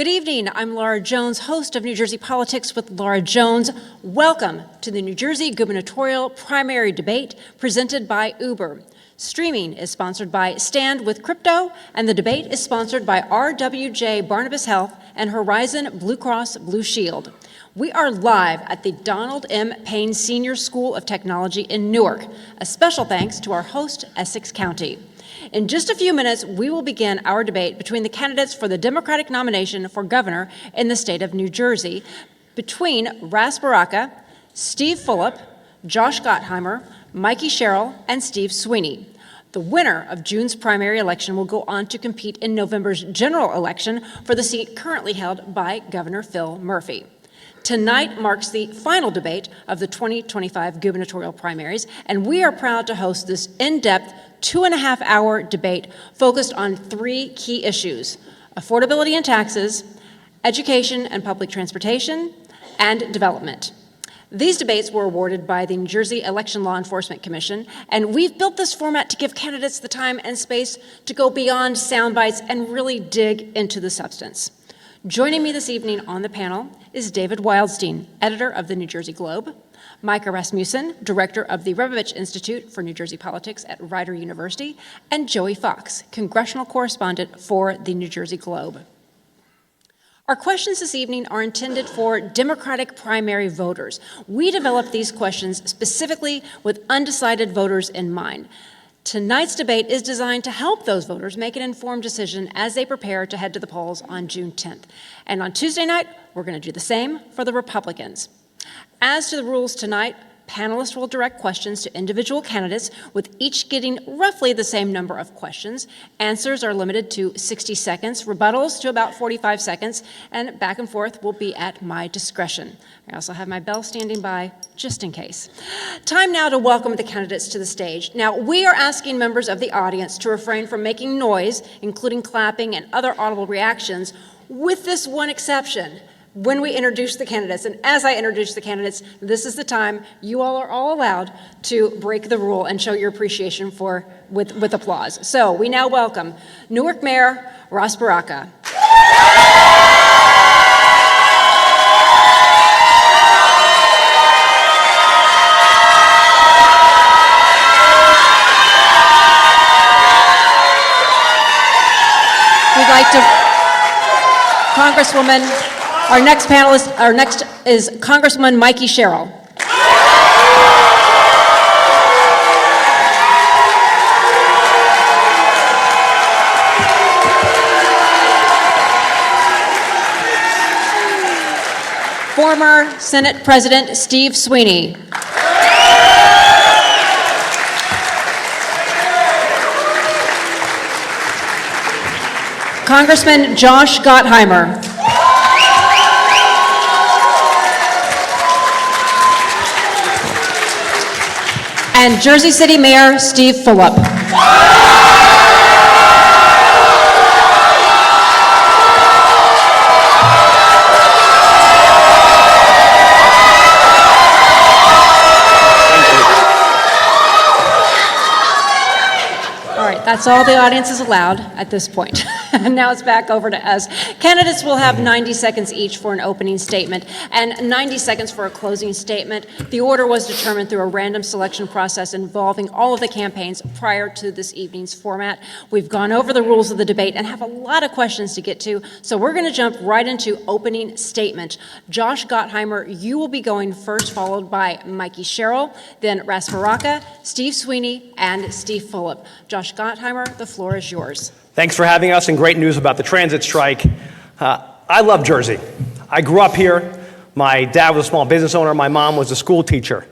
Good evening, I'm Laura Jones, host of New Jersey Politics with Laura Jones. Welcome to the New Jersey Gubernatorial Primary Debate presented by Uber. Streaming is sponsored by Stand with Crypto, and the debate is sponsored by RWJ Barnabas Health and Horizon Blue Cross Blue Shield. We are live at the Donald M. Payne Senior School of Technology in Newark. A special thanks to our host, Essex County. In just a few minutes, we will begin our debate between the candidates for the Democratic nomination for governor in the state of New Jersey, between Ras Baraka, Steve Fulop, Josh Gottheimer, Mikey Sherrill, and Steve Sweeney. The winner of June's primary election will go on to compete in November's general election for the seat currently held by Governor Phil Murphy. Tonight marks the final debate of the 2025 gubernatorial primaries, and we are proud to host this in-depth 2.5-hour debate focused on three key issues: affordability and taxes, education and public transportation, and development. These debates were awarded by the New Jersey Election Law Enforcement Commission, and we've built this format to give candidates the time and space to go beyond sound bites and really dig into the substance. Joining me this evening on the panel is David Wildstein, editor of the New Jersey Globe, Micah Rasmussen, director of the Rebovich Institute for New Jersey Politics at Rider University, and Joey Fox, congressional correspondent for the New Jersey Globe. Our questions this evening are intended for Democratic primary voters. We developed these questions specifically with undecided voters in mind. Tonight's debate is designed to help those voters make an informed decision as they prepare to head to the polls on June 10th. And on Tuesday night, we're going to do the same for the Republicans. As to the rules tonight, panelists will direct questions to individual candidates, with each getting roughly the same number of questions. Answers are limited to 60 seconds, rebuttals to about 45 seconds, and back and forth will be at my discretion. I also have my bell standing by just in case. Time now to welcome the candidates to the stage. Now, we are asking members of the audience to refrain from making noise, including clapping and other audible reactions, with this one exception: when we introduce the candidates. And as I introduce the candidates, this is the time you all are all allowed to break the rule and show your appreciation with applause. So we now welcome Newark Mayor Ras Baraka. We'd like to, Congresswoman, our next is Congressman Mikey Sherrill. Former Senate President Steve Sweeney. Congressman Josh Gottheimer. And Jersey City Mayor Steve Fulop. All right, that's all the audience is allowed at this point. And now it's back over to us. Candidates will have 90 seconds each for an opening statement and 90 seconds for a closing statement. The order was determined through a random selection process involving all of the campaigns prior to this evening's format. We've gone over the rules of the debate and have a lot of questions to get to, so we're going to jump right into opening statement. Josh Gottheimer, you will be going first, followed by Mikey Sherrill, then Ras Baraka, Steve Sweeney, and Steve Fulop. Josh Gottheimer, the floor is yours. Thanks for having us, and great news about the transit strike. I love Jersey. I grew up here. My dad was a small business owner. My mom was a school teacher.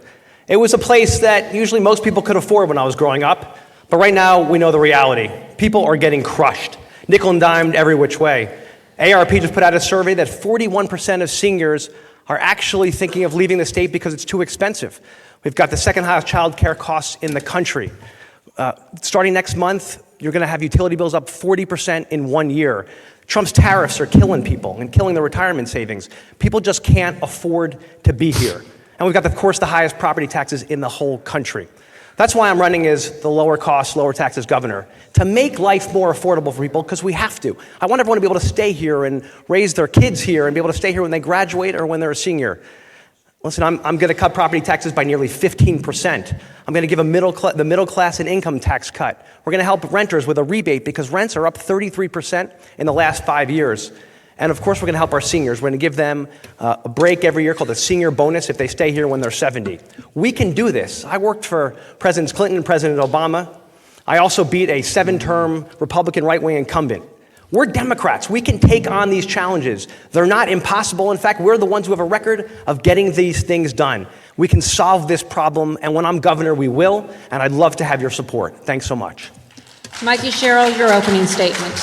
It was a place that usually most people could afford when I was growing up, but right now we know the reality. People are getting crushed, nickel and dimed every which way. ARP just put out a survey that 41% of seniors are actually thinking of leaving the state because it's too expensive. We've got the second highest child care costs in the country. Starting next month, you're going to have utility bills up 40% in 1 year. Trump's tariffs are killing people and killing the retirement savings. People just can't afford to be here. And we've got, of course, the highest property taxes in the whole country. That's why I'm running as the lower cost, lower taxes governor, to make life more affordable for people, because we have to. I want everyone to be able to stay here and raise their kids here and be able to stay here when they graduate or when they're a senior. Listen, I'm going to cut property taxes by nearly 15%. I'm going to give the middle class an income tax cut. We're going to help renters with a rebate because rents are up 33% in the last 5 years. And of course, we're going to help our seniors. We're going to give them a break every year called a senior bonus if they stay here when they're 70. We can do this. I worked for Presidents Clinton and President Obama. I also beat a 7-term Republican right-wing incumbent. We're Democrats. We can take on these challenges. They're not impossible. In fact, we're the ones who have a record of getting these things done. We can solve this problem, and when I'm governor, we will, and I'd love to have your support. Thanks so much. Mikey Sherrill, your opening statement.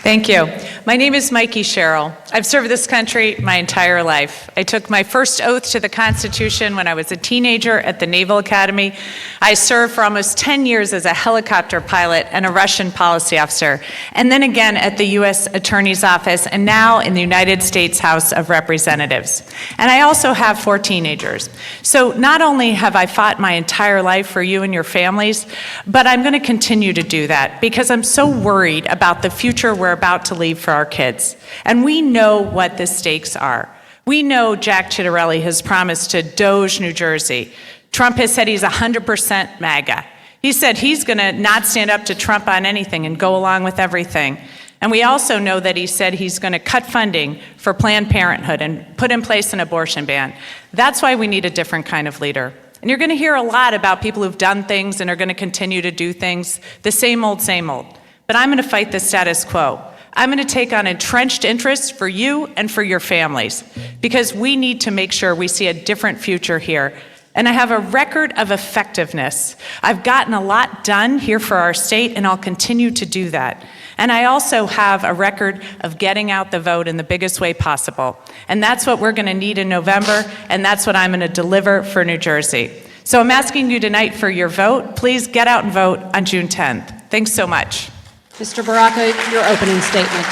Thank you. My name is Mikey Sherrill. I've served this country my entire life. I took my first oath to the Constitution when I was a teenager at the Naval Academy. I served for almost 10 years as a helicopter pilot and a Russian policy officer, and then again at the U.S. Attorney's Office, and now in the United States House of Representatives. And I also have 4 teenagers. So not only have I fought my entire life for you and your families, but I'm going to continue to do that because I'm so worried about the future we're about to leave for our kids. And we know what the stakes are. We know Jack Ciattarelli has promised to doge New Jersey. Trump has said he's 100% MAGA. He said he's going to not stand up to Trump on anything and go along with everything. And we also know that he said he's going to cut funding for Planned Parenthood and put in place an abortion ban. That's why we need a different kind of leader. And you're going to hear a lot about people who've done things and are going to continue to do things, the same old, same old. But I'm going to fight the status quo. I'm going to take on entrenched interests for you and for your families, because we need to make sure we see a different future here. And I have a record of effectiveness. I've gotten a lot done here for our state, and I'll continue to do that. And I also have a record of getting out the vote in the biggest way possible. And that's what we're going to need in November, and that's what I'm going to deliver for New Jersey. So I'm asking you tonight for your vote. Please get out and vote on June 10th. Thanks so much. Mr. Baraka, your opening statement.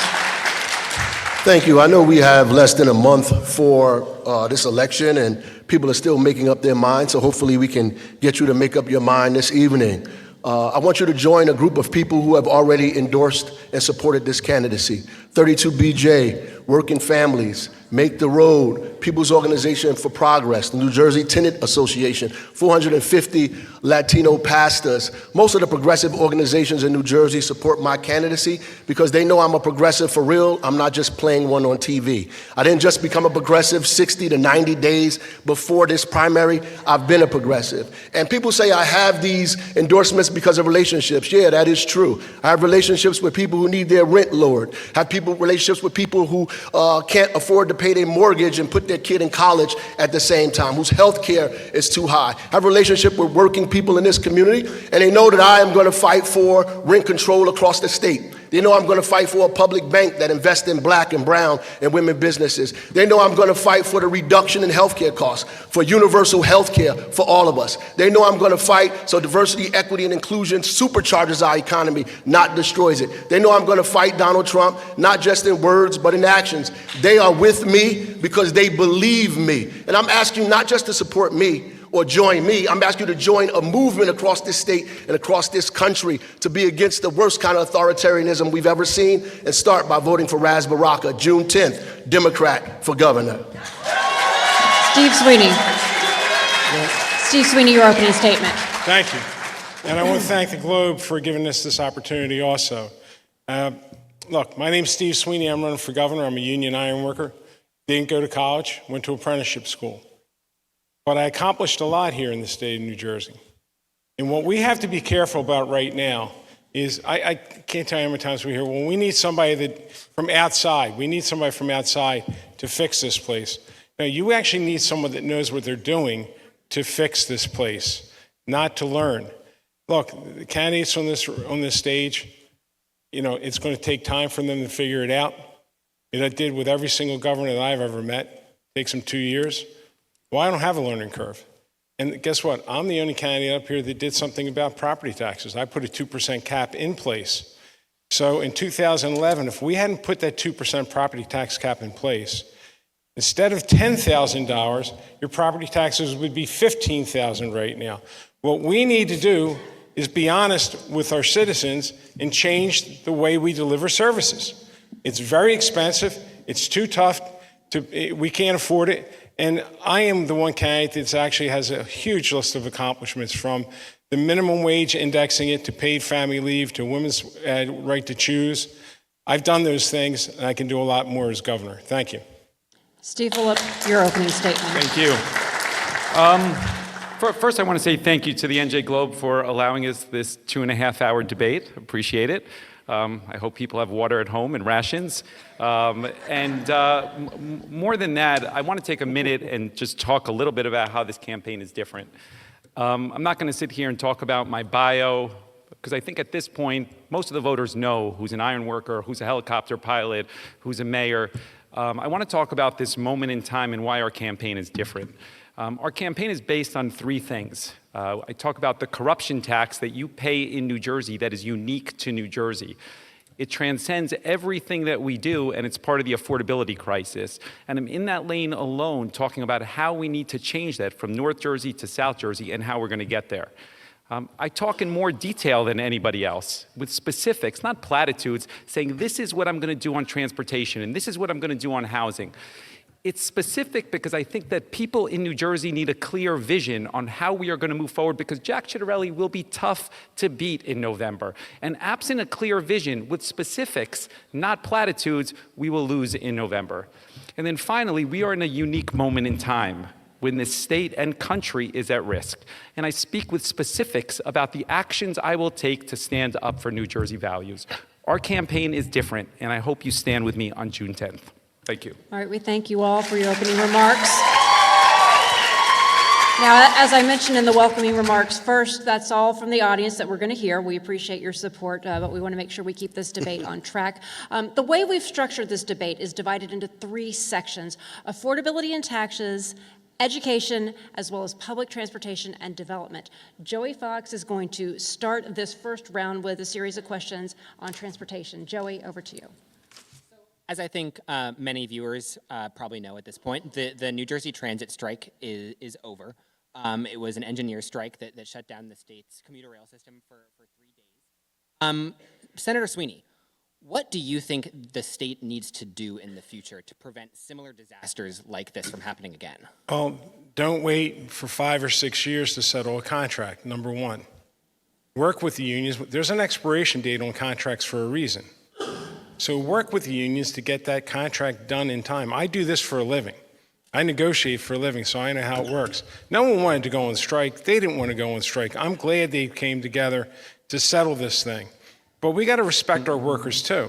Thank you. I know we have less than a month for this election, and people are still making up their minds, so hopefully we can get you to make up your mind this evening. I want you to join a group of people who have already endorsed and supported this candidacy. 32BJ, Working Families, Make the Road, People's Organization for Progress, the New Jersey Tenant Association, 450 Latino pastors. Most of the progressive organizations in New Jersey support my candidacy because they know I'm a progressive for real. I'm not just playing one on TV. I didn't just become a progressive 60 to 90 days before this primary. I've been a progressive. And people say I have these endorsements because of relationships. Yeah, that is true. I have relationships with people who need their rent lowered. I have relationships with people who can't afford to pay their mortgage and put their kid in college at the same time, whose health care is too high. I have a relationship with working people in this community, and they know that I am going to fight for rent control across the state. They know I'm going to fight for a public bank that invests in black and brown and women businesses. They know I'm going to fight for the reduction in healthcare costs, for universal healthcare for all of us. They know I'm going to fight so diversity, equity, and inclusion supercharges our economy, not destroys it. They know I'm going to fight Donald Trump, not just in words, but in actions. They are with me because they believe me. And I'm asking you not just to support me, or join me. I'm asking you to join a movement across this state and across this country to be against the worst kind of authoritarianism we've ever seen, and start by voting for Ras Baraka, June 10th, Democrat for governor. Steve Sweeney. Steve Sweeney, your opening statement. Thank you. And I want to thank the Globe for giving us this opportunity also. Look, my name's Steve Sweeney. I'm running for governor. I'm a union iron worker. Didn't go to college, went to apprenticeship school. But I accomplished a lot here in the state of New Jersey. And what we have to be careful about right now is, I can't tell you how many times we hear, well, we need somebody from outside to fix this place. Now, you actually need someone that knows what they're doing to fix this place, not to learn. Look, the candidates on this stage, it's going to take time for them to figure it out. It did with every single governor that I've ever met. It takes them 2 years. Well, I don't have a learning curve. And guess what? I'm the only candidate up here that did something about property taxes. I put a 2% cap in place. So in 2011, if we hadn't put that 2% property tax cap in place, instead of $10,000, your property taxes would be $15,000 right now. What we need to do is be honest with our citizens and change the way we deliver services. It's very expensive. It's too tough. We can't afford it. And I am the one candidate that actually has a huge list of accomplishments, from the minimum wage, indexing it, to paid family leave, to women's right to choose. I've done those things, and I can do a lot more as governor. Thank you. Steve Phillip, your opening statement. Thank you. First, I want to say thank you to the NJ Globe for allowing us this 2.5-hour debate. Appreciate it. I hope people have water at home and rations. More than that, I want to take a minute and just talk a little bit about how this campaign is different. I'm not going to sit here and talk about my bio, because I think at this point, most of the voters know who's an iron worker, who's a helicopter pilot, who's a mayor. I want to talk about this moment in time and why our campaign is different. Our campaign is based on 3 things. I talk about the corruption tax that you pay in New Jersey that is unique to New Jersey. It transcends everything that we do, and it's part of the affordability crisis. And I'm in that lane alone talking about how we need to change that from North Jersey to South Jersey and how we're going to get there. I talk in more detail than anybody else, with specifics, not platitudes, saying this is what I'm going to do on transportation and this is what I'm going to do on housing. It's specific because I think that people in New Jersey need a clear vision on how we are going to move forward, because Jack Ciattarelli will be tough to beat in November. And absent a clear vision with specifics, not platitudes, we will lose in November. And then finally, we are in a unique moment in time when this state and country is at risk. And I speak with specifics about the actions I will take to stand up for New Jersey values. Our campaign is different, and I hope you stand with me on June 10th. Thank you. All right, we thank you all for your opening remarks. Now, as I mentioned in the welcoming remarks, first, that's all from the audience that we're going to hear. We appreciate your support, but we want to make sure we keep this debate on track. The way we've structured this debate is divided into 3 sections: affordability and taxes, education, as well as public transportation and development. Joey Fox is going to start this first round with a series of questions on transportation. Joey, over to you. As I think many viewers probably know at this point, the New Jersey transit strike is over. It was an engineer strike that shut down the state's commuter rail system for 3 days. Senator Sweeney, what do you think the state needs to do in the future to prevent similar disasters like this from happening again? Well, don't wait for 5 or 6 years to settle a contract, number one. Work with the unions. There's an expiration date on contracts for a reason. So work with the unions to get that contract done in time. I do this for a living. I negotiate for a living, so I know how it works. No one wanted to go on strike. They didn't want to go on strike. I'm glad they came together to settle this thing. But we got to respect our workers too.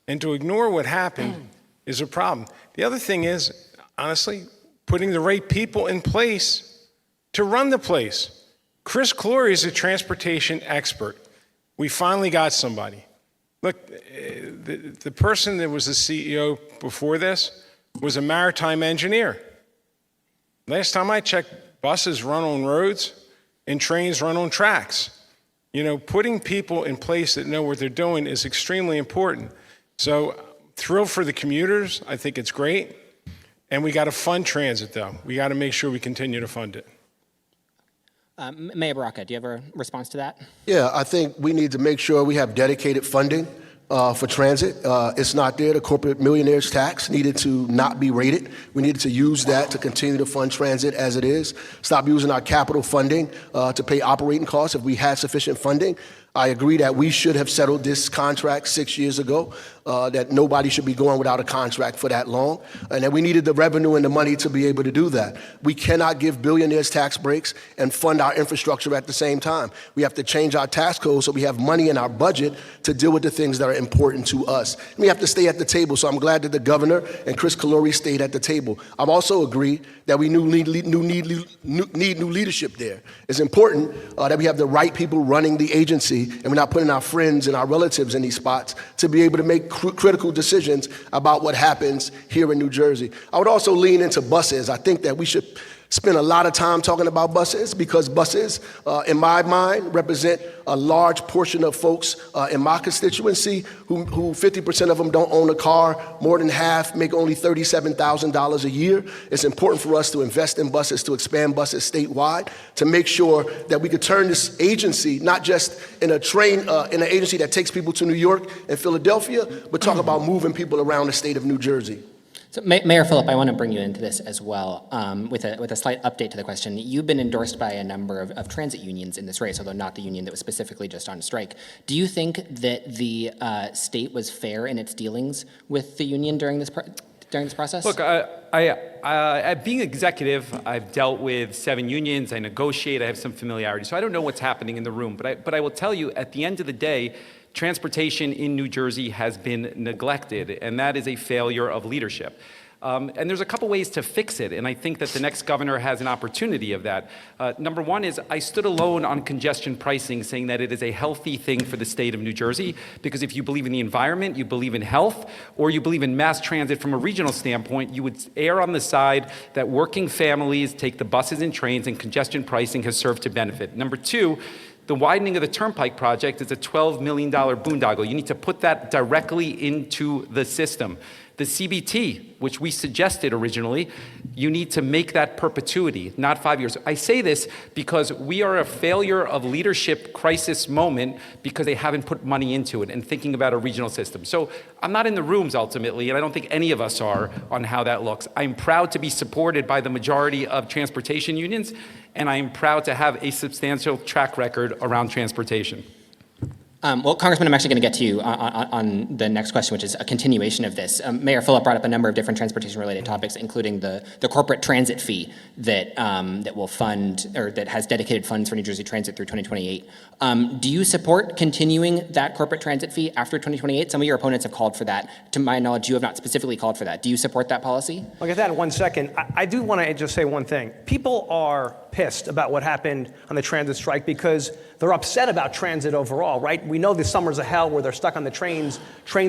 And to ignore what happened is a problem. The other thing is, honestly, putting the right people in place to run the place. Chris Clory is a transportation expert. We finally got somebody. Look, the person that was the CEO before this was a maritime engineer. Last time I checked, buses run on roads and trains run on tracks. You know, putting people in place that know what they're doing is extremely important. So, thrilled for the commuters. I think it's great. And we got to fund transit, though. We got to make sure we continue to fund it. Mayor Baraka, do you have a response to that? Yeah, I think we need to make sure we have dedicated funding for transit. It's not there. The corporate millionaires tax needed to not be rated. We needed to use that to continue to fund transit as it is. Stop using our capital funding to pay operating costs if we had sufficient funding. I agree that we should have settled this contract 6 years ago, that nobody should be going without a contract for that long, and that we needed the revenue and the money to be able to do that. We cannot give billionaires tax breaks and fund our infrastructure at the same time. We have to change our tax code so we have money in our budget to deal with the things that are important to us. And we have to stay at the table, so I'm glad that the governor and Chris Clory stayed at the table. I also agree that we need new leadership there. It's important that we have the right people running the agency, and we're not putting our friends and our relatives in these spots to be able to make critical decisions about what happens here in New Jersey. I would also lean into buses. I think that we should spend a lot of time talking about buses because buses, in my mind, represent a large portion of folks in my constituency who 50% of them don't own a car, more than half make only $37,000 a year. It's important for us to invest in buses, to expand buses statewide, to make sure that we could turn this agency, not just in an agency that takes people to New York and Philadelphia, but talk about moving people around the state of New Jersey. So, Mayor Phillip, I want to bring you into this as well with a slight update to the question. You've been endorsed by a number of transit unions in this race, although not the union that was specifically just on strike. Do you think that the state was fair in its dealings with the union during this process? Look, being executive, I've dealt with 7 unions. I negotiate. I have some familiarity. So I don't know what's happening in the room. But I will tell you, at the end of the day, transportation in New Jersey has been neglected, and that is a failure of leadership. And there's a couple ways to fix it, and I think that the next governor has an opportunity of that. Number one is I stood alone on congestion pricing, saying that it is a healthy thing for the state of New Jersey, because if you believe in the environment, you believe in health, or you believe in mass transit from a regional standpoint, you would err on the side that working families take the buses and trains, and congestion pricing has served to benefit. Number two, the widening of the Turnpike project is a $12 million boondoggle. You need to put that directly into the system. The CBT, which we suggested originally, you need to make that perpetuity, not 5 years. I say this because we are a failure of leadership crisis moment because they haven't put money into it and thinking about a regional system. So I'm not in the rooms ultimately, and I don't think any of us are on how that looks. I'm proud to be supported by the majority of transportation unions, and I am proud to have a substantial track record around transportation. Well, Congressman, I'm actually going to get to you on the next question, which is a continuation of this. Mayor Phillip brought up a number of different transportation-related topics, including the corporate transit fee that will fund, or that has dedicated funds for New Jersey Transit through 2028. Do you support continuing that corporate transit fee after 2028? Some of your opponents have called for that. To my knowledge, you have not specifically called for that. Do you support that policy? I'll get that in 1 second. I do want to just say one thing. People are pissed about what happened on the transit strike because they're upset about transit overall, right? We know the summers of hell where they're stuck on the trains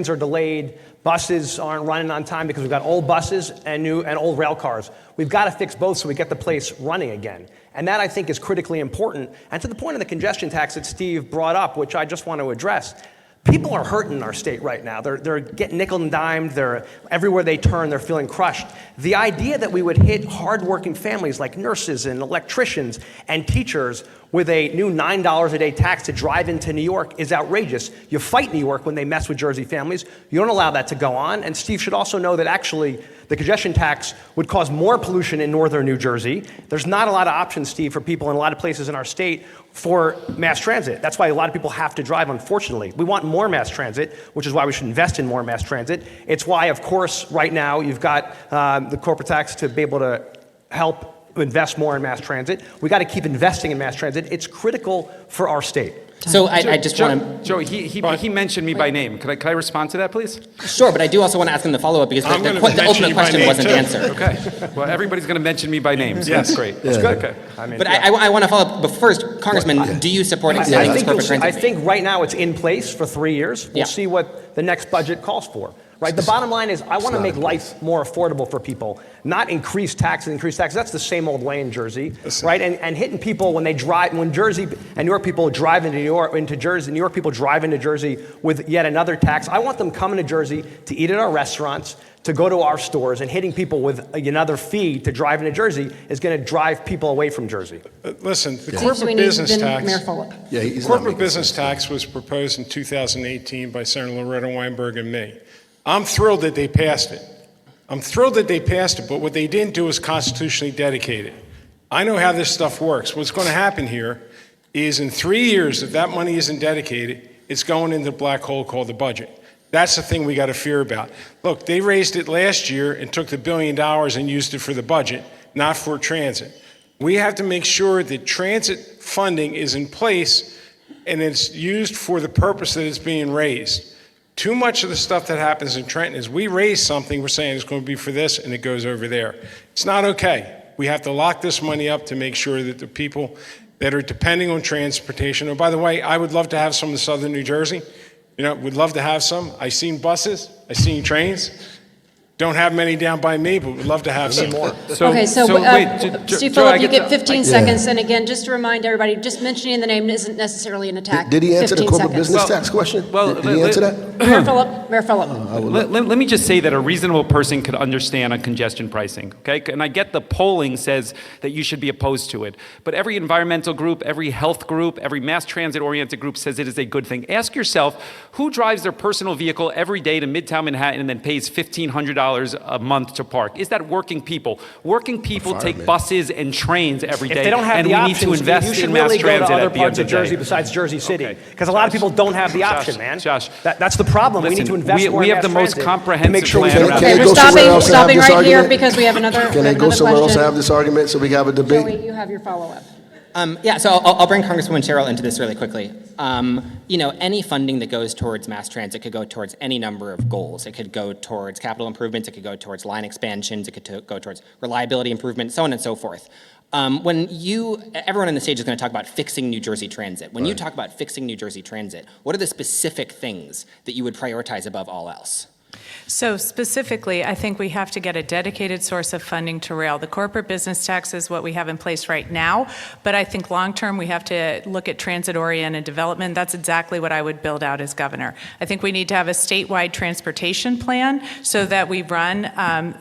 are delayed, buses aren't running on time because we've got old buses and old rail cars. We've got to fix both so we get the place running again. And that, I think, is critically important. And to the point of the congestion tax that Steve brought up, which I just want to address, people are hurting in our state right now. They're getting nickel and dimed. Everywhere they turn, they're feeling crushed. The idea that we would hit hardworking families like nurses and electricians and teachers with a new $9 a day tax to drive into New York is outrageous. You fight New York when they mess with Jersey families. You don't allow that to go on. And Steve should also know that actually the congestion tax would cause more pollution in northern New Jersey. There's not a lot of options, Steve, for people in a lot of places in our state for mass transit. That's why a lot of people have to drive, unfortunately. We want more mass transit, which is why we should invest in more mass transit. It's why, of course, right now you've got the corporate tax to be able to help invest more in mass transit. We got to keep investing in mass transit. It's critical for our state. So I just want to... Joe, he mentioned me by name. Can I respond to that, please? Sure, but I do also want to ask him the follow-up because the ultimate question wasn't answered. Okay. Well, everybody's going to mention me by name, so that's great. That's good. Okay. But I want to follow up. But first, Congressman, do you support extending this corporate transit fee? I think right now it's in place for 3 years. We'll see what the next budget calls for. Right? The bottom line is I want to make life more affordable for people, not increase taxes. That's the same old way in Jersey, right? And hitting people when they drive, when Jersey and New York people drive into Jersey, New York people drive into Jersey with yet another tax. I want them coming to Jersey to eat at our restaurants, to go to our stores, and hitting people with another fee to drive into Jersey is going to drive people away from Jersey. Listen, the corporate business tax. Corporate business tax was proposed in 2018 by Senator Loretta Weinberg and me. I'm thrilled that they passed it. But what they didn't do is constitutionally dedicate it. I know how this stuff works. What's going to happen here is in 3 years, if that money isn't dedicated, it's going into the black hole called the budget. That's the thing we got to fear about. Look, they raised it last year and took the $1 billion and used it for the budget, not for transit. We have to make sure that transit funding is in place and it's used for the purpose that it's being raised. Too much of the stuff that happens in Trenton is we raise something, we're saying it's going to be for this, and it goes over there. It's not okay. We have to lock this money up to make sure that the people that are depending on transportation, and by the way, I would love to have some in southern New Jersey. We'd love to have some. I've seen buses, I've seen trains. Don't have many down by me, but would love to have some more. Okay, so Steve Joe, I Phillip, you get to- 15 seconds. And again, just to remind everybody, just mentioning the name isn't necessarily an attack. Did he answer the 15 corporate seconds. business tax question? well, Did he answer that? Mayor Phillip. Let me just say that a reasonable person could understand on congestion pricing, okay? And I get the polling says that you should be opposed to it, but every environmental group, every health group, every mass transit-oriented group says it is a good thing. Ask yourself, who drives their personal vehicle every day to Midtown Manhattan and then pays $1,500 a month to park? Is that working people? Working people take buses and trains every day, If they don't have and the we options, need to invest you should in mass really go to transit other at the end parts of of the day. Jersey besides Jersey City, Okay. because a lot of people don't have the Josh, option, man. Josh. That's the problem. We need to Listen, invest more we in have the mass most transit comprehensive to make sure we plan can around Okay, Can we're they go somewhere else and have stopping this right here argument? because we have another Can they go another somewhere else question. and have this argument so we can have a debate? Joey, you have your follow-up. Yeah, so I'll bring Congresswoman Sherrill into this really quickly. Any funding that goes towards mass transit could go towards any number of goals. It could go towards capital improvements, it could go towards line expansions, it could go towards reliability improvement, so on and so forth. Everyone on the stage is going to talk about fixing New Jersey Transit. When you talk about fixing New Jersey Transit, what are the specific things that you would prioritize above all else? So specifically, I think we have to get a dedicated source of funding to rail. The corporate business tax is what we have in place right now, but I think long-term we have to look at transit-oriented development. That's exactly what I would build out as governor. I think we need to have a statewide transportation plan so that we run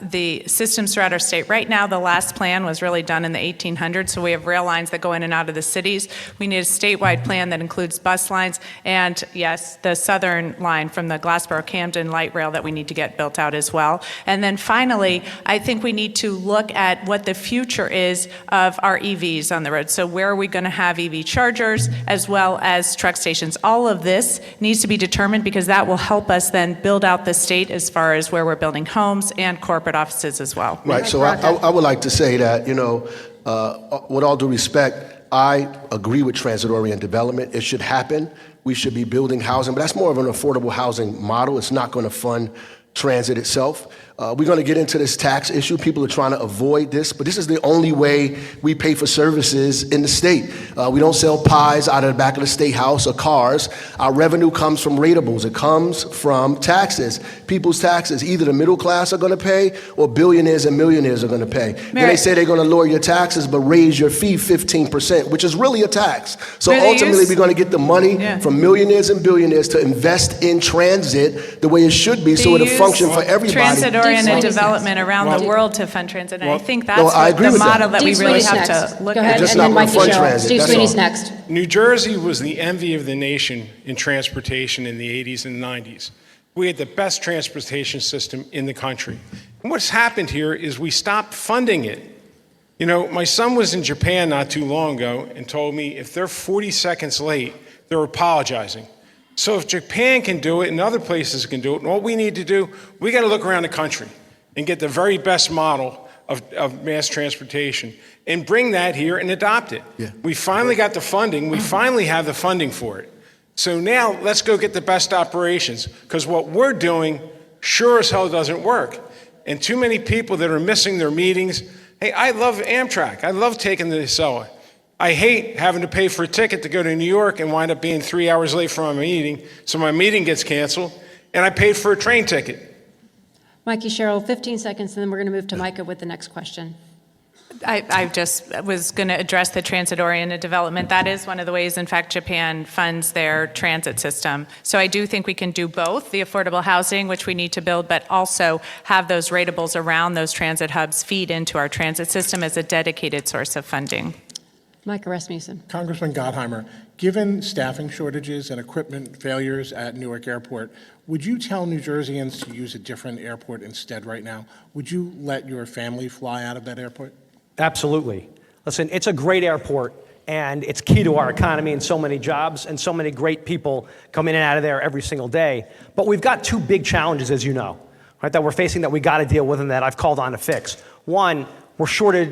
the systems throughout our state. Right now, the last plan was really done in the 1800s, so we have rail lines that go in and out of the cities. We need a statewide plan that includes bus lines and, yes, the southern line from the Glassboro-Camden light rail that we need to get built out as well. And then finally, I think we need to look at what the future is of our EVs on the road. So where are we going to have EV chargers as well as truck stations? All of this needs to be determined because that will help us then build out the state as far as where we're building homes and corporate offices as well. Right, so I would like to say that, with all due respect, I agree with transit-oriented development. It should happen. We should be building housing, but that's more of an affordable housing model. It's not going to fund transit itself. We're going to get into this tax issue. People are trying to avoid this, but this is the only way we pay for services in the state. We don't sell pies out of the back of the state house or cars. Our revenue comes from ratables. It comes from taxes, people's taxes. Either the middle class are going to pay or billionaires and millionaires are going to pay. Then they say they're going to lower your taxes but raise your fee 15%, which is really a tax. So ultimately, we're going to get the money from millionaires and billionaires to invest in transit the way it should be so it'll function for everybody. Transit-oriented development around the world to fund transit. And I think that's agree the with model that. that we Steve really Sweeney's have next. to look Go at. ahead, Just and not then gonna Mikey fund Sherrill. transit, Steve that's Sweeney's all. next. New Jersey was the envy of the nation in transportation in the 80s and 90s. We had the best transportation system in the country. And what's happened here is we stopped funding it. My son was in Japan not too long ago and told me if they're 40 seconds late, they're apologizing. So if Japan can do it and other places can do it, and what we need to do, we got to look around the country and get the very best model of mass transportation and bring that here and adopt it. Yeah. We finally got the funding. We finally have the funding for it. So now let's go get the best operations, because what we're doing sure as hell doesn't work. And too many people that are missing their meetings. Hey, I love Amtrak. I love taking the Acela. I hate having to pay for a ticket to go to New York and wind up being 3 hours late for my meeting, so my meeting gets canceled, and I paid for a train ticket. Mikey Sherrill, 15 seconds, and then we're going to move to Micah with the next question. I just was going to address the transit-oriented development. That is one of the ways, in fact, Japan funds their transit system. So I do think we can do both, the affordable housing, which we need to build, but also have those ratables around those transit hubs feed into our transit system as a dedicated source of funding. Micah Rasmussen. Congressman Gottheimer, given staffing shortages and equipment failures at Newark Airport, would you tell New Jerseyans to use a different airport instead right now? Would you let your family fly out of that airport? Absolutely. Listen, it's a great airport, and it's key to our economy and so many jobs, and so many great people come in and out of there every single day. But we've got two big challenges, as you know, right, that we're facing that we got to deal with and that I've called on to fix. One,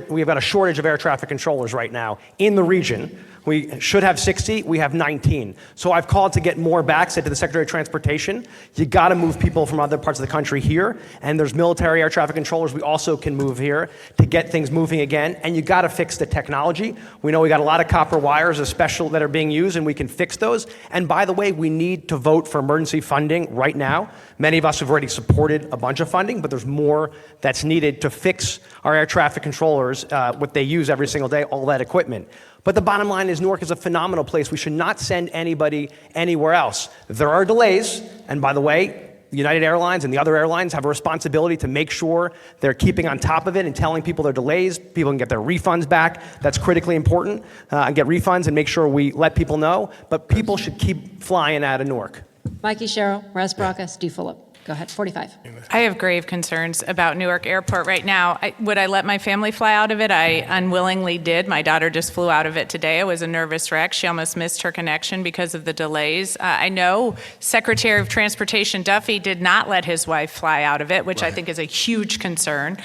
we've got a shortage of air traffic controllers right now in the region. We should have 60, we have 19. So I've called to get more back, said to the Secretary of Transportation, you gotta move people from other parts of the country here, and there's military air traffic controllers we also can move here to get things moving again, and you gotta fix the technology. We know we got a lot of copper wires that are being used, and we can fix those. And by the way, we need to vote for emergency funding right now. Many of us have already supported a bunch of funding, but there's more that's needed to fix our air traffic controllers, what they use every single day, all that equipment. But the bottom line is Newark is a phenomenal place. We should not send anybody anywhere else. There are delays, and by the way, United Airlines and the other airlines have a responsibility to make sure they're keeping on top of it and telling people their delays. People can get their refunds back. That's critically important, and get refunds and make sure we let people know. But people should keep flying out of Newark. Mikey Sherrill, Raz Baraka, Steve Phillip. Go ahead, 45. I have grave concerns about Newark Airport right now. Would I let my family fly out of it? I unwillingly did. My daughter just flew out of it today. It was a nervous wreck. She almost missed her connection because of the delays. I know Secretary of Transportation Duffy did not let his wife fly out of it, which I think is a huge concern.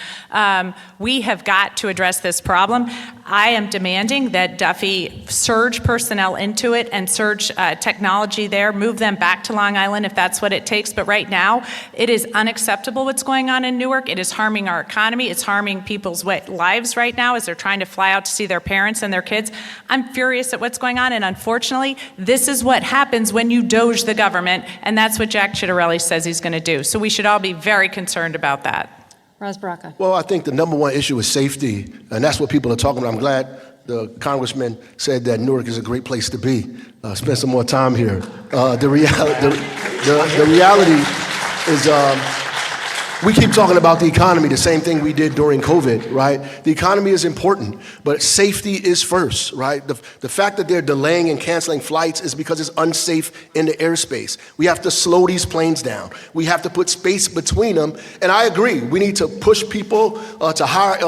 We have got to address this problem. I am demanding that Duffy surge personnel into it and surge technology there, move them back to Long Island if that's what it takes. But right now, it is unacceptable what's going on in Newark. It is harming our economy. It's harming people's lives right now as they're trying to fly out to see their parents and their kids. I'm furious at what's going on, and unfortunately, this is what happens when you doge the government, and that's what Jack Ciattarelli says he's going to do. So we should all be very concerned about that. Raz Baraka. Well, I think the number one issue is safety, and that's what people are talking about. I'm glad the congressman said that Newark is a great place to be. Spend some more time here. The reality is we keep talking about the economy, the same thing we did during COVID, right? The economy is important, but safety is first, right? The fact that they're delaying and canceling flights is because it's unsafe in the airspace. We have to slow these planes down. We have to put space between them. And I agree, we need to push people to hire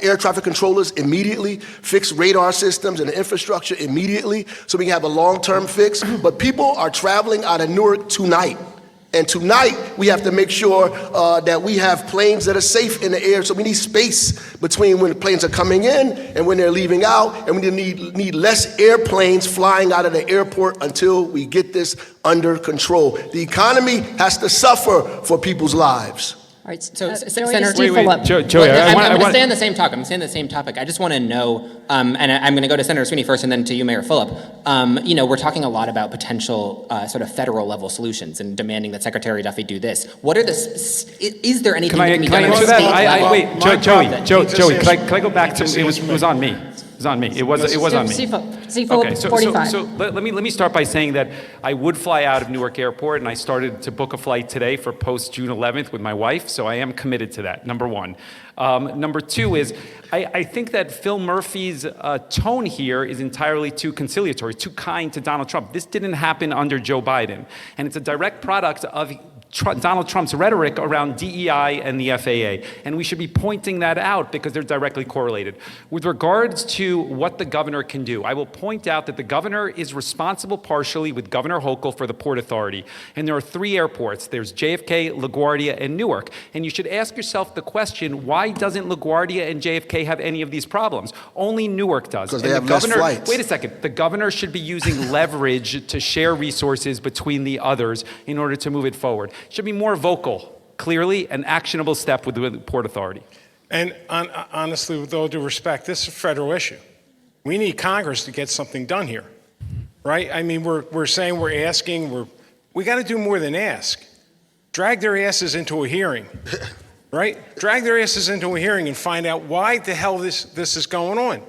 air traffic controllers immediately, fix radar systems and the infrastructure immediately so we can have a long-term fix. But people are traveling out of Newark tonight. And tonight, we have to make sure that we have planes that are safe in the air. So we need space between when the planes are coming in and when they're leaving out. And we need less airplanes flying out of the airport until we get this under control. The economy has to suffer for people's lives. All right, So, Senator Steve Phillip. Joey, I'm going to stay on the same topic. I'm staying on the same topic. I just want to know, and I'm going to go to Senator Sweeney first and then to you, Mayor Phillip. We're talking a lot about potential sort of federal level solutions and demanding that Secretary Duffy do this. What are is there anything that can be done on a answer state that? level? Wait, Joey, can I go back to, it was on me. It was on me. It was on me. Steve Phillip, Okay, 45. so let me start by saying that I would fly out of Newark Airport, and I started to book a flight today for post June 11th with my wife, so I am committed to that, number one. Number two is, I think that Phil Murphy's tone here is entirely too conciliatory, too kind to Donald Trump. This didn't happen under Joe Biden, and it's a direct product of Donald Trump's rhetoric around DEI and the FAA, and we should be pointing that out because they're directly correlated. With regards to what the governor can do, I will point out that the governor is responsible partially with Governor Hochul for the Port Authority, and there are 3 airports. There's JFK, LaGuardia, and Newark, and you should ask yourself the question, why doesn't LaGuardia and JFK have any of these problems? Only Newark does. Because they have less flights. Wait a second. The governor should be using leverage to share resources between the others in order to move it forward. Should be more vocal, clearly, an actionable step with the Port Authority. And honestly, with all due respect, this is a federal issue. We need Congress to get something done here, right? I mean, we're saying, we're asking, we got to do more than ask. Drag their asses into a hearing, right? Drag their asses into a hearing and find out why the hell this is going on.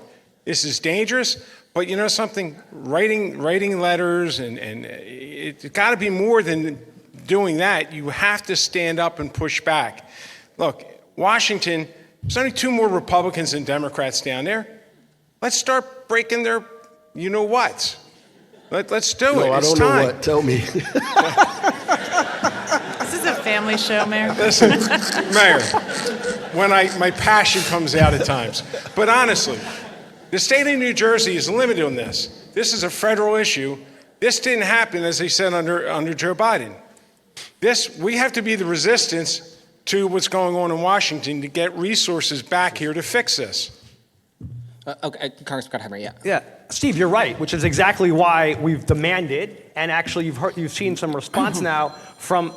This is dangerous, but you know something? Writing letters and it's got to be more than doing that. You have to stand up and push back. Look, Washington, there's only 2 more Republicans and Democrats down there. Let's start breaking their you-know-whats. Let's do it. I It's don't time. know what. Tell me. This is a family show, Mayor. Listen, Mayor, when my passion comes out at times. But honestly, the state of New Jersey is limited on this. This is a federal issue. This didn't happen, as they said, under Joe Biden. We have to be the resistance to what's going on in Washington to get resources back here to fix this. Okay, Congressman Gottheimer, yeah. Yeah, Steve, you're right, which is exactly why we've demanded, and actually you've seen some response now from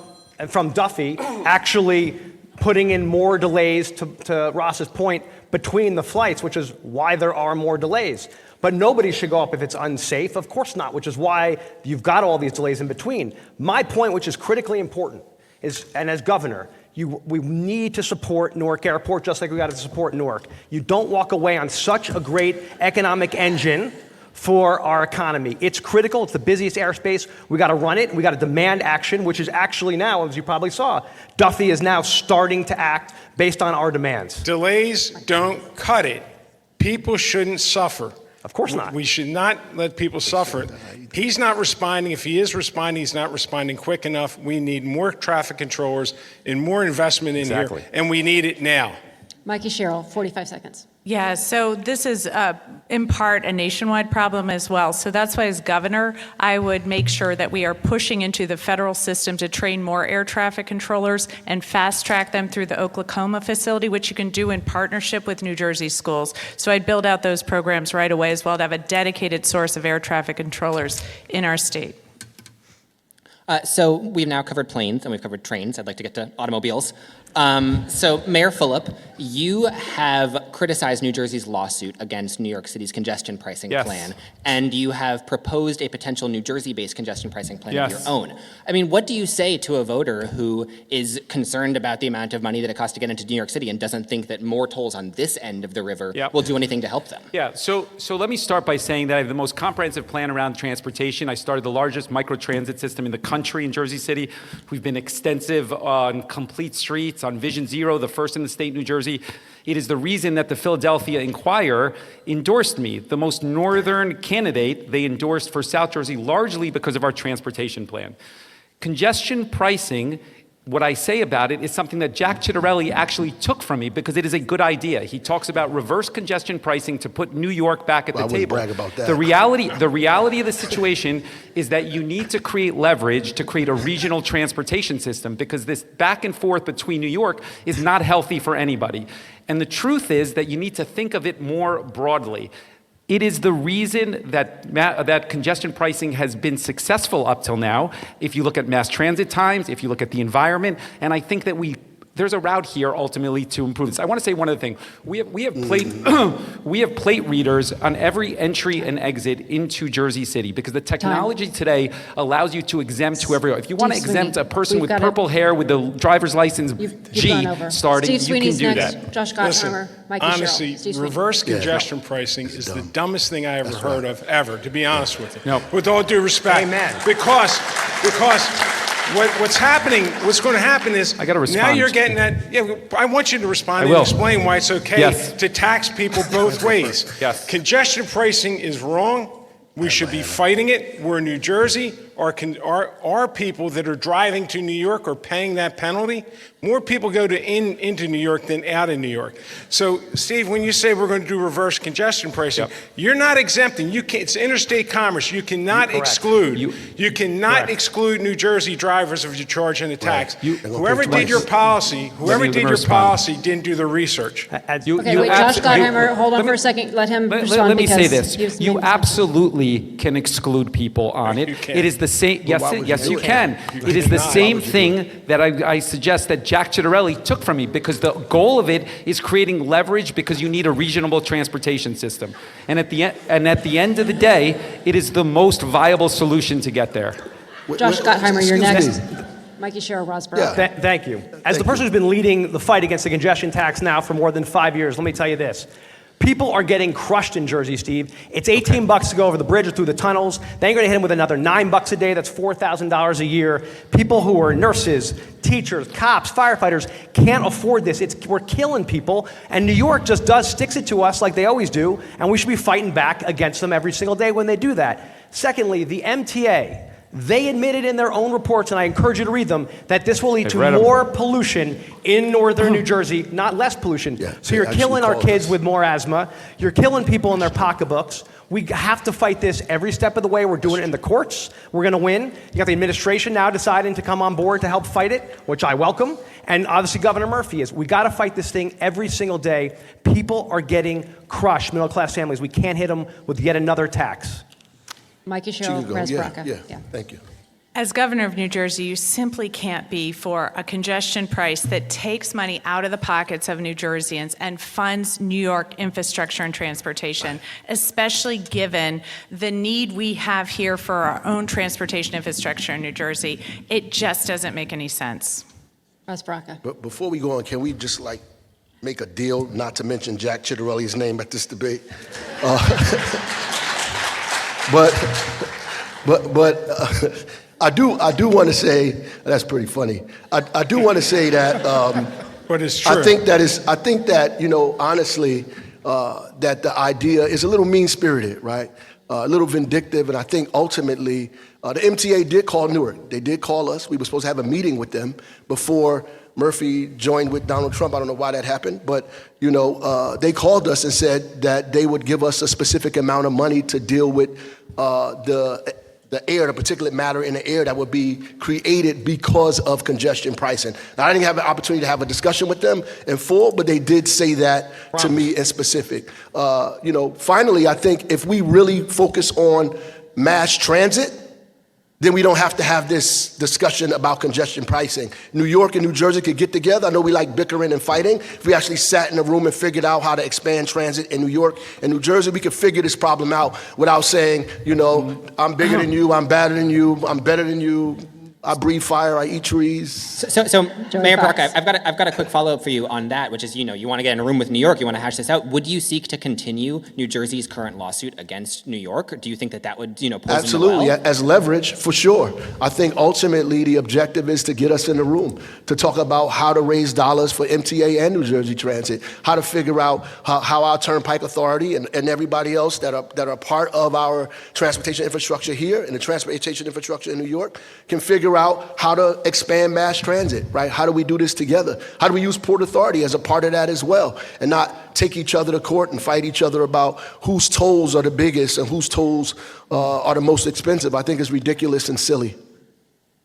Duffy, actually putting in more delays, to Ross's point, between the flights, which is why there are more delays. But nobody should go up if it's unsafe. Of course not, which is why you've got all these delays in between. My point, which is critically important, is, and as governor, we need to support Newark Airport just like we got to support Newark. You don't walk away on such a great economic engine for our economy. It's critical. It's the busiest airspace. We got to run it. We got to demand action, which is actually now, as you probably saw, Duffy is now starting to act based on our demands. Delays don't cut it. People shouldn't suffer. Of course not. We should not let people suffer. He's not responding. If he is responding, he's not responding quick enough. We need more traffic controllers and more investment in here, and we need it now. Mikey Sherrill, 45 seconds. Yeah, so this is in part a nationwide problem as well. So that's why as governor, I would make sure that we are pushing into the federal system to train more air traffic controllers and fast track them through the Oklahoma facility, which you can do in partnership with New Jersey schools. So I'd build out those programs right away as well to have a dedicated source of air traffic controllers in our state. So we've now covered planes and we've covered trains. I'd like to get to automobiles. So Mayor Phillip, you have criticized New Jersey's lawsuit against New York City's congestion pricing plan, and you have proposed a potential New Jersey-based congestion pricing plan of your own. I mean, what do you say to a voter who is concerned about the amount of money that it costs to get into New York City and doesn't think that more tolls on this end of the river will do anything to help them? Yeah, so let me start by saying that I have the most comprehensive plan around transportation. I started the largest microtransit system in the country in Jersey City. We've been extensive on complete streets, on Vision Zero, the first in the state, New Jersey. It is the reason that the Philadelphia Inquirer endorsed me, the most northern candidate they endorsed for South Jersey, largely because of our transportation plan. Congestion pricing, what I say about it is something that Jack Ciattarelli actually took from me because it is a good idea. He talks about reverse congestion pricing to put New York back at the table. Brag about that. The reality of the situation is that you need to create leverage to create a regional transportation system because this back and forth between New York is not healthy for anybody. And the truth is that you need to think of it more broadly. It is the reason that congestion pricing has been successful up till now. If you look at mass transit times, if you look at the environment, and I think that there's a route here ultimately to improve this. I want to say one other thing. We have plate readers on every entry and exit into Jersey City because the technology today allows you to exempt whoever. If you want to exempt a person with purple hair with the driver's license G starting, Steve you can do next. that. Josh Gottheimer, Mikey honestly, Sherrill. reverse congestion pricing is the dumbest thing I ever heard of ever, to be honest with you. No. With all due respect. Amen. Because what's happening, what's going to happen is I gotta respond. now you're getting that. Yeah, I want you to respond and explain why it's okay to tax people both ways. Yes. Congestion pricing is wrong. We should be fighting it. We're in New Jersey. Our people that are driving to New York are paying that penalty. More people go into New York than out of New York. So, Steve, when you say we're going to do reverse congestion pricing, you're not exempting. It's interstate commerce. You cannot exclude. You cannot exclude New Jersey drivers if you charge in a tax. Whoever did your policy, didn't do the research. Okay, wait, Josh Gottheimer, hold on for a second. Let him respond. Let me say this. You absolutely can exclude people on it. It is the same. Yes, you can. It is the same thing that I suggest that Jack Ciattarelli took from me because the goal of it is creating leverage because you need a regional transportation system. And at the end of the day, it is the most viable solution to get there. Josh Gottheimer, you're next. Mikey Sherrill, Rossborough. Thank you. As the person who's been leading the fight against the congestion tax now for more than 5 years, let me tell you this. People are getting crushed in Jersey, Steve. It's $18 to go over the bridge or through the tunnels. Then you're going to hit them with another $9 a day. That's $4,000 a year. People who are nurses, teachers, cops, firefighters can't afford this. We're killing people. And New York just sticks it to us like they always do. And we should be fighting back against them every single day when they do that. Secondly, the MTA. They admitted in their own reports, and I encourage you to read them, that this will lead to more pollution in northern New Jersey, not less pollution. So you're killing our kids with more asthma. You're killing people in their pocketbooks. We have to fight this every step of the way. We're doing it in the courts. We're going to win. You got the administration now deciding to come on board to help fight it, which I welcome. And obviously Governor Murphy is. We got to fight this thing every single day. People are getting crushed, middle-class families. We can't hit them with yet another tax. Mikey She Sherrill, could go. Perez Yeah, Braca. yeah, thank you. As governor of New Jersey, you simply can't be for a congestion price that takes money out of the pockets of New Jerseyans and funds New York infrastructure and transportation, especially given the need we have here for our own transportation infrastructure in New Jersey. It just doesn't make any sense. Perez Braca. But before we go on, can we just make a deal not to mention Jack Chitterelli's name at this debate? But I do want to say, that's pretty funny. I do want to say that But it's true. I think that honestly, that the idea is a little mean-spirited, right? A little vindictive, and I think ultimately the MTA did call Newark. They did call us. We were supposed to have a meeting with them before Murphy joined with Donald Trump. I don't know why that happened, but they called us and said that they would give us a specific amount of money to deal with the air, the particulate matter in the air that would be created because of congestion pricing. Now, I didn't have an opportunity to have a discussion with them in full, but they did say that to me in specific. Finally, I think if we really focus on mass transit, then we don't have to have this discussion about congestion pricing. New York and New Jersey could get together. I know we like bickering and fighting. If we actually sat in a room and figured out how to expand transit in New York and New Jersey, we could figure this problem out without saying, I'm bigger than you, I'm badder than you, I'm better than you, I breathe fire, I eat trees. So Mayor Braca, I've got a quick follow-up for you on that, which is, you want to get in a room with New York, you want to hash this out. Would you seek to continue New Jersey's current lawsuit against New York? Or do you think that would, pose Absolutely, in the well? as leverage, for sure. I think ultimately the objective is to get us in the room, to talk about how to raise dollars for MTA and New Jersey Transit, how to figure out how our Turnpike Authority and everybody else that are part of our transportation infrastructure here and the transportation infrastructure in New York can figure out how to expand mass transit, right? How do we do this together? How do we use Port Authority as a part of that as well and not take each other to court and fight each other about whose tolls are the biggest and whose tolls are the most expensive? I think it's ridiculous and silly.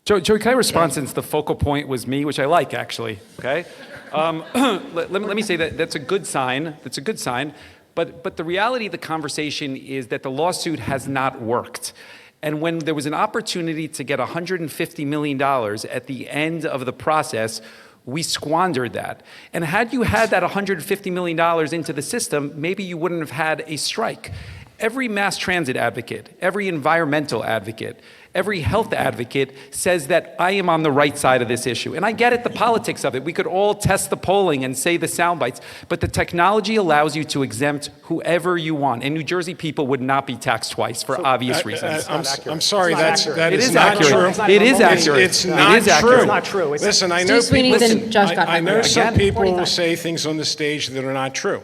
Joey, can I respond since the focal point was me, which I like, actually, okay? Let me say that's a good sign. That's a good sign. But the reality of the conversation is that the lawsuit has not worked. And when there was an opportunity to get $150 million at the end of the process, we squandered that. And had you had that $150 million into the system, maybe you wouldn't have had a strike. Every mass transit advocate, every environmental advocate, every health advocate says that I am on the right side of this issue. And I get it, the politics of it. We could all test the polling and say the sound bites, but the technology allows you to exempt whoever you want. And New Jersey people would not be taxed twice for obvious reasons. I'm sorry, that It is is not accurate. true. It is accurate. It's It not is true. accurate. It's not true. Listen, I know Steve Sweeney, people. then Josh Gotthard. I know some Again. people will 45. say things on the stage that are not true.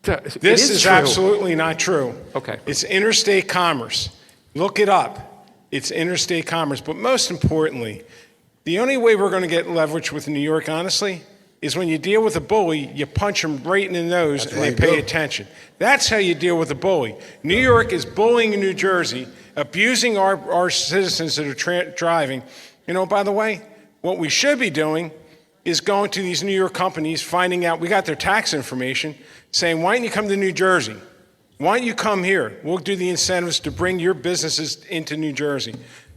It This is true. absolutely not true. Okay. It's interstate commerce. Look it up. It's interstate commerce. But most importantly, the only way we're going to get leverage with New York, honestly, is when you deal with a bully, you punch them right in the nose and they pay attention. That's how you deal with a bully. New York is bullying New Jersey, abusing our citizens that are driving. By the way, what we should be doing is going to these New York companies, finding out, we got their tax information, saying, why don't you come to New Jersey? Why don't you come here? We'll do the incentives to bring your businesses into New Jersey.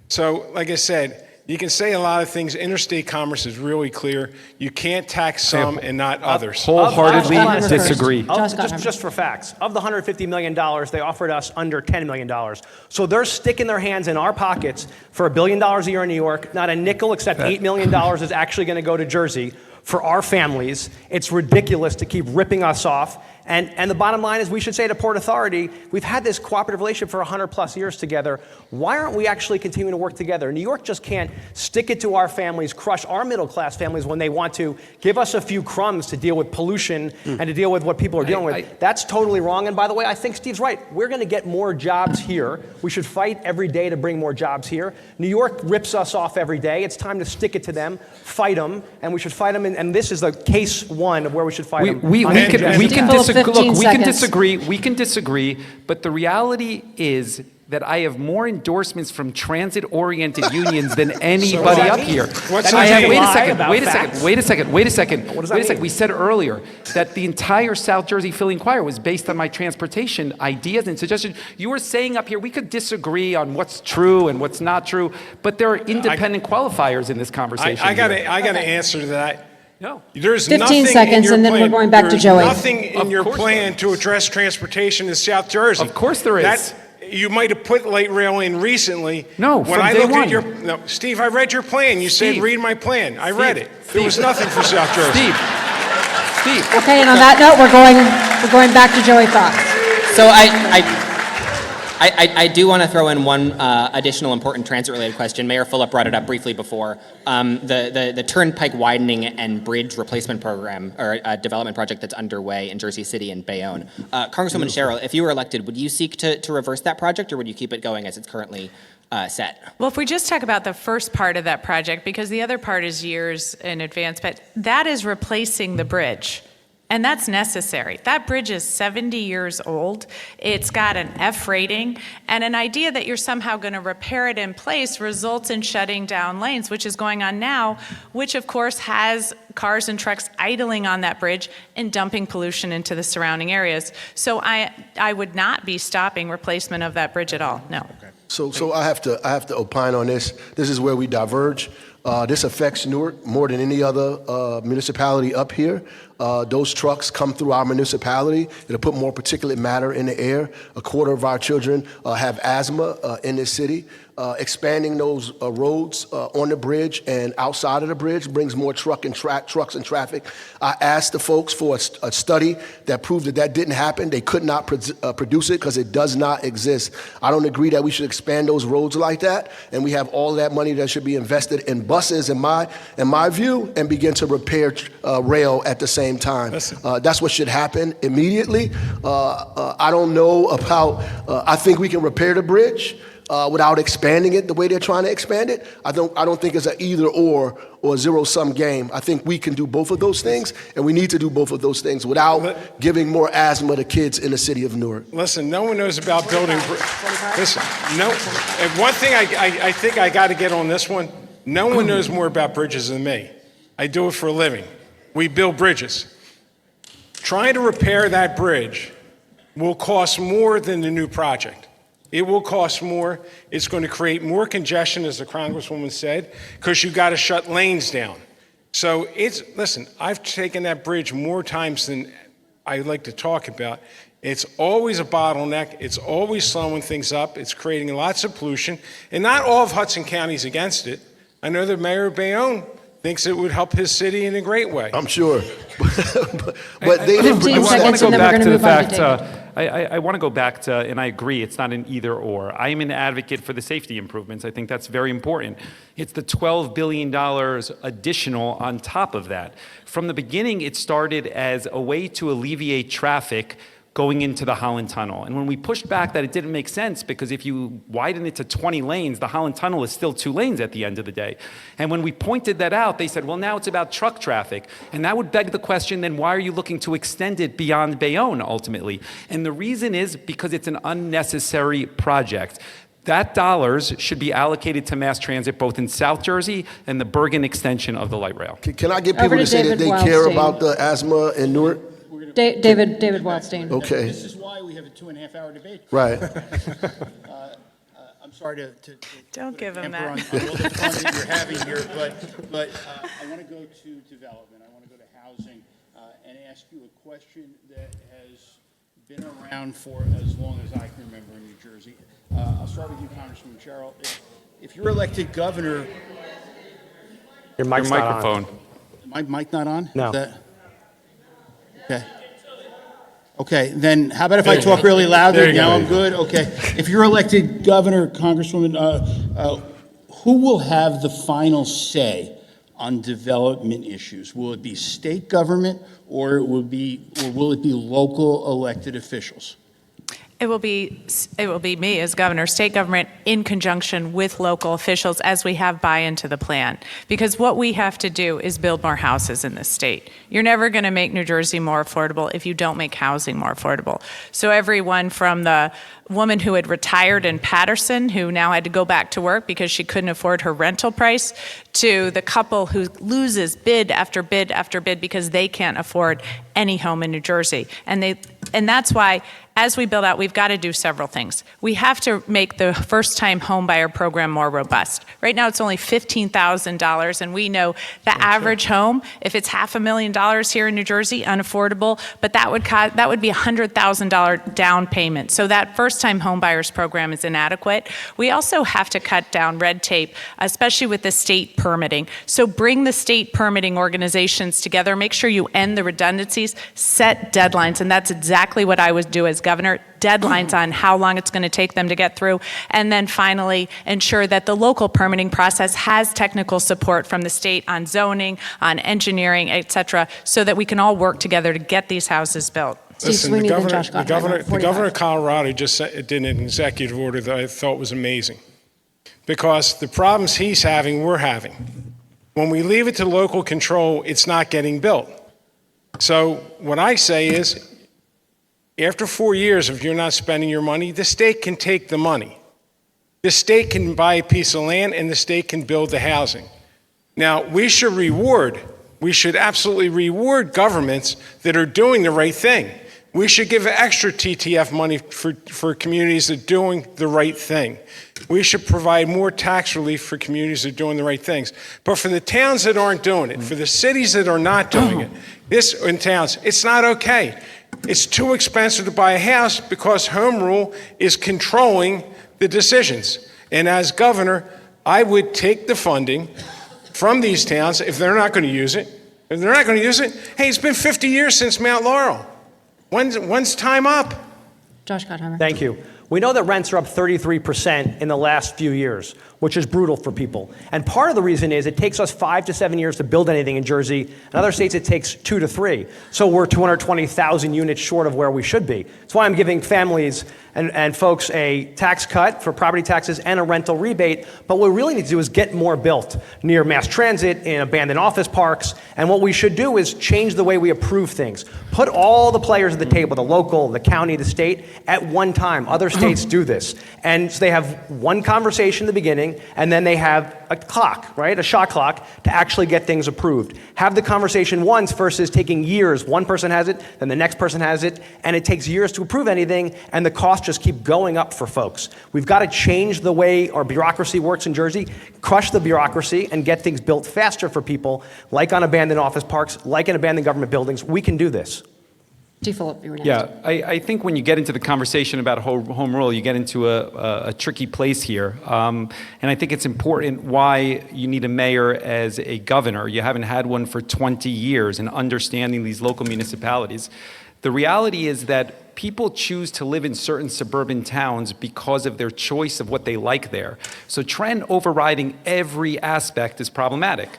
So, like I said, you can say a lot of things. Interstate commerce is really clear. You can't tax some and not others. Wholeheartedly Of- disagree. Josh Gotthard. Just for facts, of the $150 million, they offered us under $10 million. So they're sticking their hands in our pockets for $1 billion a year in New York. Not a nickel except $8 million is actually going to go to Jersey for our families. It's ridiculous to keep ripping us off. And the bottom line is we should say to Port Authority, we've had this cooperative relationship for 100 plus years together. Why aren't we actually continuing to work together? New York just can't stick it to our families, crush our middle class families when they want to give us a few crumbs to deal with pollution and to deal with what people are dealing with. That's totally wrong. And by the way, I think Steve's right. We're going to get more jobs here. We should fight every day to bring more jobs here. New York rips us off every day. It's time to stick it to them, fight them, and we should fight them. And this is the case one of where we should fight them. We can disagree 15 look, seconds. we can disagree, but the reality is that I have more endorsements from transit-oriented unions than anybody up here. What's I that have, mean? wait a second. We said earlier that the entire South Jersey Philly Inquirer was based on my transportation ideas and suggestions. You were saying up here we could disagree on what's true and what's not true, but there are independent qualifiers in this conversation. I got to answer to that. No. There's 15 nothing in seconds, your and then we're plan- going back to there's Joey. Nothing in Of your course plan to address transportation in South Jersey. Of course there is. You might have put light rail in recently. No, when from I day looked one. at your no, Steve, I read your plan. You said Steve. read my plan. I read it. Steve. There was nothing for South Jersey. Steve. Okay, and on that note, we're going back to Joey Fox. So I do want to throw in one additional important transit-related question. Mayor Fulop brought it up briefly before. The Turnpike widening and bridge replacement program, or development project that's underway in Jersey City and Bayonne. Congresswoman Sherrill, if you were elected, would you seek to reverse that project, or would you keep it going as it's currently set? Well, if we just talk about the first part of that project, because the other part is years in advance, but that is replacing the bridge. And that's necessary. That bridge is 70 years old. It's got an F rating, and an idea that you're somehow going to repair it in place results in shutting down lanes, which is going on now, which of course has cars and trucks idling on that bridge and dumping pollution into the surrounding areas. So I would not be stopping replacement of that bridge at all, no. So I have to opine on this. This is where we diverge. This affects Newark more than any other municipality up here. Those trucks come through our municipality. It'll put more particulate matter in the air. A quarter of our children have asthma in this city. Expanding those roads on the bridge and outside of the bridge brings more trucks and traffic. I asked the folks for a study that proved that didn't happen. They could not produce it because it does not exist. I don't agree that we should expand those roads like that, and we have all that money that should be invested in buses, in my view, and begin to repair rail at the same time. That's what should happen immediately. I don't know about. I think we can repair the bridge. Without expanding it the way they're trying to expand it. I don't think it's an either or a zero-sum game. I think we can do both of those things, and we need to do both of those things without giving more asthma to kids in the city of Newark. Listen, no one knows about building. Listen, no. And one thing I think I got to get on this one. No one knows more about bridges than me. I do it for a living. We build bridges. Trying to repair that bridge will cost more than the new project. It will cost more. It's going to create more congestion, as the Congresswoman said, because you got to shut lanes down. So listen, I've taken that bridge more times than I like to talk about. It's always a bottleneck. It's always slowing things up. It's creating lots of pollution. And not all of Hudson County is against it. I know the mayor of Bayonne thinks it would help his city in a great way. I'm sure. but they didn't 15 produce seconds, that. and then we're going to move on to David. I want to go back to, and I agree, it's not an either or. I am an advocate for the safety improvements. I think that's very important. It's the $12 billion additional on top of that. From the beginning, it started as a way to alleviate traffic going into the Holland Tunnel. And when we pushed back that it didn't make sense, because if you widen it to 20 lanes, the Holland Tunnel is still 2 lanes at the end of the day. And when we pointed that out, they said, well, now it's about truck traffic. And that would beg the question, then why are you looking to extend it beyond Bayonne ultimately? And the reason is because it's an unnecessary project. That dollars should be allocated to mass transit both in South Jersey and the Bergen extension of the light rail. Can I get Over people to to say that David they care Wildstein. about the asthma in Newark? David Wildstein. Okay. This is why we have a 2.5-hour debate. Right. I'm sorry to Don't give him temper that. on all the fun that you're having here, but I want to go to development. I want to go to housing and ask you a question that has been around for as long as I can remember in New Jersey. I'll start with you, Congresswoman Sherrill. If you're elected governor, Your mic's not on. Microphone. my mic not on? No. Is that, okay. Okay, then how about if I talk really loudly? Now I'm good? Okay. If you're elected governor, Congresswoman, who will have the final say on development issues? Will it be state government or will it be local elected officials? It will be me as governor, state government, in conjunction with local officials as we have buy-in to the plan. Because what we have to do is build more houses in this state. You're never going to make New Jersey more affordable if you don't make housing more affordable. So everyone from the woman who had retired in Patterson, who now had to go back to work because she couldn't afford her rental price, to the couple who loses bid after bid after bid because they can't afford any home in New Jersey. And that's why, as we build out, we've got to do several things. We have to make the first-time home buyer program more robust. Right now, it's only $15,000, and we know the average home, if it's $500,000 here in New Jersey, unaffordable, but that would be a $100,000 down payment. So that first-time home buyers program is inadequate. We also have to cut down red tape, especially with the state permitting. So bring the state permitting organizations together, make sure you end the redundancies, set deadlines, and that's exactly what I would do as governor, deadlines on how long it's going to take them to get through, and then finally ensure that the local permitting process has technical support from the state on zoning, on engineering, et cetera, so that we can all work together to get these houses built. Steve Sweeney, then Josh Gottheimer, the governor of Colorado just did an executive order that I thought was amazing, because the problems he's having, we're having. When we leave it to local control, it's not getting built. So what I say is, after 4 years, if you're not spending your money, the state can take the money. The state can buy a piece of land and the state can build the housing. Now, we should absolutely reward governments that are doing the right thing. We should give extra TTF money for communities that are doing the right thing. We should provide more tax relief for communities that are doing the right things. But for the towns that aren't doing it, for the cities that are not doing it, in towns, it's not okay. It's too expensive to buy a house because home rule is controlling the decisions. And as governor, I would take the funding from these towns if they're not going to use it. If they're not going to use it, hey, it's been 50 years since Mount Laurel. When's time up? Josh Gottheimer. Thank you. We know that rents are up 33% in the last few years, which is brutal for people. And part of the reason is it takes us 5 to 7 years to build anything in Jersey. In other states, it takes 2 to 3. So we're 220,000 units short of where we should be. That's why I'm giving families and folks a tax cut for property taxes and a rental rebate. But what we really need to do is get more built near mass transit, in abandoned office parks. And what we should do is change the way we approve things. Put all the players at the table, the local, the county, the state, at one time. Other states do this. And so they have one conversation in the beginning, and then they have a clock, right? A shot clock to actually get things approved. Have the conversation once versus taking years. One person has it, then the next person has it, and it takes years to approve anything, and the costs just keep going up for folks. We've got to change the way our bureaucracy works in Jersey, crush the bureaucracy, and get things built faster for people, like on abandoned office parks, like in abandoned government buildings. We can do this. G. Phillip, you were next. Yeah, I think when you get into the conversation about home rule, you get into a tricky place here. And I think it's important why you need a mayor as a governor. You haven't had one for 20 years and understanding these local municipalities. The reality is that people choose to live in certain suburban towns because of their choice of what they like there. So trend overriding every aspect is problematic.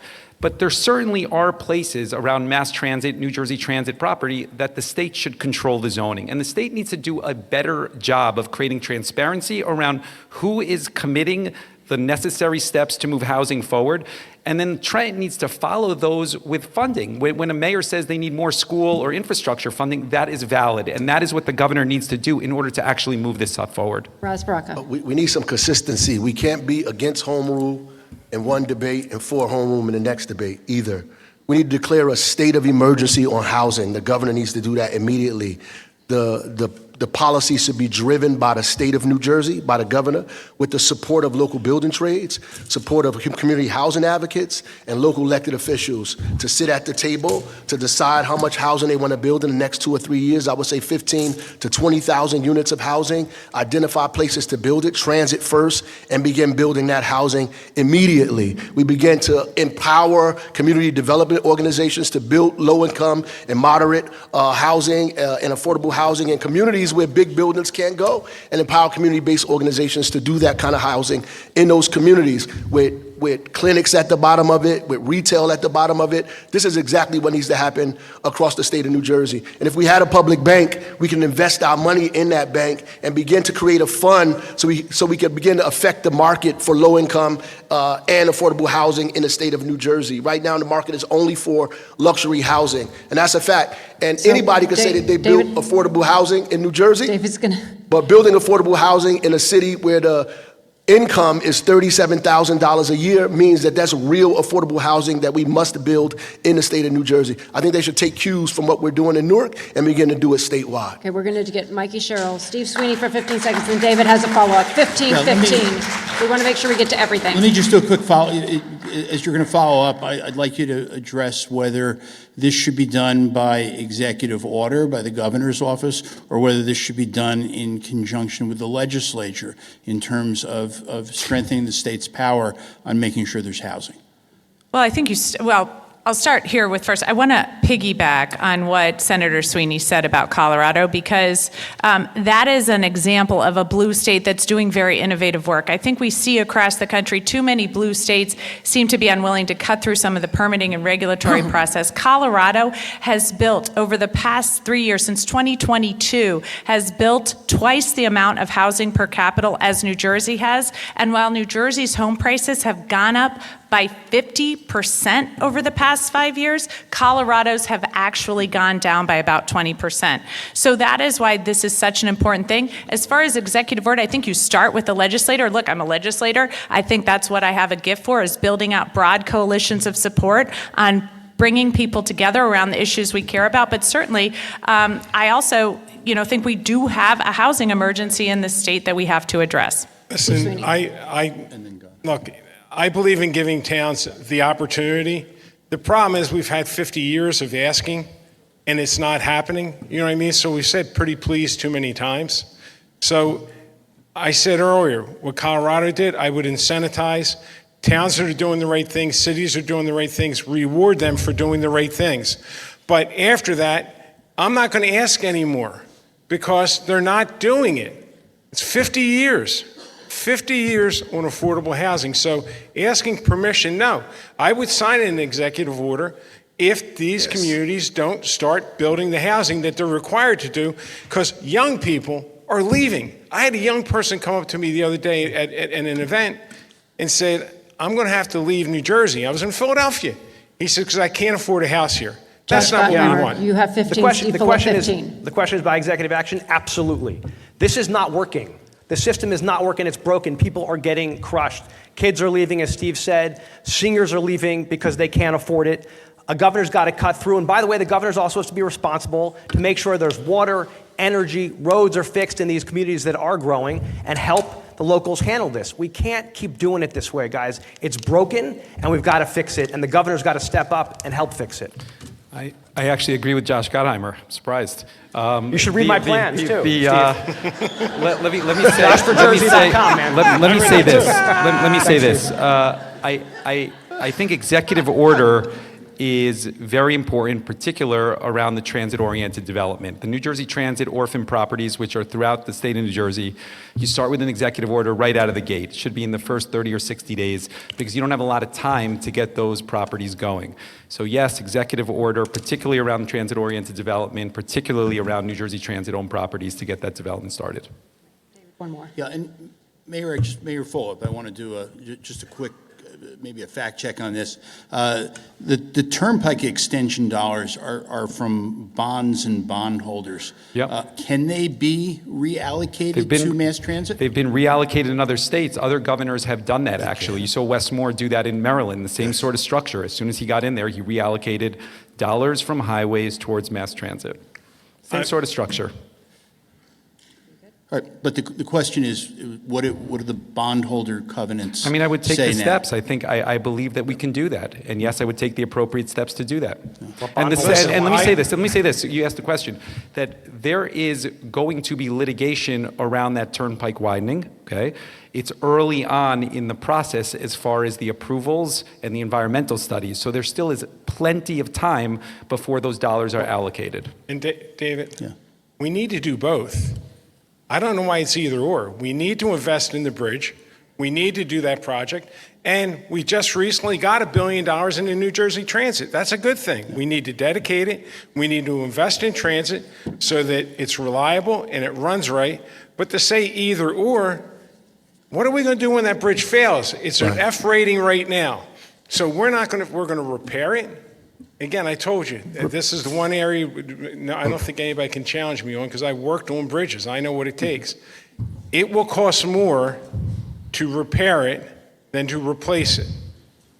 But there certainly are places around mass transit, New Jersey transit property, that the state should control the zoning. And the state needs to do a better job of creating transparency around who is committing the necessary steps to move housing forward. And then Trent needs to follow those with funding. When a mayor says they need more school or infrastructure funding, that is valid. And that is what the governor needs to do in order to actually move this stuff forward. Raz Baraka. We need some consistency. We can't be against home rule in one debate and for home rule in the next debate either. We need to declare a state of emergency on housing. The governor needs to do that immediately. The policy should be driven by the state of New Jersey, by the governor, with the support of local building trades, support of community housing advocates, and local elected officials to sit at the table to decide how much housing they want to build in the next 2 or 3 years. I would say 15 to 20,000 units of housing, identify places to build it, transit first, and begin building that housing immediately. We begin to empower community development organizations to build low-income and moderate housing and affordable housing in communities where big buildings can't go, and empower community-based organizations to do that kind of housing in those communities with with clinics at the bottom of it, with retail at the bottom of it. This is exactly what needs to happen across the state of New Jersey. And if we had a public bank, we can invest our money in that bank and begin to create a fund so we can begin to affect the market for low income and affordable housing in the state of New Jersey. Right now, the market is only for luxury housing, and that's a fact. And So, anybody can say that they built David- affordable housing in New Jersey. David's going to, But building affordable housing in a city where the income is $37,000 a year means that that's real affordable housing that we must build in the state of New Jersey. I think they should take cues from what we're doing in Newark and begin to do it statewide. okay, we're going to get Mikey Sherrill, Steve Sweeney for 15 seconds, and David has a follow-up. 15, Yeah, let me- 15. We want to make sure we get to everything. Let me just do a quick follow. As you're going to follow up, I'd like you to address whether this should be done by executive order by the governor's office, or whether this should be done in conjunction with the legislature in terms of strengthening the state's power on making sure there's housing. Well, I think I'll start here with first. I want to piggyback on what Senator Sweeney said about Colorado, because that is an example of a blue state that's doing very innovative work. I think we see across the country too many blue states seem to be unwilling to cut through some of the permitting and regulatory process. Colorado has built, over the past 3 years, since 2022, has built twice the amount of housing per capita as New Jersey has. And while New Jersey's home prices have gone up by 50% over the past 5 years, Colorado's have actually gone down by about 20%. So that is why this is such an important thing. As far as executive order, I think you start with the legislator. Look, I'm a legislator. I think that's what I have a gift for, is building out broad coalitions of support on bringing people together around the issues we care about. But certainly, I also think we do have a housing emergency in this state that we have to address. Listen, look, I believe in giving towns the opportunity. The problem is we've had 50 years of asking, and it's not happening. You know what I mean? So we've said pretty please too many times. So I said earlier, what Colorado did, I would incentivize towns that are doing the right things, cities that are doing the right things, reward them for doing the right things. But after that, I'm not going to ask anymore because they're not doing it. It's 50 years. 50 years on affordable housing. So asking permission, no. I would sign an executive order if these communities don't start building the housing that they're required to do, because young people are leaving. I had a young person come up to me the other day at an event and said, I'm going to have to leave New Jersey. I was in Philadelphia. He said, because I can't afford a house here. That's not what we want. You have 15, The question, Steve, the full of question 15. the question is by executive action? Absolutely. This is not working. The system is not working. It's broken. People are getting crushed. Kids are leaving, as Steve said. Seniors are leaving because they can't afford it. A governor's got to cut through. And by the way, the governor's also has to be responsible to make sure there's water, energy, roads are fixed in these communities that are growing, and help the locals handle this. We can't keep doing it this way, guys. It's broken, and we've got to fix it. And the governor's got to step up and help fix it. I actually agree with Josh Gottheimer. I'm surprised. You should read my plans, too, let me say. JoshForJersey.com, man. Let me say this. Let me say this. I think executive order is very important, in particular around the transit-oriented development. The New Jersey Transit orphan properties, which are throughout the state of New Jersey, you start with an executive order right out of the gate. It should be in the first 30 or 60 days, because you don't have a lot of time to get those properties going. So yes, executive order, particularly around transit-oriented development, particularly around New Jersey Transit-owned properties, to get that development started. One more. Yeah, and Mayor, Mayor Fulop, I want to do just a quick, maybe a fact check on this. The Turnpike extension dollars are from bonds and bondholders. Yep. Can they be reallocated to mass transit? They've been reallocated in other states. Other governors have done that, actually. You saw Wes Moore do that in Maryland, the same sort of structure. As soon as he got in there, he reallocated dollars from highways towards mass transit. Same sort of structure. All right, but the question is, what do the bondholder covenants say now? I mean, I would take the steps. I believe that we can do that. And yes, I would take the appropriate steps to do that. And let me say this. You asked the question, that there is going to be litigation around that turnpike widening, okay? It's early on in the process as far as the approvals and the environmental studies. So there still is plenty of time before those dollars are allocated. And David, we need to do both. I don't know why it's either or. We need to invest in the bridge. We need to do that project. And we just recently got $1 billion into New Jersey Transit. That's a good thing. We need to dedicate it. We need to invest in transit so that it's reliable and it runs right. But to say either or, what are we going to do when that bridge fails? It's an F rating right now. So we're going to repair it. Again, I told you, this is the one area I don't think anybody can challenge me on because I worked on bridges. I know what it takes. It will cost more to repair it than to replace it.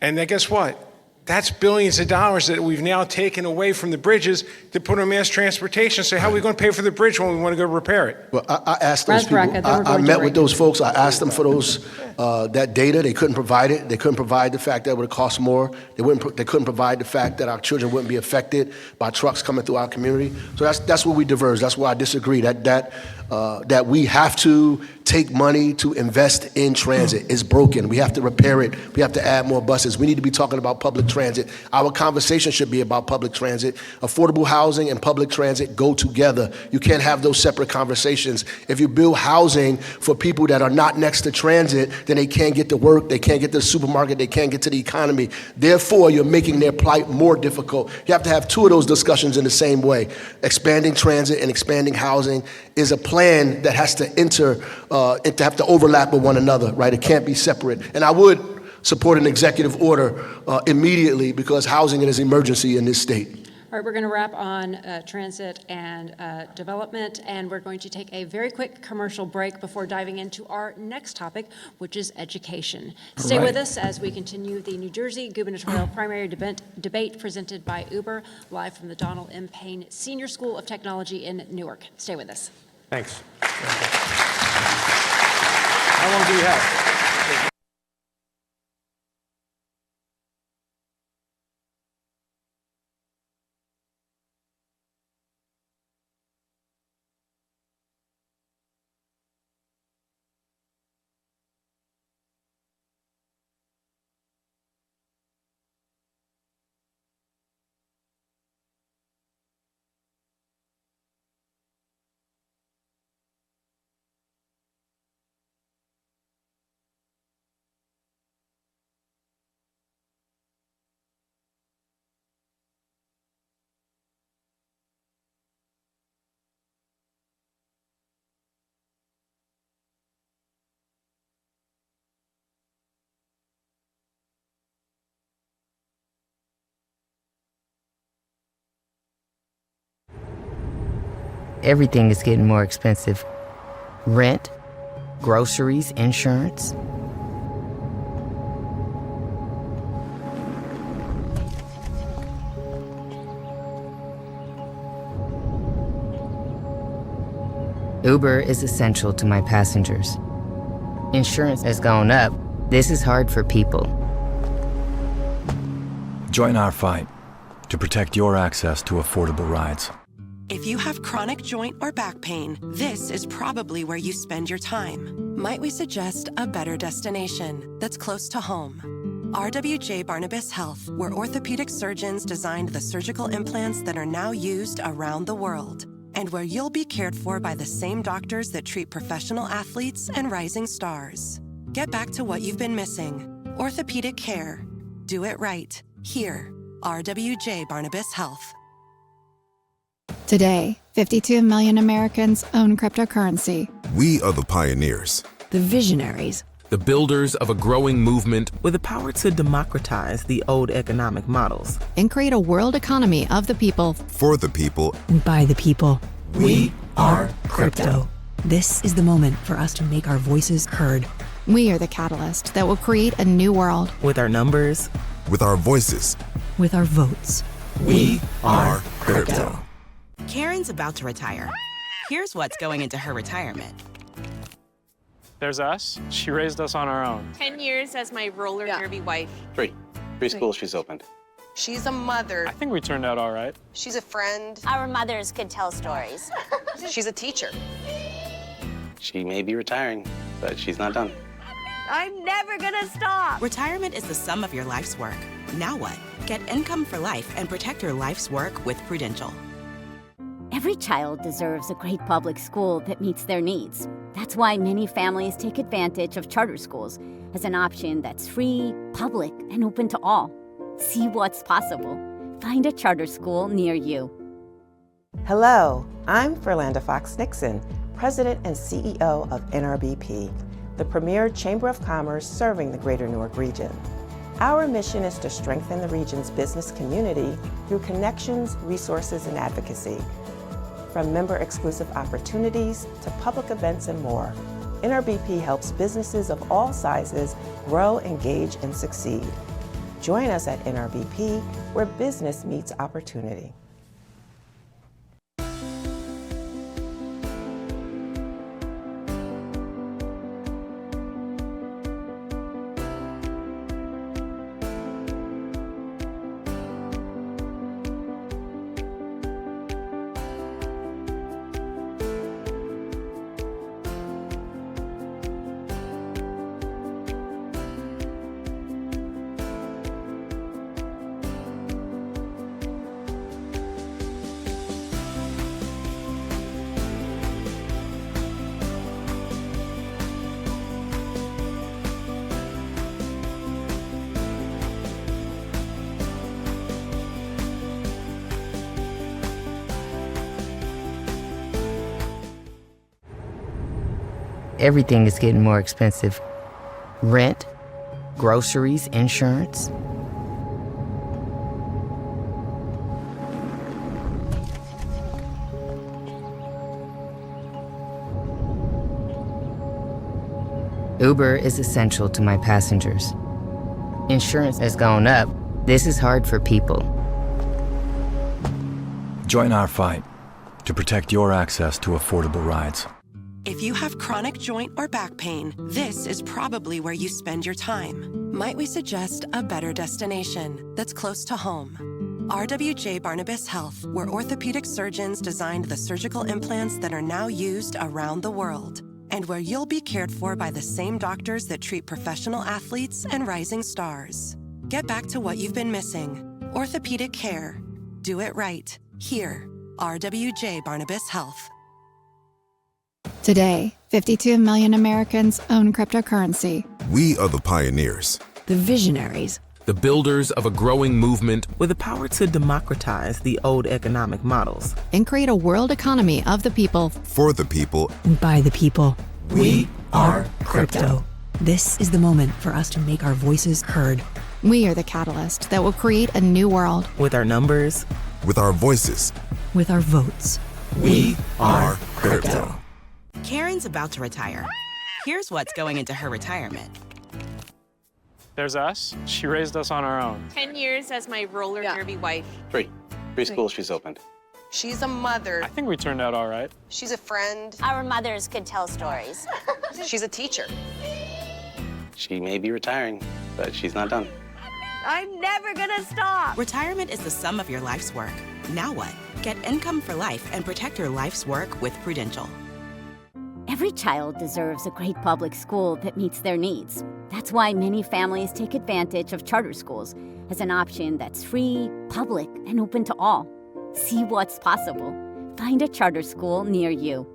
And then guess what? That's billions of dollars that we've now taken away from the bridges to put on mass transportation. So how are we going to pay for the bridge when we want to go repair it? Well, I asked those people, I met with those folks, I asked them for those, that data, they couldn't provide it. They couldn't provide the fact that it would cost more. They couldn't provide the fact that our children wouldn't be affected by trucks coming through our community. So that's where we diverge, that's where I disagree, that we have to take money to invest in transit. It's broken, we have to repair it, we have to add more buses. We need to be talking about public transit. Our conversation should be about public transit. Affordable housing and public transit go together. You can't have those separate conversations. If you build housing for people that are not next to transit, then they can't get to work, they can't get to the supermarket, they can't get to the economy. Therefore, you're making their plight more difficult. You have to have two of those discussions in the same way. Expanding transit and expanding housing is a plan that has to have to overlap with one another, right? It can't be separate. And I would support an executive order immediately because housing is an emergency in this state. All right, we're going to wrap on transit and development, and we're going to take a very quick commercial break before diving into our next topic, which is education. Stay with us as we continue the New Jersey Gubernatorial Primary Debate presented by Uber, live from the Donald M. Payne Senior School of Technology in Newark. Stay with us. Thanks. How long do you have? Everything is getting more expensive. Rent, groceries, insurance. Uber is essential to my passengers. Insurance has gone up. This is hard for people. Join our fight to protect your access to affordable rides. If you have chronic joint or back pain, this is probably where you spend your time. Might we suggest a better destination that's close to home? RWJ Barnabas Health, where orthopedic surgeons designed the surgical implants that are now used around the world, and where you'll be cared for by the same doctors that treat professional athletes and rising stars. Get back to what you've been missing. Orthopedic care. Do it right. Here, RWJ Barnabas Health. Today, 52 million Americans own cryptocurrency. We are the pioneers, the visionaries, the builders of a growing movement with the power to democratize the old economic models and create a world economy of the people, for the people, and by the people. We are crypto. This is the moment for us to make our voices heard. We are the catalyst that will create a new world. With our numbers, with our voices, with our votes. We are crypto. Karen's about to retire. Here's what's going into her retirement. There's us. She raised us on our own. 10 years as my roller derby wife. Three schools she's opened. She's a mother. I think we turned out all right. She's a friend. Our mothers could tell stories. She's a teacher. She may be retiring, but she's not done. I'm never gonna stop. Retirement is the sum of your life's work. Now what? Get income for life and protect your life's work with Prudential. Every child deserves a great public school that meets their needs. That's why many families take advantage of charter schools, as an option that's free, public, and open to all. See what's possible. Find a charter school near you. Hello, I'm Ferlanda Fox Nixon, President and CEO of NRBP, the premier chamber of commerce serving the greater Newark region. Our mission is to strengthen the region's business community through connections, resources, and advocacy. From member-exclusive opportunities to public events and more, NRBP helps businesses of all sizes grow, engage, and succeed. Join us at NRBP, where business meets opportunity. Everything is getting more expensive. Rent, groceries, insurance. Uber is essential to my passengers. Insurance has gone up. This is hard for people. Join our fight to protect your access to affordable rides. If you have chronic joint or back pain, this is probably where you spend your time. Might we suggest a better destination that's close to home? RWJ Barnabas Health, where orthopedic surgeons designed the surgical implants that are now used around the world, and where you'll be cared for by the same doctors that treat professional athletes and rising stars. Get back to what you've been missing. Orthopedic care. Do it right. Here, RWJ Barnabas Health. Today, 52 million Americans own cryptocurrency. We are the pioneers. The visionaries. The builders of a growing movement With the power to democratize the old economic models. And create a world economy of the people. For the people. And by the people. We are crypto. This is the moment for us to make our voices heard. We are the catalyst that will create a new world. With our numbers. With our voices. With our votes. We are crypto. Karen's about to retire. Here's what's going into her retirement. There's us. She raised us on our own. 10 years as my roller derby wife. Three schools she's opened. She's a mother. I think we turned out all right. She's a friend. Our mothers could tell stories. She's a teacher. She may be retiring, but she's not done. I'm never gonna stop. Retirement is the sum of your life's work. Now what? Get income for life and protect your life's work with Prudential. Every child deserves a great public school that meets their needs. That's why many families take advantage of charter schools as an option that's free, public, and open to all. See what's possible. Find a charter school near you.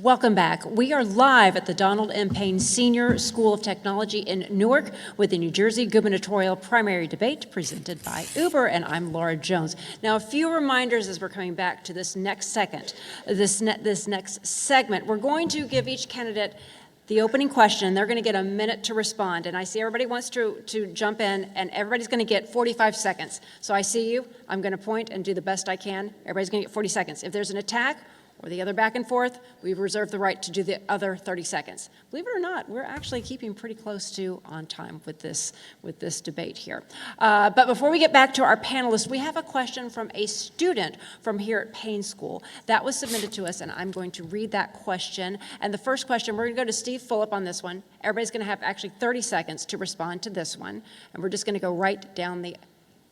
Welcome back. We are live at the Donald M. Payne Senior School of Technology in Newark with the New Jersey Gubernatorial primary debate presented by Uber, and I'm Laura Jones. Now, a few reminders as we're coming back to this next next segment. We're going to give each candidate the opening question. They're going to get a minute to respond. And I see everybody wants to jump in, and everybody's going to get 45 seconds. So I see you. I'm going to point and do the best I can. Everybody's going to get 40 seconds. If there's an attack or the other back and forth, we reserve the right to do the other 30 seconds. Believe it or not, we're actually keeping pretty close to on time with this debate here. But before we get back to our panelists, we have a question from a student from here at Payne School. That was submitted to us, and I'm going to read that question. And the first question, we're going to go to Steve Fulop on this one. Everybody's going to have actually 30 seconds to respond to this one, and we're just going to go right down the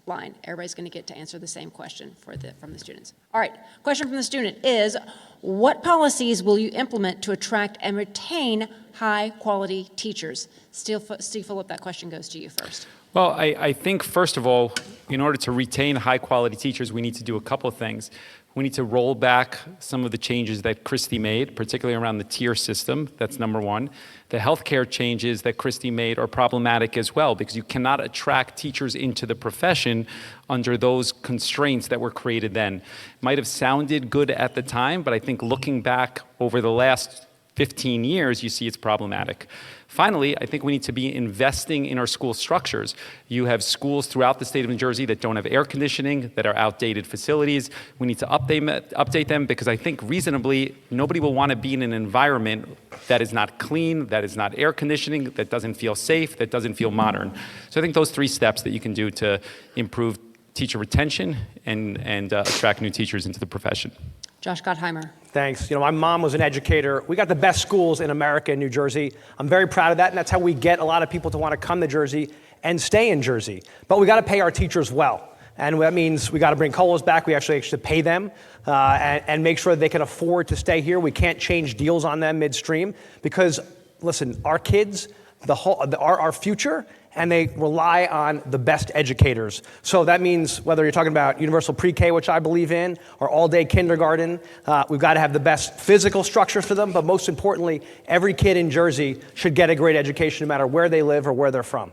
line. Everybody's going to get to answer the same question from the students. All right, question from the student is, what policies will you implement to attract and retain high-quality teachers? Steve Fulop, that question goes to you first. Well, I think, first of all, in order to retain high-quality teachers, we need to do a couple of things. We need to roll back some of the changes that Christie made, particularly around the tier system. That's number one. The healthcare changes that Christie made are problematic as well, because you cannot attract teachers into the profession under those constraints that were created then. It might have sounded good at the time, but I think looking back over the last 15 years, you see it's problematic. Finally, I think we need to be investing in our school structures. You have schools throughout the state of New Jersey that don't have air conditioning, that are outdated facilities. We need to update them, because I think reasonably, nobody will want to be in an environment that is not clean, that is not air conditioning, that doesn't feel safe, that doesn't feel modern. So I think those 3 steps that you can do to improve teacher retention and attract new teachers into the profession. Josh Gottheimer. Thanks. My mom was an educator. We got the best schools in America and New Jersey. I'm very proud of that, and that's how we get a lot of people to want to come to Jersey and stay in Jersey. But we got to pay our teachers well. And that means we got to bring COLAs back. We actually pay them and make sure that they can afford to stay here. We can't change deals on them midstream because, listen, our kids, our future, and they rely on the best educators. So that means whether you're talking about universal pre-K, which I believe in, or all-day kindergarten, we've got to have the best physical structures for them, but most importantly, every kid in Jersey should get a great education no matter where they live or where they're from.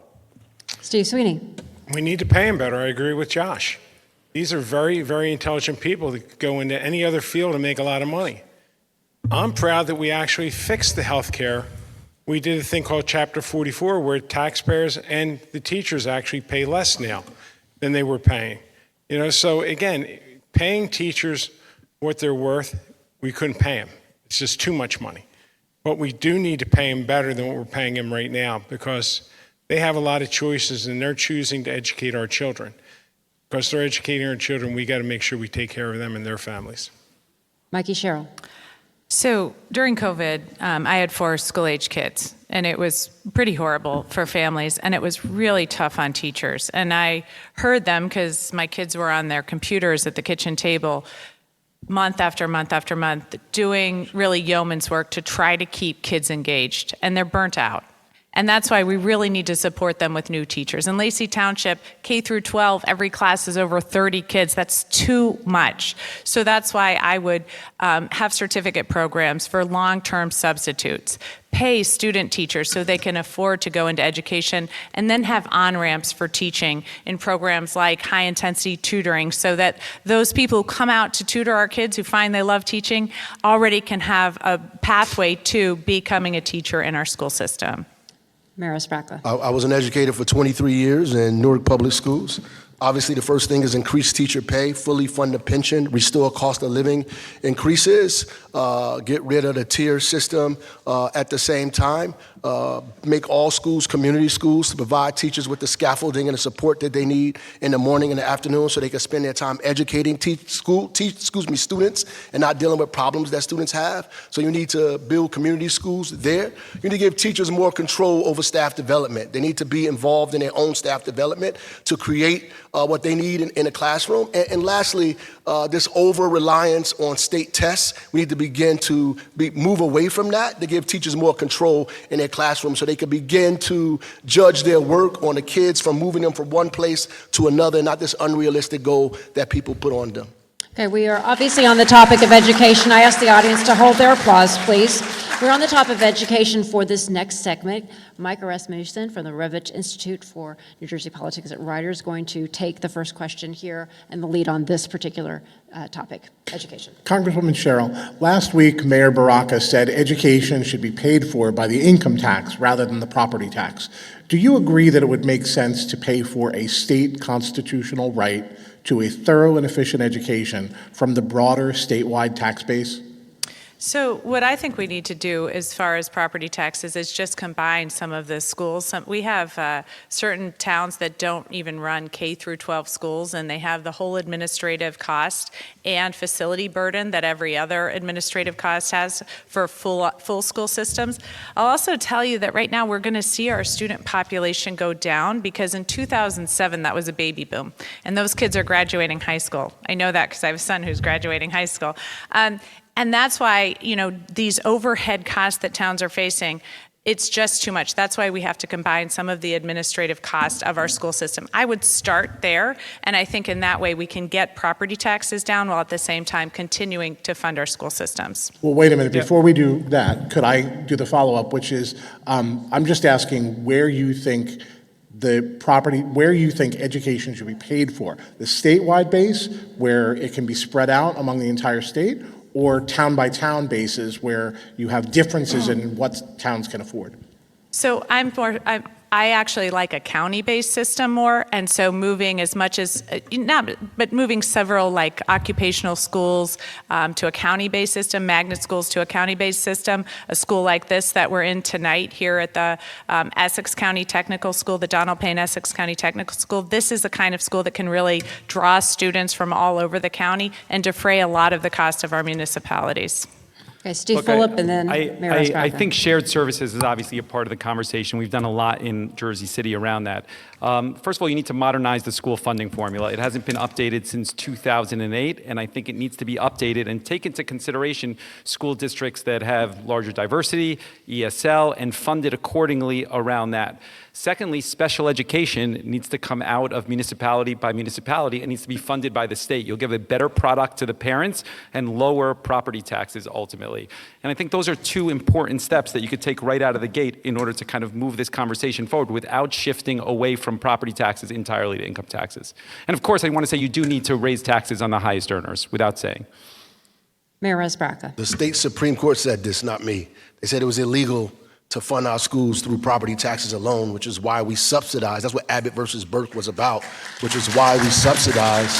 Steve Sweeney. We need to pay them better. I agree with Josh. These are very, very intelligent people that go into any other field and make a lot of money. I'm proud that we actually fixed the health care. We did a thing called Chapter 44 where taxpayers and the teachers actually pay less now than they were paying. So again, paying teachers what they're worth, we couldn't pay them. It's just too much money. But we do need to pay them better than what we're paying them right now, because they have a lot of choices and they're choosing to educate our children. Because they're educating our children, we got to make sure we take care of them and their families. Mikey Sherrill. So during COVID, I had 4 school-age kids, and it was pretty horrible for families, and it was really tough on teachers. And I heard them, because my kids were on their computers at the kitchen table, month after month after month, doing really yeoman's work to try to keep kids engaged, and they're burnt out. And that's why we really need to support them with new teachers. In Lacey Township, K through 12, every class is over 30 kids. That's too much. So that's why I would have certificate programs for long-term substitutes, pay student teachers so they can afford to go into education, and then have on-ramps for teaching in programs like high-intensity tutoring, so that those people who come out to tutor our kids who find they love teaching already can have a pathway to becoming a teacher in our school system. Maris Brackla. I was an educator for 23 years in Newark Public Schools. Obviously, the first thing is increase teacher pay, fully fund the pension, restore cost of living increases, get rid of the tier system at the same time, make all schools community schools to provide teachers with the scaffolding and the support that they need in the morning and the afternoon so they can spend their time educating students and not dealing with problems that students have. So you need to build community schools there. You need to give teachers more control over staff development. They need to be involved in their own staff development to create what they need in a classroom. And lastly, this over-reliance on state tests, we need to begin to move away from that to give teachers more control in their classroom so they can begin to judge their work on the kids from moving them from one place to another, not this unrealistic goal that people put on them. Okay, we are obviously on the topic of education. I ask the audience to hold their applause, please. We're on the topic of education for this next segment. Mike Rasmussen from the Revich Institute for New Jersey Politics at Rider is going to take the first question here and the lead on this particular topic, education. Congresswoman Cheryl, last week Mayor Baraka said education should be paid for by the income tax rather than the property tax. Do you agree that it would make sense to pay for a state constitutional right to a thorough and efficient education from the broader statewide tax base? So what I think we need to do as far as property taxes is just combine some of the schools. We have certain towns that don't even run K through 12 schools, and they have the whole administrative cost and facility burden that every other administrative cost has for full school systems. I'll also tell you that right now we're going to see our student population go down because in 2007 that was a baby boom, and those kids are graduating high school. I know that because I have a son who's graduating high school. And that's why, these overhead costs that towns are facing, it's just too much. That's why we have to combine some of the administrative cost of our school system. I would start there, and I think in that way we can get property taxes down while at the same time continuing to fund our school systems. Well, wait a minute. Before we do that, could I do the follow-up, which is I'm just asking where you think education should be paid for. The statewide base, where it can be spread out among the entire state, or town-by-town basis where you have differences in what towns can afford? So I actually like a county-based system more, and so moving as much as, moving several like occupational schools to a county-based system, magnet schools to a county-based system, a school like this that we're in tonight here at the Essex County Technical School, the Donald Payne Essex County Technical School. This is the kind of school that can really draw students from all over the county and defray a lot of the cost of our municipalities. Okay, Steve Fulop, and then Mayor Rasmussen. I think shared services is obviously a part of the conversation. We've done a lot in Jersey City around that. First of all, you need to modernize the school funding formula. It hasn't been updated since 2008, and I think it needs to be updated and take into consideration school districts that have larger diversity, ESL, and funded accordingly around that. Secondly, special education needs to come out of municipality by municipality and needs to be funded by the state. You'll give a better product to the parents and lower property taxes ultimately. And I think those are two important steps that you could take right out of the gate in order to kind of move this conversation forward without shifting away from property taxes entirely to income taxes. And of course, I want to say you do need to raise taxes on the highest earners, without saying. Mayor Rasmussen. The state Supreme Court said this, not me. They said it was illegal to fund our schools through property taxes alone, which is why we subsidize. That's what Abbott versus Burke was about, which is why we subsidize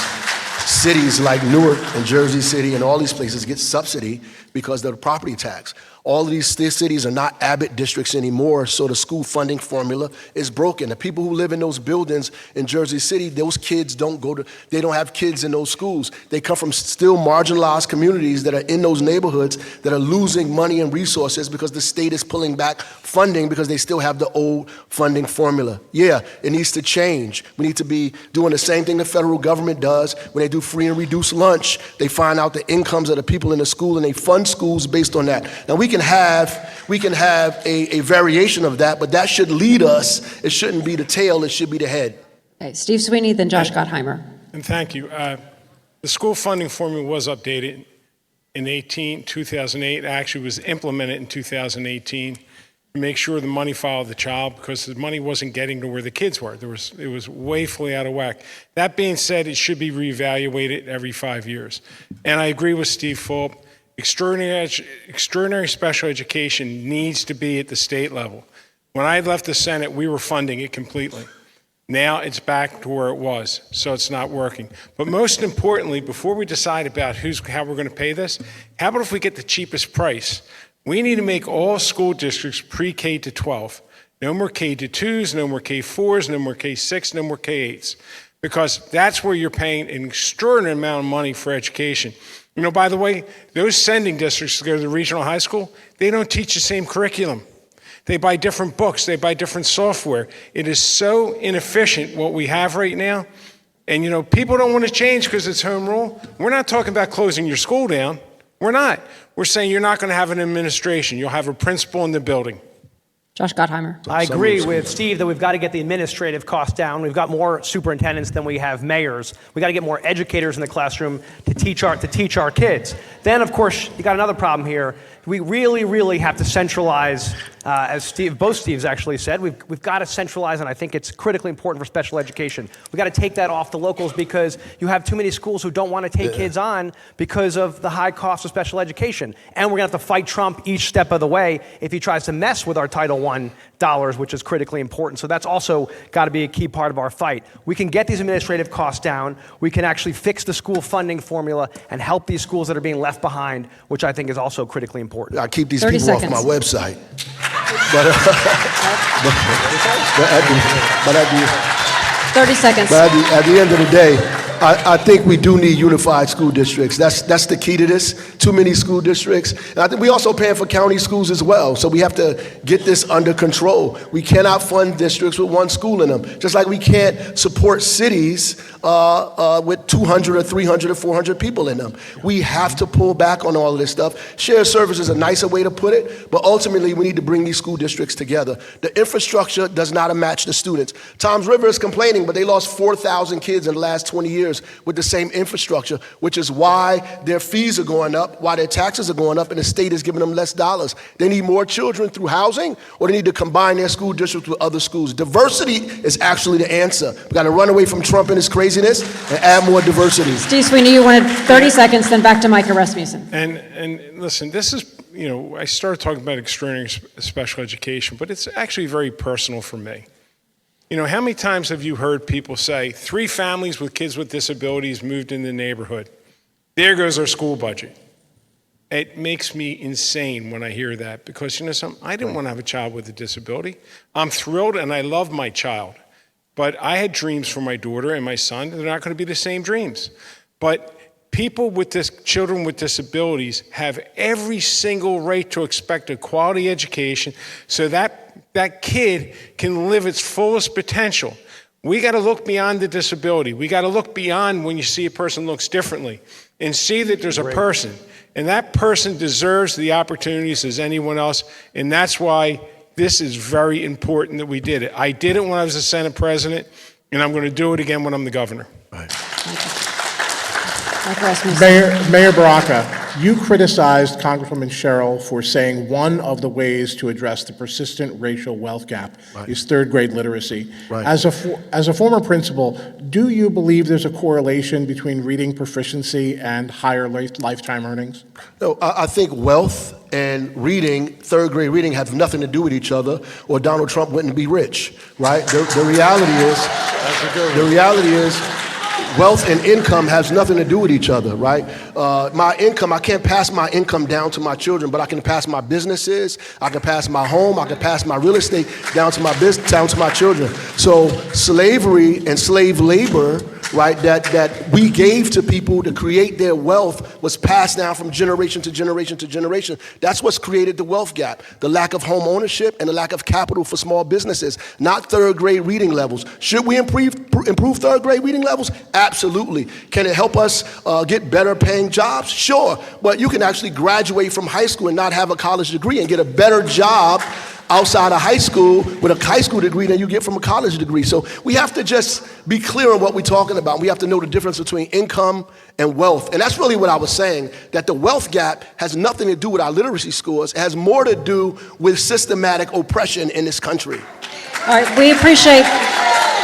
cities like Newark and Jersey City and all these places get subsidy because of the property tax. All of these cities are not Abbott districts anymore, so the school funding formula is broken. The people who live in those buildings in Jersey City, those kids they don't have kids in those schools. They come from still marginalized communities that are in those neighborhoods that are losing money and resources because the state is pulling back funding because they still have the old funding formula. Yeah, it needs to change. We need to be doing the same thing the federal government does when they do free and reduced lunch. They find out the incomes of the people in the school and they fund schools based on that. Now we can have a variation of that, but that should lead us. It shouldn't be the tail, it should be the head. Okay, Steve Sweeney, then Josh Gottheimer. And thank you. The school funding formula was updated in 2008. Actually was implemented in 2018 to make sure the money followed the child because the money wasn't getting to where the kids were. It was woefully out of whack. That being said, it should be reevaluated every 5 years. And I agree with Steve Fulop. Extraordinary special education needs to be at the state level. When I left the Senate, we were funding it completely. Now it's back to where it was, so it's not working. But most importantly, before we decide about how we're going to pay this, how about if we get the cheapest price? We need to make all school districts pre-K to 12. No more K to 2s, no more K4s, no more K6, no more K8s. Because that's where you're paying an extraordinary amount of money for education. By the way, those sending districts to go to the regional high school, they don't teach the same curriculum. They buy different books, they buy different software. It is so inefficient what we have right now. And people don't want to change because it's home rule. We're not talking about closing your school down. We're not. We're saying you're not going to have an administration. You'll have a principal in the building. Josh Gottheimer. I agree with Steve that we've got to get the administrative costs down. We've got more superintendents than we have mayors. We got to get more educators in the classroom to teach our kids. Then, of course, you got another problem here. We really, really have to centralize, as both Steves actually said, we've got to centralize, and I think it's critically important for special education. We've got to take that off the locals because you have too many schools who don't want to take kids on because of the high cost of special education. And we're going to have to fight Trump each step of the way if he tries to mess with our Title I dollars, which is critically important. So that's also got to be a key part of our fight. We can get these administrative costs down. We can actually fix the school funding formula and help these schools that are being left behind, which I think is also critically important. I keep these 30 people seconds. off my website. But at 30 seconds. at the end of the day, I think we do need unified school districts. That's the key to this. Too many school districts. And I think we also paying for county schools as well. So we have to get this under control. We cannot fund districts with one school in them. Just like we can't support cities with 200 or 300 or 400 people in them. We have to pull back on all of this stuff. Shared service is a nicer way to put it, but ultimately we need to bring these school districts together. The infrastructure does not match the students. Toms River is complaining, but they lost 4,000 kids in the last 20 years with the same infrastructure, which is why their fees are going up, why their taxes are going up, and the state is giving them less dollars. They need more children through housing, or they need to combine their school districts with other schools. Diversity is actually the answer. We got to run away from Trump and his craziness and add more diversity. Steve Sweeney, you wanted 30 seconds, then back to Micah Rasmussen. And listen, this is, I started talking about extraordinary special education, but it's actually very personal for me. How many times have you heard people say, 3 families with kids with disabilities moved in the neighborhood? There goes our school budget. It makes me insane when I hear that because, something, I didn't want to have a child with a disability. I'm thrilled and I love my child. But I had dreams for my daughter and my son. They're not going to be the same dreams. But children with disabilities have every single right to expect a quality education so that kid can live its fullest potential. We got to look beyond the disability. We got to look beyond when you see a person looks differently and see that there's a person. And that person deserves the opportunities as anyone else. And that's why this is very important that we did it. I did it when I was the Senate president, and I'm going to do it again when I'm the governor. Mayor Baraka, you criticized Congresswoman Sherrill for saying one of the ways to address the persistent racial wealth gap is third grade literacy. Right. As a former principal, do you believe there's a correlation between reading proficiency and higher lifetime earnings? No, I think wealth and reading, third grade reading, have nothing to do with each other, or Donald Trump wouldn't be rich, right? The reality is, wealth and income has nothing to do with each other, right? My income, I can't pass my income down to my children, but I can pass my businesses, I can pass my home, I can pass my real estate down to my children. So slavery and slave labor, right, that we gave to people to create their wealth was passed down from generation to generation to generation. That's what's created the wealth gap, the lack of home ownership and the lack of capital for small businesses, not third grade reading levels. Should we improve third grade reading levels? Absolutely. Can it help us get better paying jobs? Sure. But you can actually graduate from high school and not have a college degree and get a better job outside of high school with a high school degree than you get from a college degree. So we have to just be clear on what we're talking about. We have to know the difference between income and wealth. And that's really what I was saying, that the wealth gap has nothing to do with our literacy scores. It has more to do with systematic oppression in this country. All right, we appreciate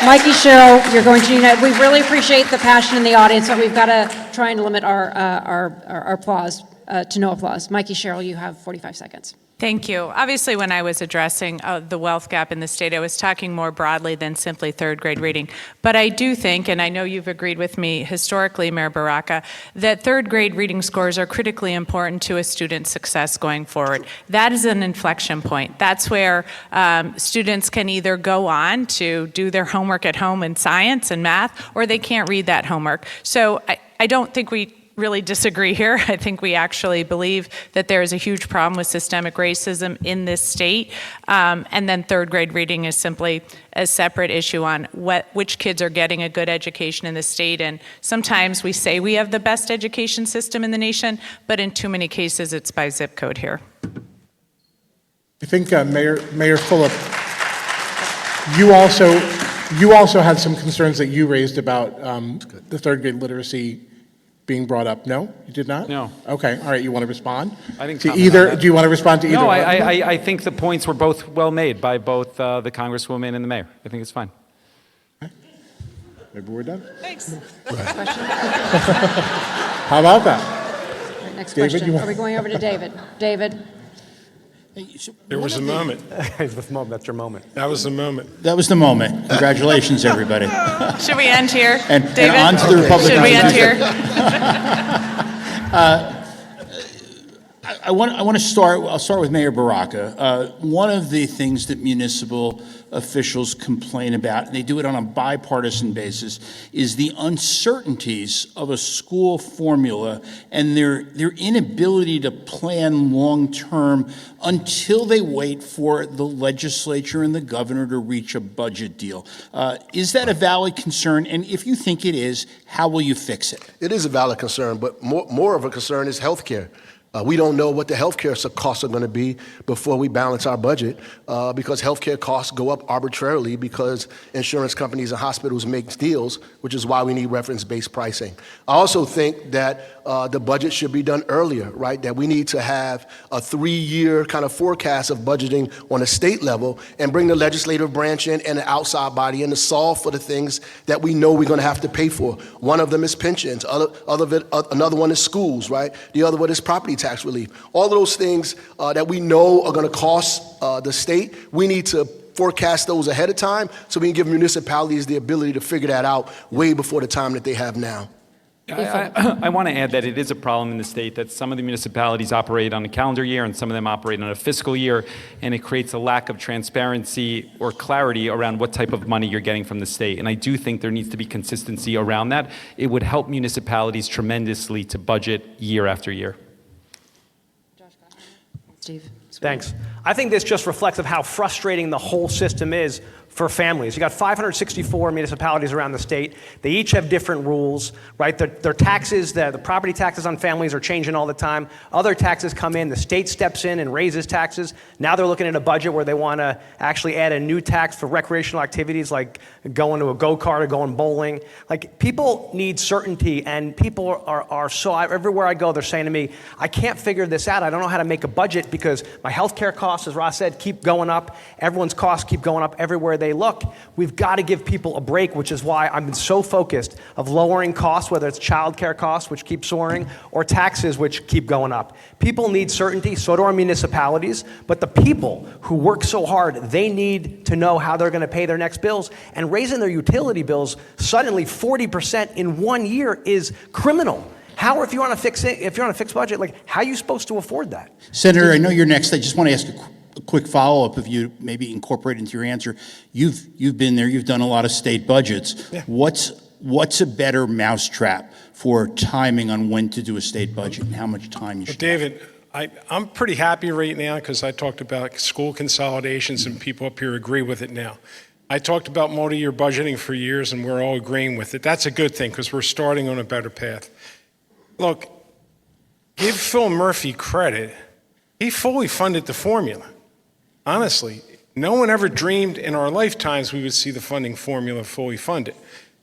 Mikey Sherrill, you're going to unite. We really appreciate the passion in the audience, but we've got to try and limit our applause to no applause. Mikey Sherrill, you have 45 seconds. Thank you. Obviously, when I was addressing the wealth gap in the state, I was talking more broadly than simply third grade reading. But I do think, and I know you've agreed with me historically, Mayor Baraka, that third grade reading scores are critically important to a student's success going forward. That is an inflection point. That's where students can either go on to do their homework at home in science and math, or they can't read that homework. So I don't think we really disagree here. I think we actually believe that there is a huge problem with systemic racism in this state. And then third grade reading is simply a separate issue on which kids are getting a good education in the state. And sometimes we say we have the best education system in the nation, but in too many cases it's by zip code here. I think Mayor Fulop, you also had some concerns that you raised about the third grade literacy being brought up? No? You did not? No. Okay, all right, you want to respond? I didn't To comment on either, that. do you want to respond to either No, one? I think the points were both well made by both the Congresswoman and the mayor. I think it's fine. Maybe we're done. Thanks. How about that? All right, next David, question. you Are we going over to David? David? There was a moment. That's your moment. That was the moment. That was the moment. Congratulations, everybody. Should we end here? And David? on to the Republican. Should we end here? I want to start. I'll start with Mayor Baraka. One of the things that municipal officials complain about, and they do it on a bipartisan basis, is the uncertainties of a school formula and their inability to plan long term until they wait for the legislature and the governor to reach a budget deal. Is that a valid concern? And if you think it is, how will you fix it? It is a valid concern, but more of a concern is health care. We don't know what the healthcare costs are going to be before we balance our budget because healthcare costs go up arbitrarily because insurance companies and hospitals make deals, which is why we need reference-based pricing. I also think that the budget should be done earlier, right? That we need to have a 3-year kind of forecast of budgeting on a state level and bring the legislative branch in and the outside body in to solve for the things that we know we're going to have to pay for. One of them is pensions. Another one is schools, right? The other one is property tax relief. All of those things that we know are going to cost the state, we need to forecast those ahead of time so we can give municipalities the ability to figure that out way before the time that they have now. I want to add that it is a problem in the state that some of the municipalities operate on a calendar year and some of them operate on a fiscal year, and it creates a lack of transparency or clarity around what type of money you're getting from the state. And I do think there needs to be consistency around that. It would help municipalities tremendously to budget year after year. Steve? Thanks. I think this just reflects of how frustrating the whole system is for families. You got 564 municipalities around the state. They each have different rules, right? Their taxes, the property taxes on families are changing all the time. Other taxes come in, the state steps in and raises taxes. Now they're looking at a budget where they want to actually add a new tax for recreational activities like going to a go-kart or going bowling. Like, people need certainty, and people are so, everywhere I go, they're saying to me, I can't figure this out. I don't know how to make a budget because my healthcare costs, as Ross said, keep going up. Everyone's costs keep going up everywhere they look. We've got to give people a break, which is why I've been so focused of lowering costs, whether it's childcare costs, which keep soaring, or taxes, which keep going up. People need certainty, so do our municipalities, but the people who work so hard, they need to know how they're going to pay their next bills, and raising their utility bills suddenly 40% in 1 year is criminal. How, if you're on a fixed budget, like, how are you supposed to afford that? Senator, I know you're next. I just want to ask a quick follow-up, if you maybe incorporate into your answer. You've been there. You've done a lot of state budgets. Yeah. What's a better mousetrap for timing on when to do a state budget and how much time you should? David, I'm pretty happy right now because I talked about school consolidations and people up here agree with it now. I talked about multi-year budgeting for years and we're all agreeing with it. That's a good thing because we're starting on a better path. Look, give Phil Murphy credit. He fully funded the formula. Honestly, no one ever dreamed in our lifetimes we would see the funding formula fully funded.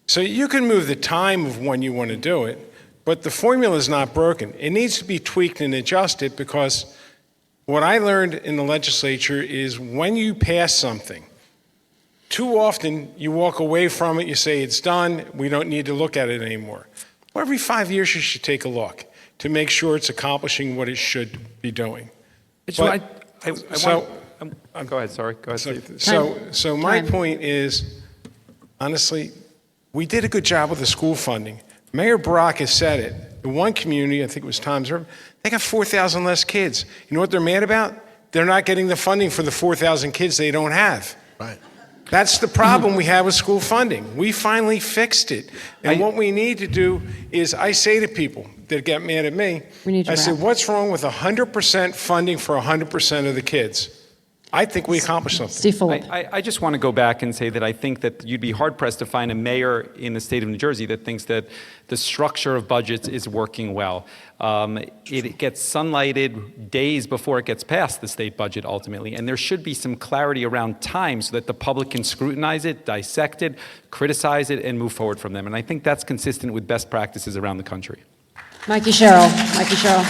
So you can move the time of when you want to do it, but the formula is not broken. It needs to be tweaked and adjusted because what I learned in the legislature is when you pass something, too often you walk away from it, you say it's done, we don't need to look at it anymore. Well, every 5 years you should take a look to make sure it's accomplishing what it should be doing. Go ahead, sorry. Go ahead, Steve. So my point is, honestly, we did a good job with the school funding. Mayor Barack has said it. In one community, I think it was Tom's River, they got 4,000 less kids. You know what they're mad about? They're not getting the funding for the 4,000 kids they don't have. Right. That's the problem we have with school funding. We finally fixed it. And what we need to do is, I say to people that get mad at me, I say, what's wrong with 100% funding for 100% of the kids? I think we accomplished something. Steve Fulop. I just want to go back and say that I think that you'd be hard-pressed to find a mayor in the state of New Jersey that thinks that the structure of budgets is working well. It gets sunlighted days before it gets passed, the state budget, ultimately. And there should be some clarity around time so that the public can scrutinize it, dissect it, criticize it, and move forward from them. And I think that's consistent with best practices around the country. Mikey Sherrill. Mikey Sherrill.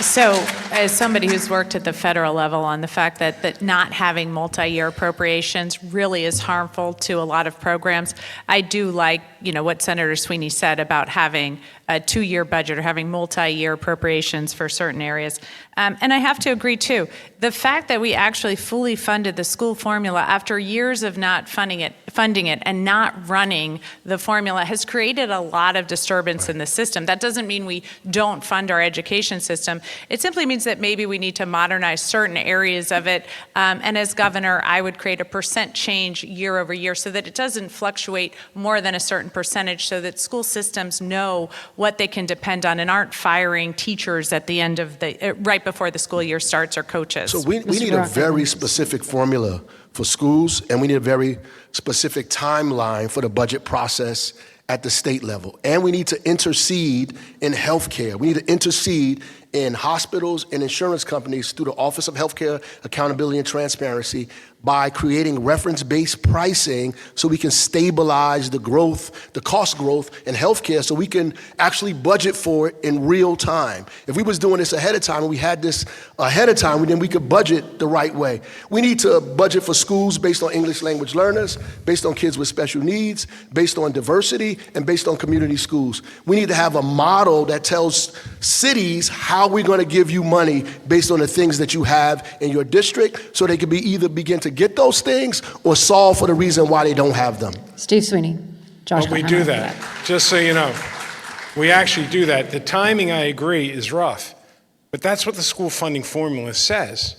So, as somebody who's worked at the federal level on the fact that not having multi-year appropriations really is harmful to a lot of programs, I do like, what Senator Sweeney said about having a 2-year budget or having multi-year appropriations for certain areas. And I have to agree, too. The fact that we actually fully funded the school formula after years of not funding it and not running the formula has created a lot of disturbance in the system. That doesn't mean we don't fund our education system. It simply means that maybe we need to modernize certain areas of it. And as governor, I would create a percent change year over year so that it doesn't fluctuate more than a certain percentage, so that school systems know what they can depend on and aren't firing teachers at the end of right before the school year starts, or coaches. So we need a very specific formula for schools, and we need a very specific timeline for the budget process at the state level. And we need to intercede in healthcare. We need to intercede in hospitals and insurance companies through the Office of Healthcare Accountability and Transparency by creating reference-based pricing so we can stabilize the growth, the cost growth in healthcare, so we can actually budget for it in real time. If we was doing this ahead of time and we had this ahead of time, then we could budget the right way. We need to budget for schools based on English language learners, based on kids with special needs, based on diversity, and based on community schools. We need to have a model that tells cities how we're going to give you money based on the things that you have in your district, so they can either begin to get those things or solve for the reason why they don't have them. Steve Sweeney. Josh. Well, we do that. Just so you know, we actually do that. The timing, I agree, is rough, but that's what the school funding formula says.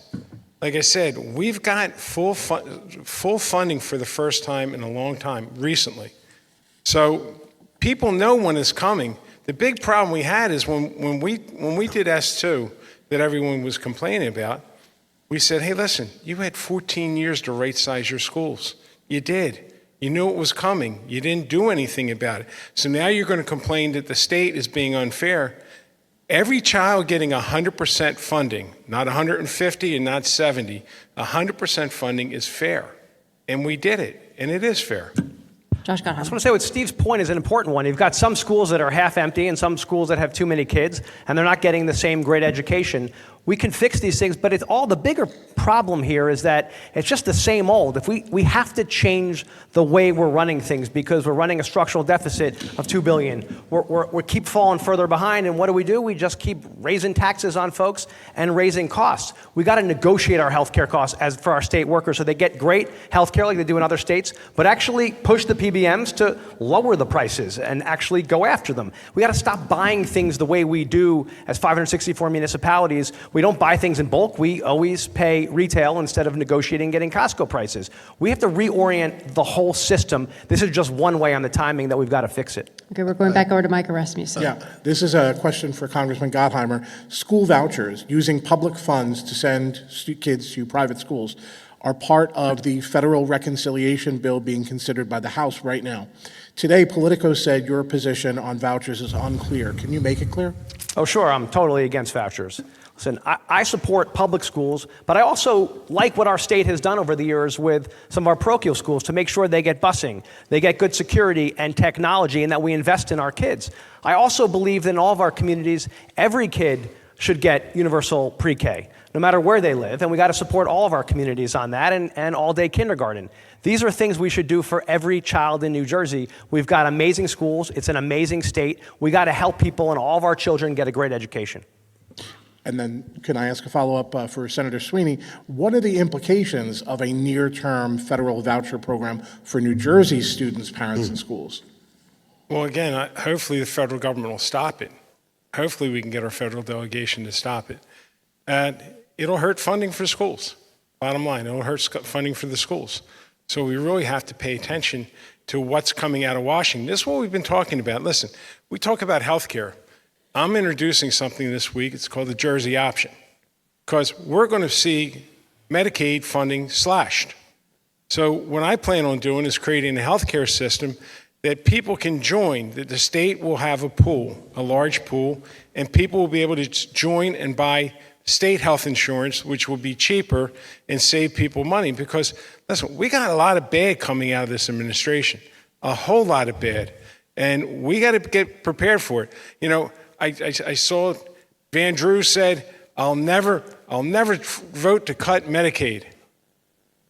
Like I said, we've got full funding for the first time in a long time recently. So people know when it's coming. The big problem we had is when we did S2 that everyone was complaining about, we said, hey, listen, you had 14 years to right size your schools. You did. You knew it was coming. You didn't do anything about it. So now you're going to complain that the state is being unfair. Every child getting 100% funding, not 150 and not 70, 100% funding is fair. And we did it, and it is fair. Josh Gottheimer. I just want to say what Steve's point is an important one. You've got some schools that are half empty and some schools that have too many kids, and they're not getting the same great education. We can fix these things, but it's all the bigger problem here is that it's just the same old. If we have to change the way we're running things because we're running a structural deficit of $2 billion. We keep falling further behind, and what do? We just keep raising taxes on folks and raising costs. We got to negotiate our healthcare costs as for our state workers so they get great healthcare like they do in other states, but actually push the PBMs to lower the prices and actually go after them. We got to stop buying things the way we do as 564 municipalities. We don't buy things in bulk. We always pay retail instead of negotiating getting Costco prices. We have to reorient the whole system. This is just one way on the timing that we've got to fix it. Okay, we're going back over to Micah Rasmussen. Yeah, this is a question for Congressman Gottheimer. School vouchers, using public funds to send kids to private schools, are part of the federal reconciliation bill being considered by the House right now. Today, Politico said your position on vouchers is unclear. Can you make it clear? Oh, sure. I'm totally against vouchers. Listen, I support public schools, but I also like what our state has done over the years with some of our parochial schools to make sure they get busing, they get good security and technology, and that we invest in our kids. I also believe that in all of our communities, every kid should get universal pre-K, no matter where they live, and we got to support all of our communities on that, and all-day kindergarten. These are things we should do for every child in New Jersey. We've got amazing schools. It's an amazing state. We got to help people and all of our children get a great education. And then can I ask a follow-up for Senator Sweeney? What are the implications of a near-term federal voucher program for New Jersey students, parents, and schools? Well, again, hopefully the federal government will stop it. Hopefully we can get our federal delegation to stop it. And it'll hurt funding for schools. Bottom line, it'll hurt funding for the schools. So we really have to pay attention to what's coming out of Washington. This is what we've been talking about. Listen, we talk about health care. I'm introducing something this week. It's called the Jersey option, because we're going to see Medicaid funding slashed. So what I plan on doing is creating a healthcare system that people can join, that the state will have a pool, a large pool, and people will be able to join and buy state health insurance, which will be cheaper and save people money. Because, listen, we got a lot of bad coming out of this administration, a whole lot of bad. And we got to get prepared for it. You know, I saw Van Drew said, I'll never vote to cut Medicaid.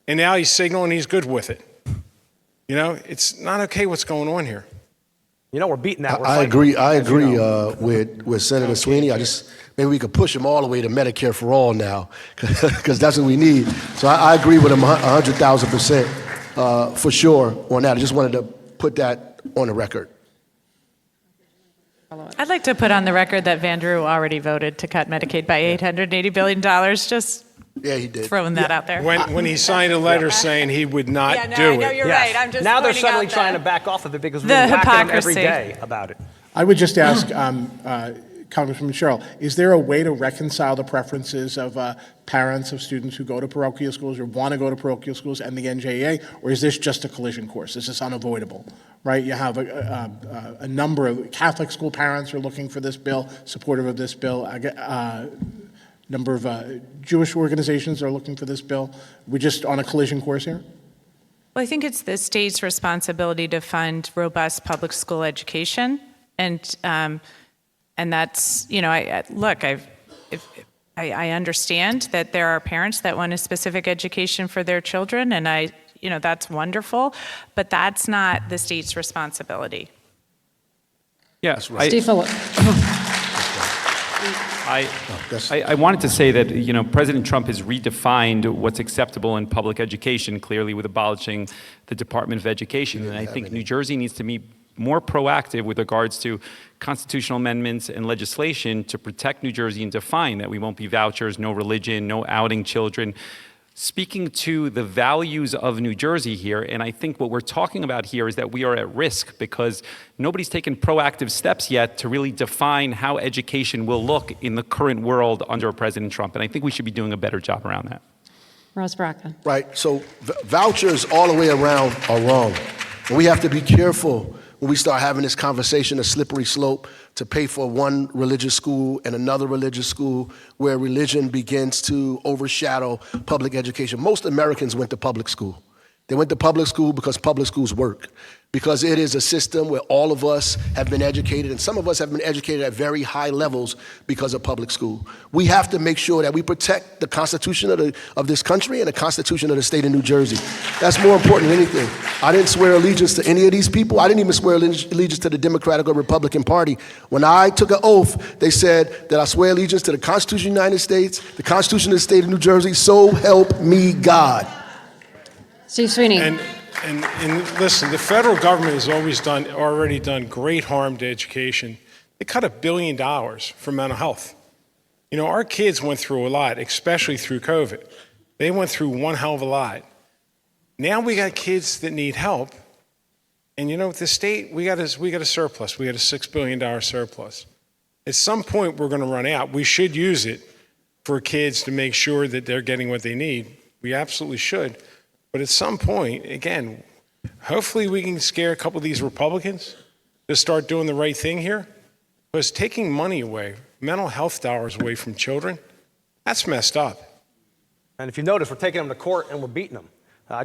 And now he's signaling he's good with it. You know, it's not okay what's going on here. You know, we're beating that. I agree with Senator Sweeney. Maybe we could push him all the way to Medicare for all now, because that's what we need. So I agree with him 100,000% for sure on that. I just wanted to put that on the record. I'd like to put on the record that Van Drew already voted to cut Medicaid by $880 billion. Just yeah, he did. Throwing that out there. When he signed a letter saying he would not do it. I know you're right. I'm just now they're pointing suddenly out trying to back off of it because we're the whacking them hypocrisy. every day about it. I would just ask Congresswoman Sherrill, is there a way to reconcile the preferences of parents of students who go to parochial schools or want to go to parochial schools and the NJEA, or is this just a collision course? Is this unavoidable, right? You have a number of Catholic school parents are looking for this bill, supportive of this bill. Number of Jewish organizations are looking for this bill. We're just on a collision course here? Well, I think it's the state's responsibility to fund robust public school education. And that's, you know, I understand that there are parents that want a specific education for their children, and that's wonderful, but that's not the state's responsibility. Yes, right. Steve Phillips. I wanted to say that, you know, President Trump has redefined what's acceptable in public education, clearly with abolishing the Department of Education. And I think New Jersey needs to be more proactive with regards to constitutional amendments and legislation to protect New Jersey and define that we won't be vouchers, no religion, no outing children. Speaking to the values of New Jersey here, and I think what we're talking about here is that we are at risk because nobody's taken proactive steps yet to really define how education will look in the current world under President Trump. And I think we should be doing a better job around that. Ross Baraka. Right, so vouchers all the way around are wrong. And we have to be careful when we start having this conversation, a slippery slope to pay for one religious school and another religious school where religion begins to overshadow public education. Most Americans went to public school. They went to public school because public schools work, because it is a system where all of us have been educated, and some of us have been educated at very high levels because of public school. We have to make sure that we protect the Constitution of this country and the Constitution of the state of New Jersey. That's more important than anything. I didn't swear allegiance to any of these people. I didn't even swear allegiance to the Democratic or Republican Party. When I took an oath, they said that I swear allegiance to the Constitution of the United States, the Constitution of the state of New Jersey, so help me God. Steve Sweeney. And listen, the federal government has already done great harm to education. They cut $1 billion for mental health. You know, our kids went through a lot, especially through COVID. They went through one hell of a lot. Now we got kids that need help. And you know, with the state, we got a surplus. We got a $6 billion surplus. At some point, we're going to run out. We should use it for kids to make sure that they're getting what they need. We absolutely should. But at some point, again, hopefully we can scare a couple of these Republicans to start doing the right thing here. Because taking money away, mental health dollars away from children, that's messed up. And if you notice, we're taking them to court and we're beating them.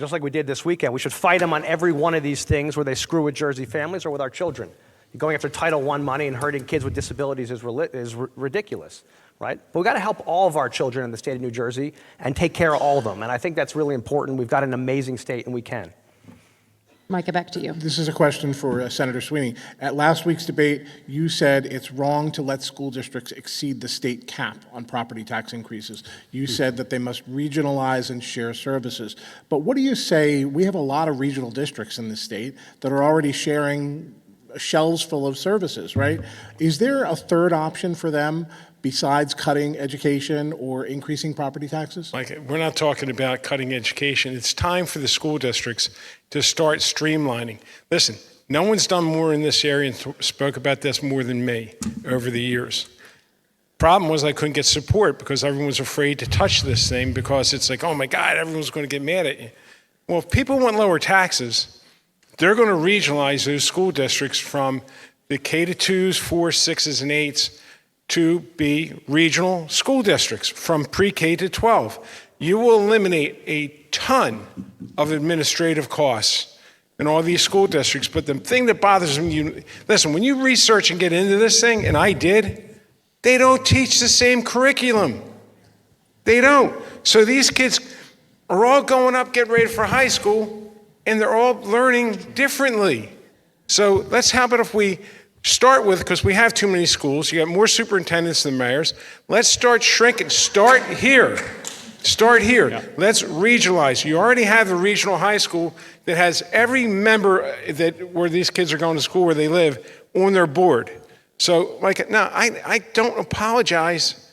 Just like we did this weekend. We should fight them on every one of these things where they screw with Jersey families or with our children. Going after Title I money and hurting kids with disabilities is ridiculous, right? But we've got to help all of our children in the state of New Jersey and take care of all of them. And I think that's really important. We've got an amazing state, and we can. Micah, back to you. This is a question for Senator Sweeney. At last week's debate, you said it's wrong to let school districts exceed the state cap on property tax increases. You said that they must regionalize and share services. But what do you say? We have a lot of regional districts in the state that are already sharing shelves full of services, right? Is there a third option for them besides cutting education or increasing property taxes? Like, we're not talking about cutting education. It's time for the school districts to start streamlining. Listen, no one's done more in this area and spoke about this more than me over the years. Problem was I couldn't get support because everyone was afraid to touch this thing because it's like, oh my God, everyone's going to get mad at you. Well, if people want lower taxes, they're going to regionalize those school districts from the K-2s, 4s, 6s, and 8s to be regional school districts from pre-K to 12. You will eliminate a ton of administrative costs in all these school districts. But the thing that bothers me, listen, when you research and get into this thing, and I did, they don't teach the same curriculum. They don't. So these kids are all going up, getting ready for high school, and they're all learning differently. So how about if we start with, because we have too many schools, you got more superintendents than mayors, let's start shrinking. Start here. Start here. Yeah. Let's regionalize. You already have a regional high school that has every member where these kids are going to school where they live on their board. So, I don't apologize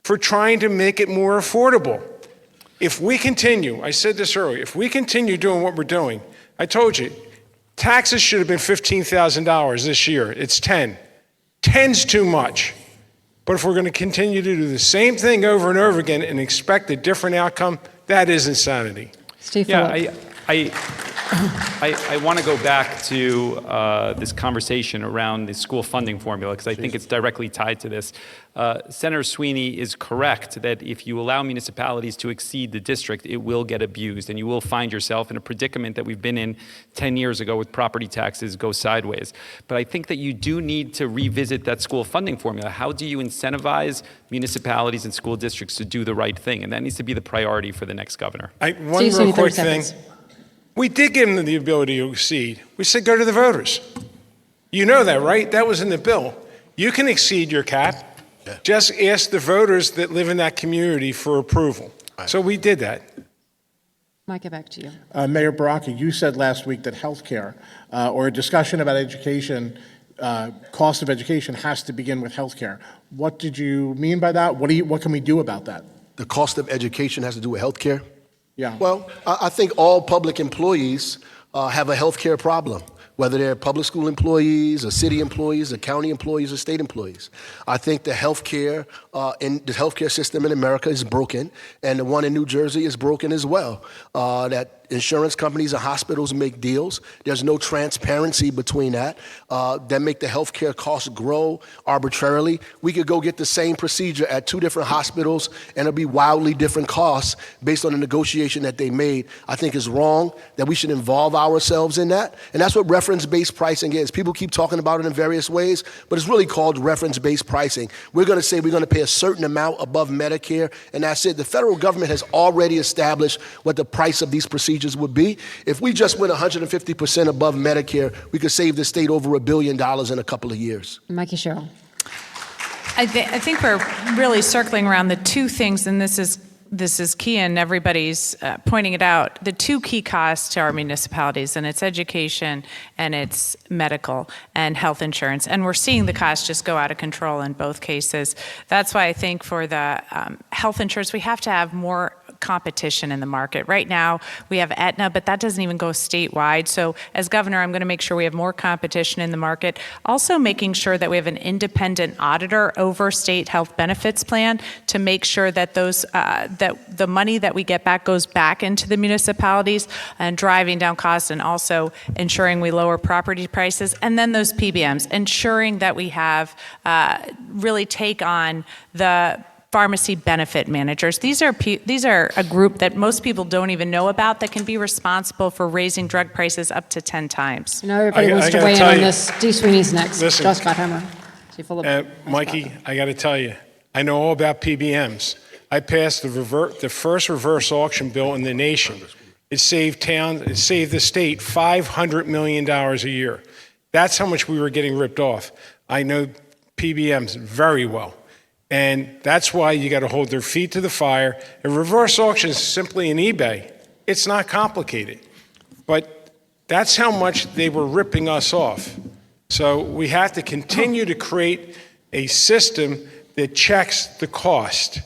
for trying to make it more affordable. If we continue, I said this earlier, if we continue doing what we're doing, I told you, taxes should have been $15,000 this year. It's 10. 10's too much. But if we're going to continue to do the same thing over and over again and expect a different outcome, that is insanity. Steve Phillips. I want to go back to this conversation around the school funding formula, because I think it's directly tied to this. Senator Sweeney is correct that if you allow municipalities to exceed the district, it will get abused, and you will find yourself in a predicament that we've been in 10 years ago with property taxes go sideways. But I think that you do need to revisit that school funding formula. How do you incentivize municipalities and school districts to do the right thing? And that needs to be the priority for the next governor. One real quick thing. We did give them the ability to exceed. We said go to the voters. You know that, right? That was in the bill. You can exceed your cap. Yeah. Just ask the voters that live in that community for approval. Right. So we did that. Mike, back to you. Mayor Baraka, you said last week that health care or a discussion about education, cost of education has to begin with health care. What did you mean by that? What can we do about that? The cost of education has to do with health care? Yeah. Well, I think all public employees have a health care problem, whether they're public school employees, or city employees, or county employees, or state employees. I think the healthcare system in America is broken, and the one in New Jersey is broken as well. That insurance companies and hospitals make deals. There's no transparency between that. That make the healthcare costs grow arbitrarily. We could go get the same procedure at two different hospitals, and it'll be wildly different costs based on the negotiation that they made. I think it's wrong that we should involve ourselves in that, and that's what reference-based pricing is. People keep talking about it in various ways, but it's really called reference-based pricing. We're going to say we're going to pay a certain amount above Medicare, and that's it. The federal government has already established what the price of these procedures would be. If we just went 150% above Medicare, we could save the state over $1 billion in a couple of years. Mikey Sherrill. I think we're really circling around the two things, and this is key, and everybody's pointing it out. The two key costs to our municipalities, and it's education and it's medical and health insurance. And we're seeing the costs just go out of control in both cases. That's why I think for the health insurance, we have to have more competition in the market. Right now, we have Aetna, but that doesn't even go statewide. So as governor, I'm going to make sure we have more competition in the market. Also making sure that we have an independent auditor over state health benefits plan to make sure that that the money that we get back goes back into the municipalities and driving down costs, and also ensuring we lower property prices. And then those PBMs, ensuring that we have really take on the pharmacy benefit managers. These are a group that most people don't even know about that can be responsible for raising drug prices up to 10 times. Now everybody wants to weigh in on this. Steve Sweeney's next. Listen, Josh Gottheimer. Mikey, I got to tell you, I know all about PBMs. I passed the first reverse auction bill in the nation. It saved the state $500 million a year. That's how much we were getting ripped off. I know PBMs very well. And that's why you got to hold their feet to the fire. A reverse auction is simply an eBay. It's not complicated. But that's how much they were ripping us off. So we have to continue to create a system that checks the cost.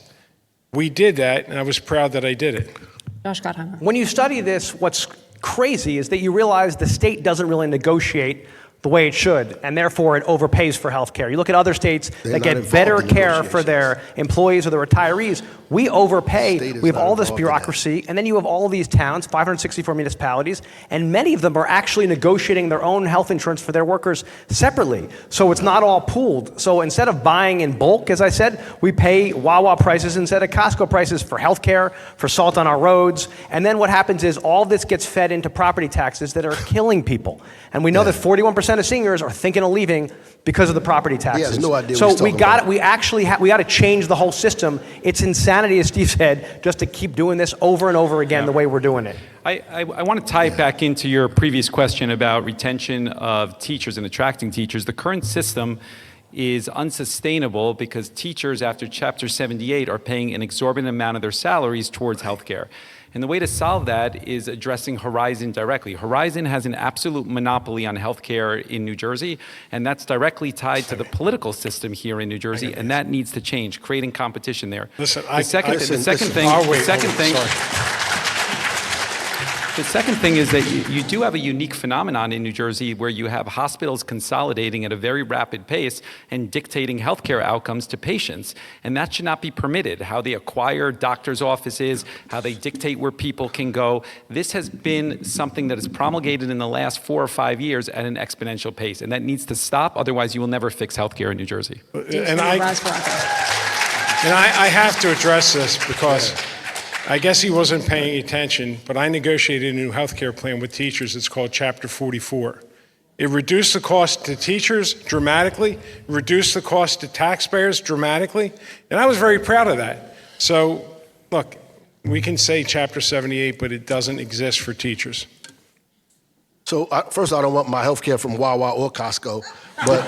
We did that, and I was proud that I did it. Josh Gottheimer. When you study this, what's crazy is that you realize the state doesn't really negotiate the way it should, and therefore it overpays for health care. You look at other states that get better care for their employees or their retirees. We overpay. State is We have not all this involved in that. bureaucracy, and then you have all these towns, 564 municipalities, and many of them are actually negotiating their own health insurance for their workers separately. So it's not all pooled. So instead of buying in bulk, as I said, we pay Wawa prices instead of Costco prices for healthcare, for salt on our roads, and then what happens is all this gets fed into property taxes that are killing people. And we know that 41% of seniors are thinking of leaving because of the property taxes. He has no idea so what he's we talking got about. we actually we got to change the whole system. It's insanity, as Steve said, just to keep doing this over and over again the way we're doing it. I want to tie it back into your previous question about retention of teachers and attracting teachers. The current system is unsustainable because teachers after Chapter 78 are paying an exorbitant amount of their salaries towards healthcare. And the way to solve that is addressing Horizon directly. Horizon has an absolute monopoly on healthcare in New Jersey, and that's directly tied to the political system here in New Jersey, and that needs to change, creating competition there. Listen, The second thing is that you do have a unique phenomenon in New Jersey where you have hospitals consolidating at a very rapid pace and dictating healthcare outcomes to patients. And that should not be permitted. How they acquire doctors' offices, how they dictate where people can go. This has been something that is promulgated in the last 4 or 5 years at an exponential pace. And that needs to stop. Otherwise, you will never fix healthcare in New Jersey. And I have to address this because I guess he wasn't paying attention, but I negotiated a new health care plan with teachers. It's called Chapter 44. It reduced the cost to teachers dramatically, reduced the cost to taxpayers dramatically, and I was very proud of that. So, look, we can say Chapter 78, but it doesn't exist for teachers. So, first, I don't want my health care from Wawa or Costco, but,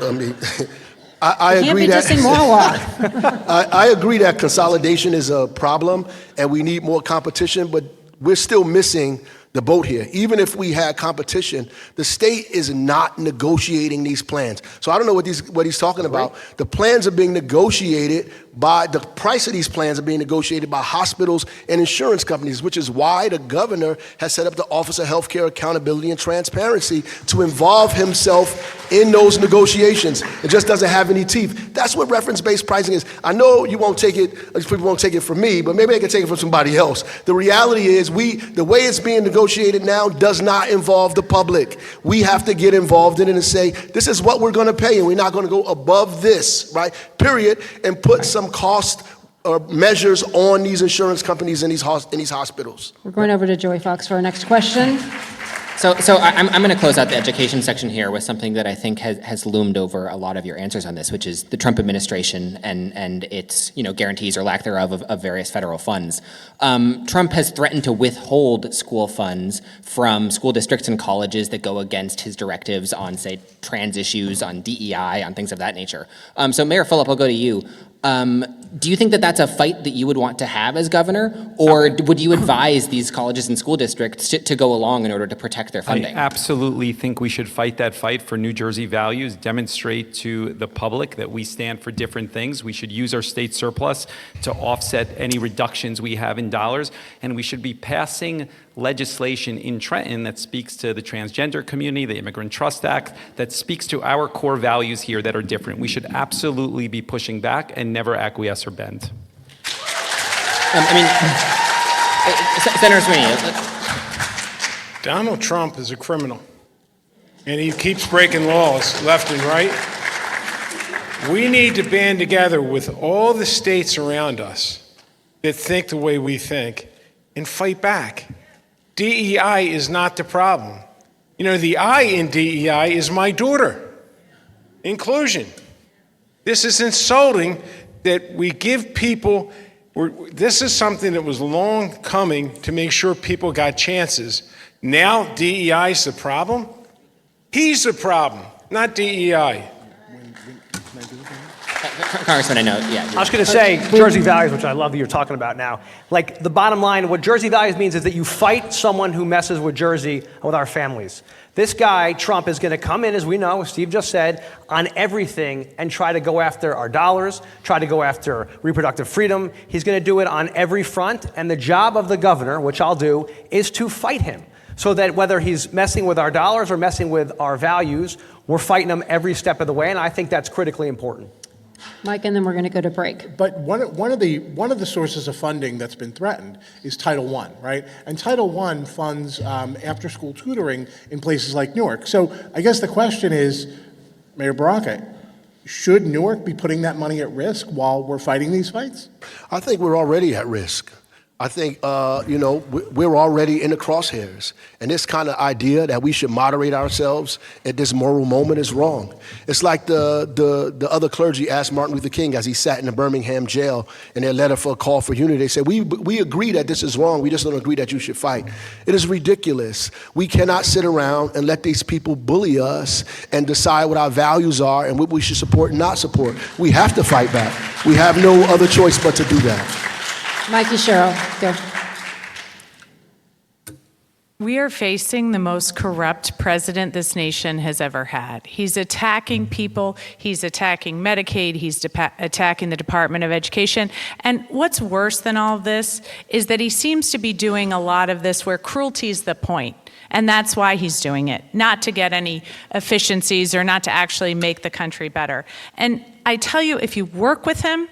I mean, I agree that I agree that consolidation is a problem and we need more competition, but we're still missing the boat here. Even if we had competition, the state is not negotiating these plans. So I don't know what he's talking about. The plans are being negotiated by, the price of these plans are being negotiated by hospitals and insurance companies, which is why the governor has set up the Office of Healthcare Accountability and Transparency to involve himself in those negotiations. It just doesn't have any teeth. That's what reference-based pricing is. I know you won't take it, people won't take it from me, but maybe they can take it from somebody else. The reality is the way it's being negotiated now does not involve the public. We have to get involved in it and say, this is what we're gonna pay and we're not gonna go above this, right? Period, and put some cost or measures on these insurance companies and these hospitals. We're going over to Joey Fox for our next question. So I'm going to close out the education section here with something that I think has loomed over a lot of your answers on this, which is the Trump administration and its guarantees or lack thereof of various federal funds. Trump has threatened to withhold school funds from school districts and colleges that go against his directives on, say, trans issues, on DEI, on things of that nature. So Mayor Phillip, I'll go to you. Do you think that that's a fight that you would want to have as governor, or would you advise these colleges and school districts to go along in order to protect their funding? I absolutely think we should fight that fight for New Jersey values, demonstrate to the public that we stand for different things. We should use our state surplus to offset any reductions we have in dollars, and we should be passing legislation in Trenton that speaks to the transgender community, the Immigrant Trust Act, that speaks to our core values here that are different. We should absolutely be pushing back and never acquiesce or bend. Senator Sweeney. Donald Trump is a criminal, and he keeps breaking laws left and right. We need to band together with all the states around us that think the way we think and fight back. DEI is not the problem. The I in DEI is my daughter. Inclusion. This is insulting that we give people, this is something that was long coming to make sure people got chances. Now DEI is the problem? He's the problem, not DEI. Congressman, I know, yeah. I was going to say Jersey values, which I love that you're talking about now. Like, the bottom line, what Jersey values means is that you fight someone who messes with Jersey and with our families. This guy, Trump, is going to come in, as we know, as Steve just said, on everything and try to go after our dollars, try to go after reproductive freedom. He's going to do it on every front, and the job of the governor, which I'll do, is to fight him. So that whether he's messing with our dollars or messing with our values, we're fighting him every step of the way, and I think that's critically important. Mike, and then we're going to go to break. But one of the sources of funding that's been threatened is Title I, right? And Title I funds after-school tutoring in places like Newark. So I guess the question is, Mayor Baraka, should Newark be putting that money at risk while we're fighting these fights? I think we're already at risk. I think, we're already in the crosshairs. And this kind of idea that we should moderate ourselves at this moral moment is wrong. It's like the other clergy asked Martin Luther King as he sat in the Birmingham jail in their letter for a call for unity. They said, we agree that this is wrong. We just don't agree that you should fight. It is ridiculous. We cannot sit around and let these people bully us and decide what our values are and what we should support and not support. We have to fight back. We have no other choice but to do that. Mikey Sherrill, go. We are facing the most corrupt president this nation has ever had. He's attacking people, he's attacking Medicaid, he's attacking the Department of Education. And what's worse than all of this is that he seems to be doing a lot of this where cruelty is the point. And that's why he's doing it, not to get any efficiencies or not to actually make the country better. And I tell you, if you work with him,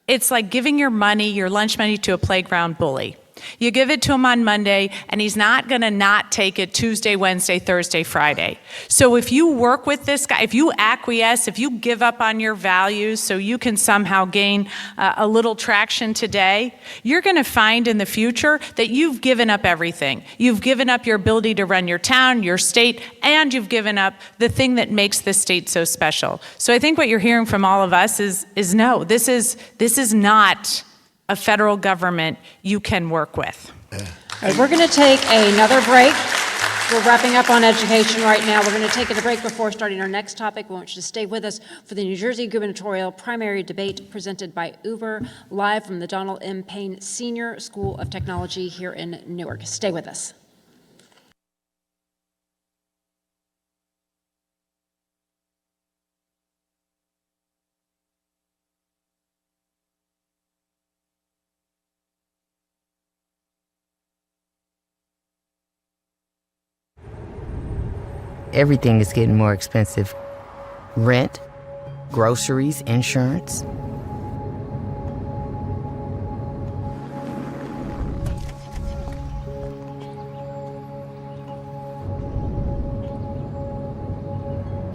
it's like giving your money, your lunch money, to a playground bully. You give it to him on Monday, and he's not going to not take it Tuesday, Wednesday, Thursday, Friday. So if you work with this guy, if you acquiesce, if you give up on your values so you can somehow gain a little traction today, you're going to find in the future that you've given up everything. You've given up your ability to run your town, your state, and you've given up the thing that makes this state so special. So I think what you're hearing from all of us is no, this is not a federal government you can work with. All right, we're going to take another break. We're wrapping up on education right now. We're going to take a break before starting our next topic. We want you to stay with us for the New Jersey Gubernatorial Primary Debate presented by Uber, live from the Donald M. Payne Senior School of Technology here in Newark. Stay with us. Everything is getting more expensive. Rent, groceries, insurance.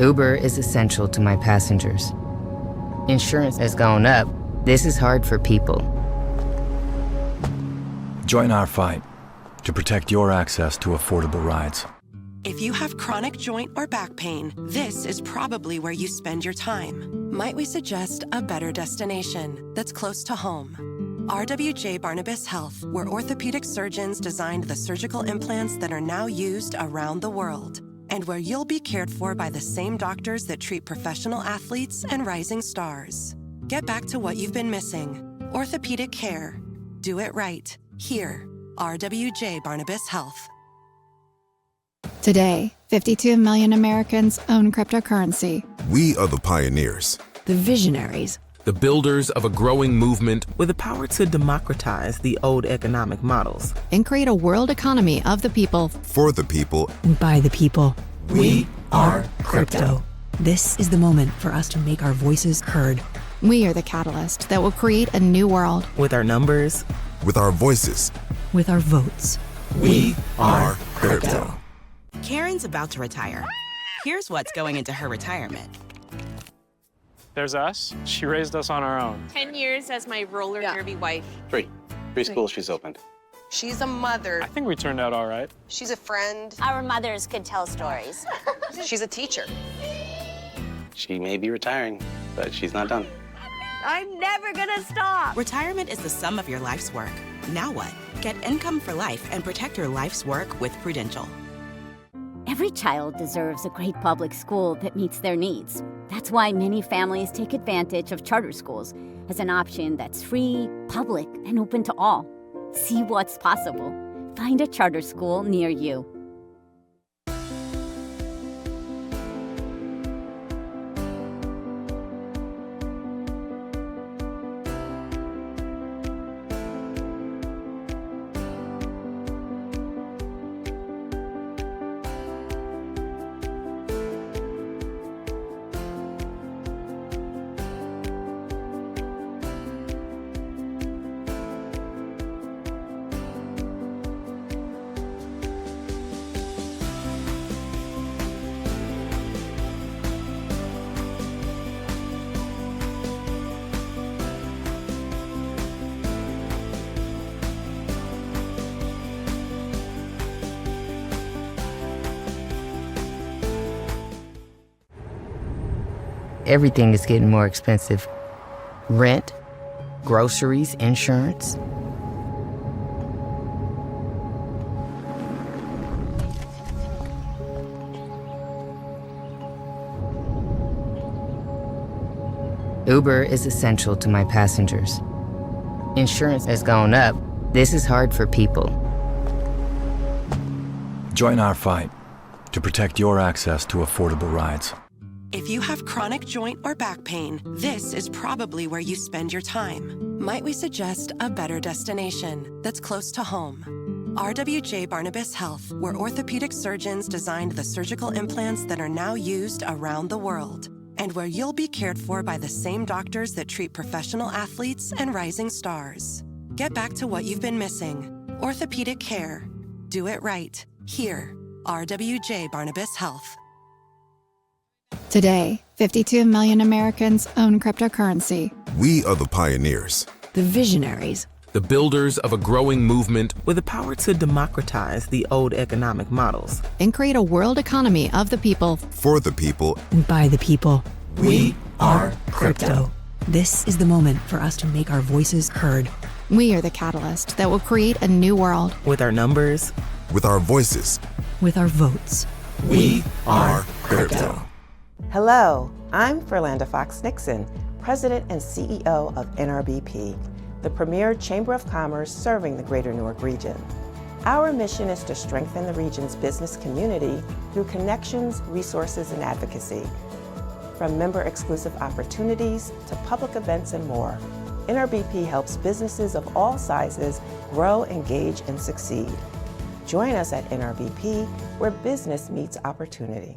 Uber is essential to my passengers. Insurance has gone up. This is hard for people. Join our fight to protect your access to affordable rides. If you have chronic joint or back pain, this is probably where you spend your time. Might we suggest a better destination that's close to home? RWJ Barnabas Health, where orthopedic surgeons designed the surgical implants that are now used around the world, and where you'll be cared for by the same doctors that treat professional athletes and rising stars. Get back to what you've been missing. Orthopedic care. Do it right. Here, RWJ Barnabas Health. Today, 52 million Americans own cryptocurrency. We are the pioneers. The visionaries. The builders of a growing movement with the power to democratize the old economic models and create a world economy of the people. For the people. And by the people. We are crypto. This is the moment for us to make our voices heard. We are the catalyst that will create a new world. With our numbers. With our voices. With our votes. We are crypto. Karen's about to retire. Here's what's going into her retirement. There's us. She raised us on our own. 10 years as my roller derby wife. Three schools she's opened. She's a mother. I think we turned out all right. She's a friend. Our mothers could tell stories. She's a teacher. She may be retiring, but she's not done. I'm never gonna stop. Retirement is the sum of your life's work. Now what? Get income for life and protect your life's work with Prudential. Every child deserves a great public school that meets their needs. That's why many families take advantage of charter schools as an option that's free, public, and open to all. See what's possible. Find a charter school near you. Everything is getting more expensive. Rent, groceries, insurance. Uber is essential to my passengers. Insurance has gone up. This is hard for people. Join our fight to protect your access to affordable rides. If you have chronic joint or back pain, this is probably where you spend your time. Might we suggest a better destination that's close to home? RWJ Barnabas Health, where orthopedic surgeons designed the surgical implants that are now used around the world, and where you'll be cared for by the same doctors that treat professional athletes and rising stars. Get back to what you've been missing. Orthopedic care. Do it right. Here, RWJ Barnabas Health. Today, 52 million Americans own cryptocurrency. We are the pioneers. The visionaries. The builders of a growing movement with the power to democratize the old economic models And create a world economy of the people. For the people. And by the people. We are crypto. This is the moment for us to make our voices heard. We are the catalyst that will create a new world. with our numbers, With our voices. With our votes. We are crypto. Hello, I'm Ferlanda Fox Nixon, President and CEO of NRBP, the premier chamber of commerce serving the greater Newark region. Our mission is to strengthen the region's business community through connections, resources, and advocacy. From member-exclusive opportunities to public events and more, NRBP helps businesses of all sizes grow, engage, and succeed. Join us at NRBP, where business meets opportunity.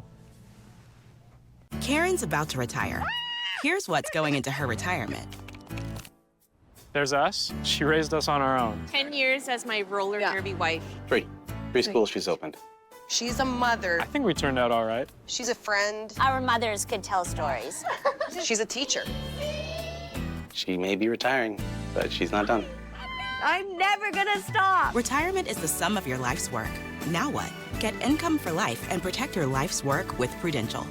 Karen's about to retire. Here's what's going into her retirement. There's us. She raised us on our own. 10 years as my roller derby wife. Three schools she's opened. She's a mother. I think we turned out all right. She's a friend. Our mothers could tell stories. She's a teacher. She may be retiring, but she's not done. I'm never gonna stop. Retirement is the sum of your life's work. Now what? Get income for life and protect your life's work with Prudential.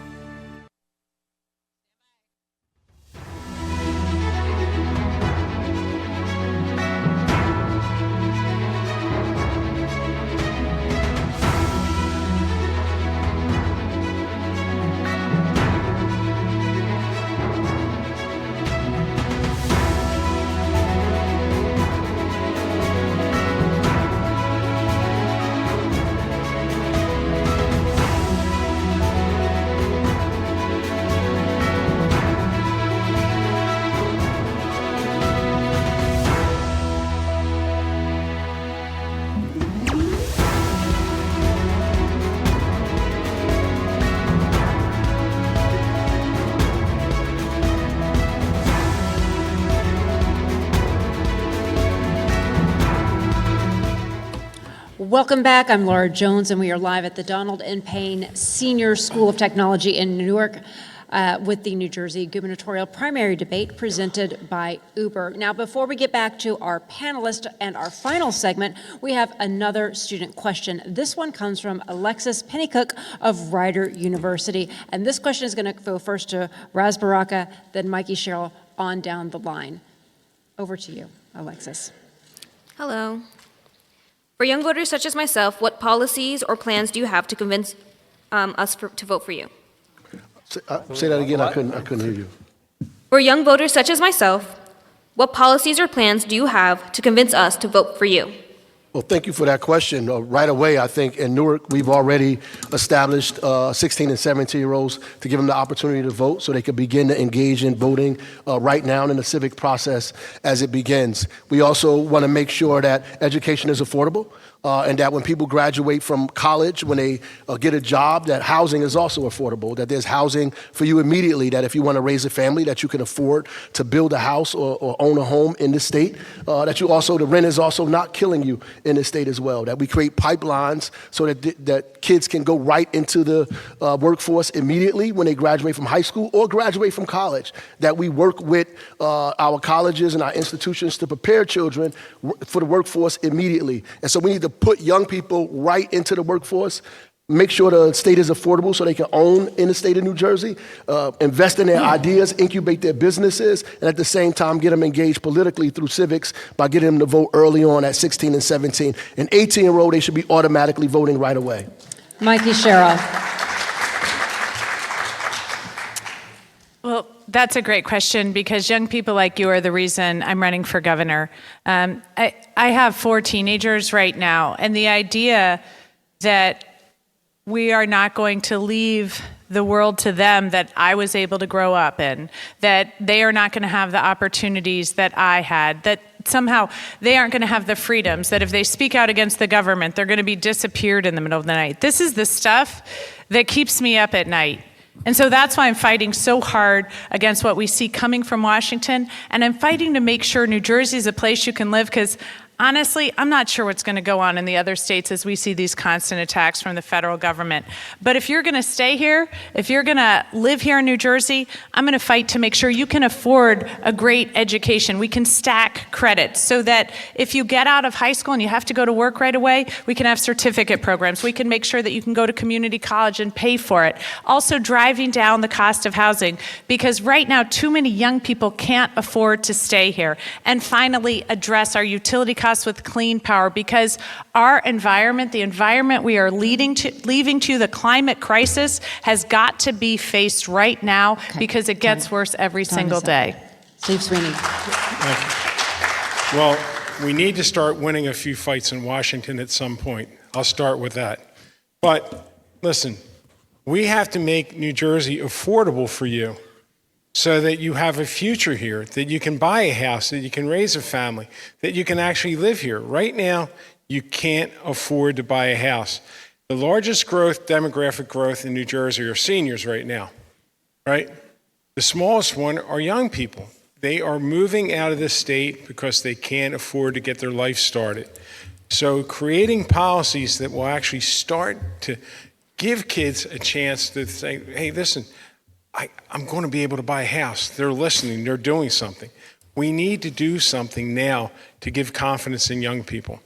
Welcome back. I'm Laura Jones, and we are live at the Donald N. Payne Senior School of Technology in Newark with the New Jersey Gubernatorial primary debate presented by Uber. Now, before we get back to our panelists and our final segment, we have another student question. This one comes from Alexis Pennycook of Rider University. And this question is going to go first to Raz Baraka, then Mikey Sherrill, on down the line. Over to you, Alexis. Hello. For young voters such as myself, what policies or plans do you have to convince us to vote for you? Say that again. I couldn't hear you. For young voters such as myself, what policies or plans do you have to convince us to vote for you? Well, thank you for that question. Right away, I think in Newark, we've already established 16 and 17-year-olds to give them the opportunity to vote so they can begin to engage in voting right now in the civic process as it begins. We also want to make sure that education is affordable. And that when people graduate from college, when they get a job, that housing is also affordable, that there's housing for you immediately, that if you want to raise a family, that you can afford to build a house or own a home in the state, that you also, the rent is also not killing you in the state as well, that we create pipelines so that kids can go right into the workforce immediately when they graduate from high school or graduate from college, that we work with our colleges and our institutions to prepare children for the workforce immediately. And so we need to put young people right into the workforce Make sure the state is affordable so they can own in the state of New Jersey, invest in their ideas, incubate their businesses, and at the same time get them engaged politically through civics by getting them to vote early on at 16 and 17. An 18-year-old, they should be automatically voting right away. Mikey Sherrill. Well, that's a great question because young people like you are the reason I'm running for governor. I have 4 teenagers right now, and the idea that we are not going to leave the world to them that I was able to grow up in, that they are not going to have the opportunities that I had, that somehow they aren't going to have the freedoms, that if they speak out against the government, they're going to be disappeared in the middle of the night. This is the stuff that keeps me up at night. And so that's why I'm fighting so hard against what we see coming from Washington, and I'm fighting to make sure New Jersey is a place you can live, because honestly, I'm not sure what's going to go on in the other states as we see these constant attacks from the federal government. But if you're going to stay here, if you're going to live here in New Jersey, I'm going to fight to make sure you can afford a great education. We can stack credits so that if you get out of high school and you have to go to work right away, we can have certificate programs. We can make sure that you can go to community college and pay for it. Also driving down the cost of housing, because right now too many young people can't afford to stay here. And finally, address our utility costs with clean power, because our environment, the environment we are leaving to, the climate crisis, has got to be faced right now because it gets worse every single day. Steve Sweeney. Well, we need to start winning a few fights in Washington at some point. I'll start with that. But listen, we have to make New Jersey affordable for you, so that you have a future here, that you can buy a house, that you can raise a family, that you can actually live here. Right now, you can't afford to buy a house. The largest growth, demographic growth in New Jersey are seniors right now, right? The smallest one are young people. They are moving out of the state because they can't afford to get their life started. So creating policies that will actually start to give kids a chance to say, hey, listen, I'm going to be able to buy a house. They're listening. They're doing something. We need to do something now to give confidence in young people.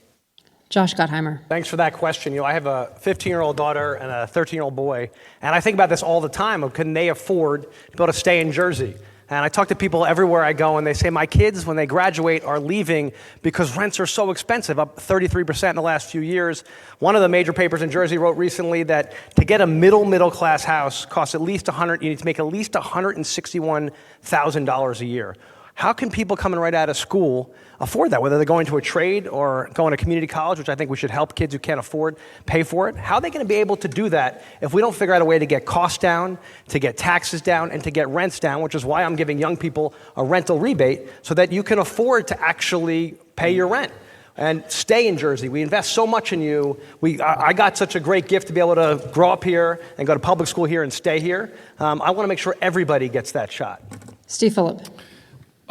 Josh Gottheimer. Thanks for that question. You know, I have a 15-year-old daughter and a 13-year-old boy, and I think about this all the time of can they afford to be able to stay in Jersey? And I talk to people everywhere I go, and they say my kids, when they graduate, are leaving because rents are so expensive, up 33% in the last few years. One of the major papers in Jersey wrote recently that to get a middle class house costs at least you need to make at least $161,000 a year. How can people coming right out of school afford that, whether they're going to a trade or going to community college, which I think we should help kids who can't afford, pay for it? How are they going to be able to do that if we don't figure out a way to get costs down, to get taxes down, and to get rents down, which is why I'm giving young people a rental rebate so that you can afford to actually pay your rent and stay in Jersey. We invest so much in you. I got such a great gift to be able to grow up here and go to public school here and stay here. I want to make sure everybody gets that shot. Steve Phillip.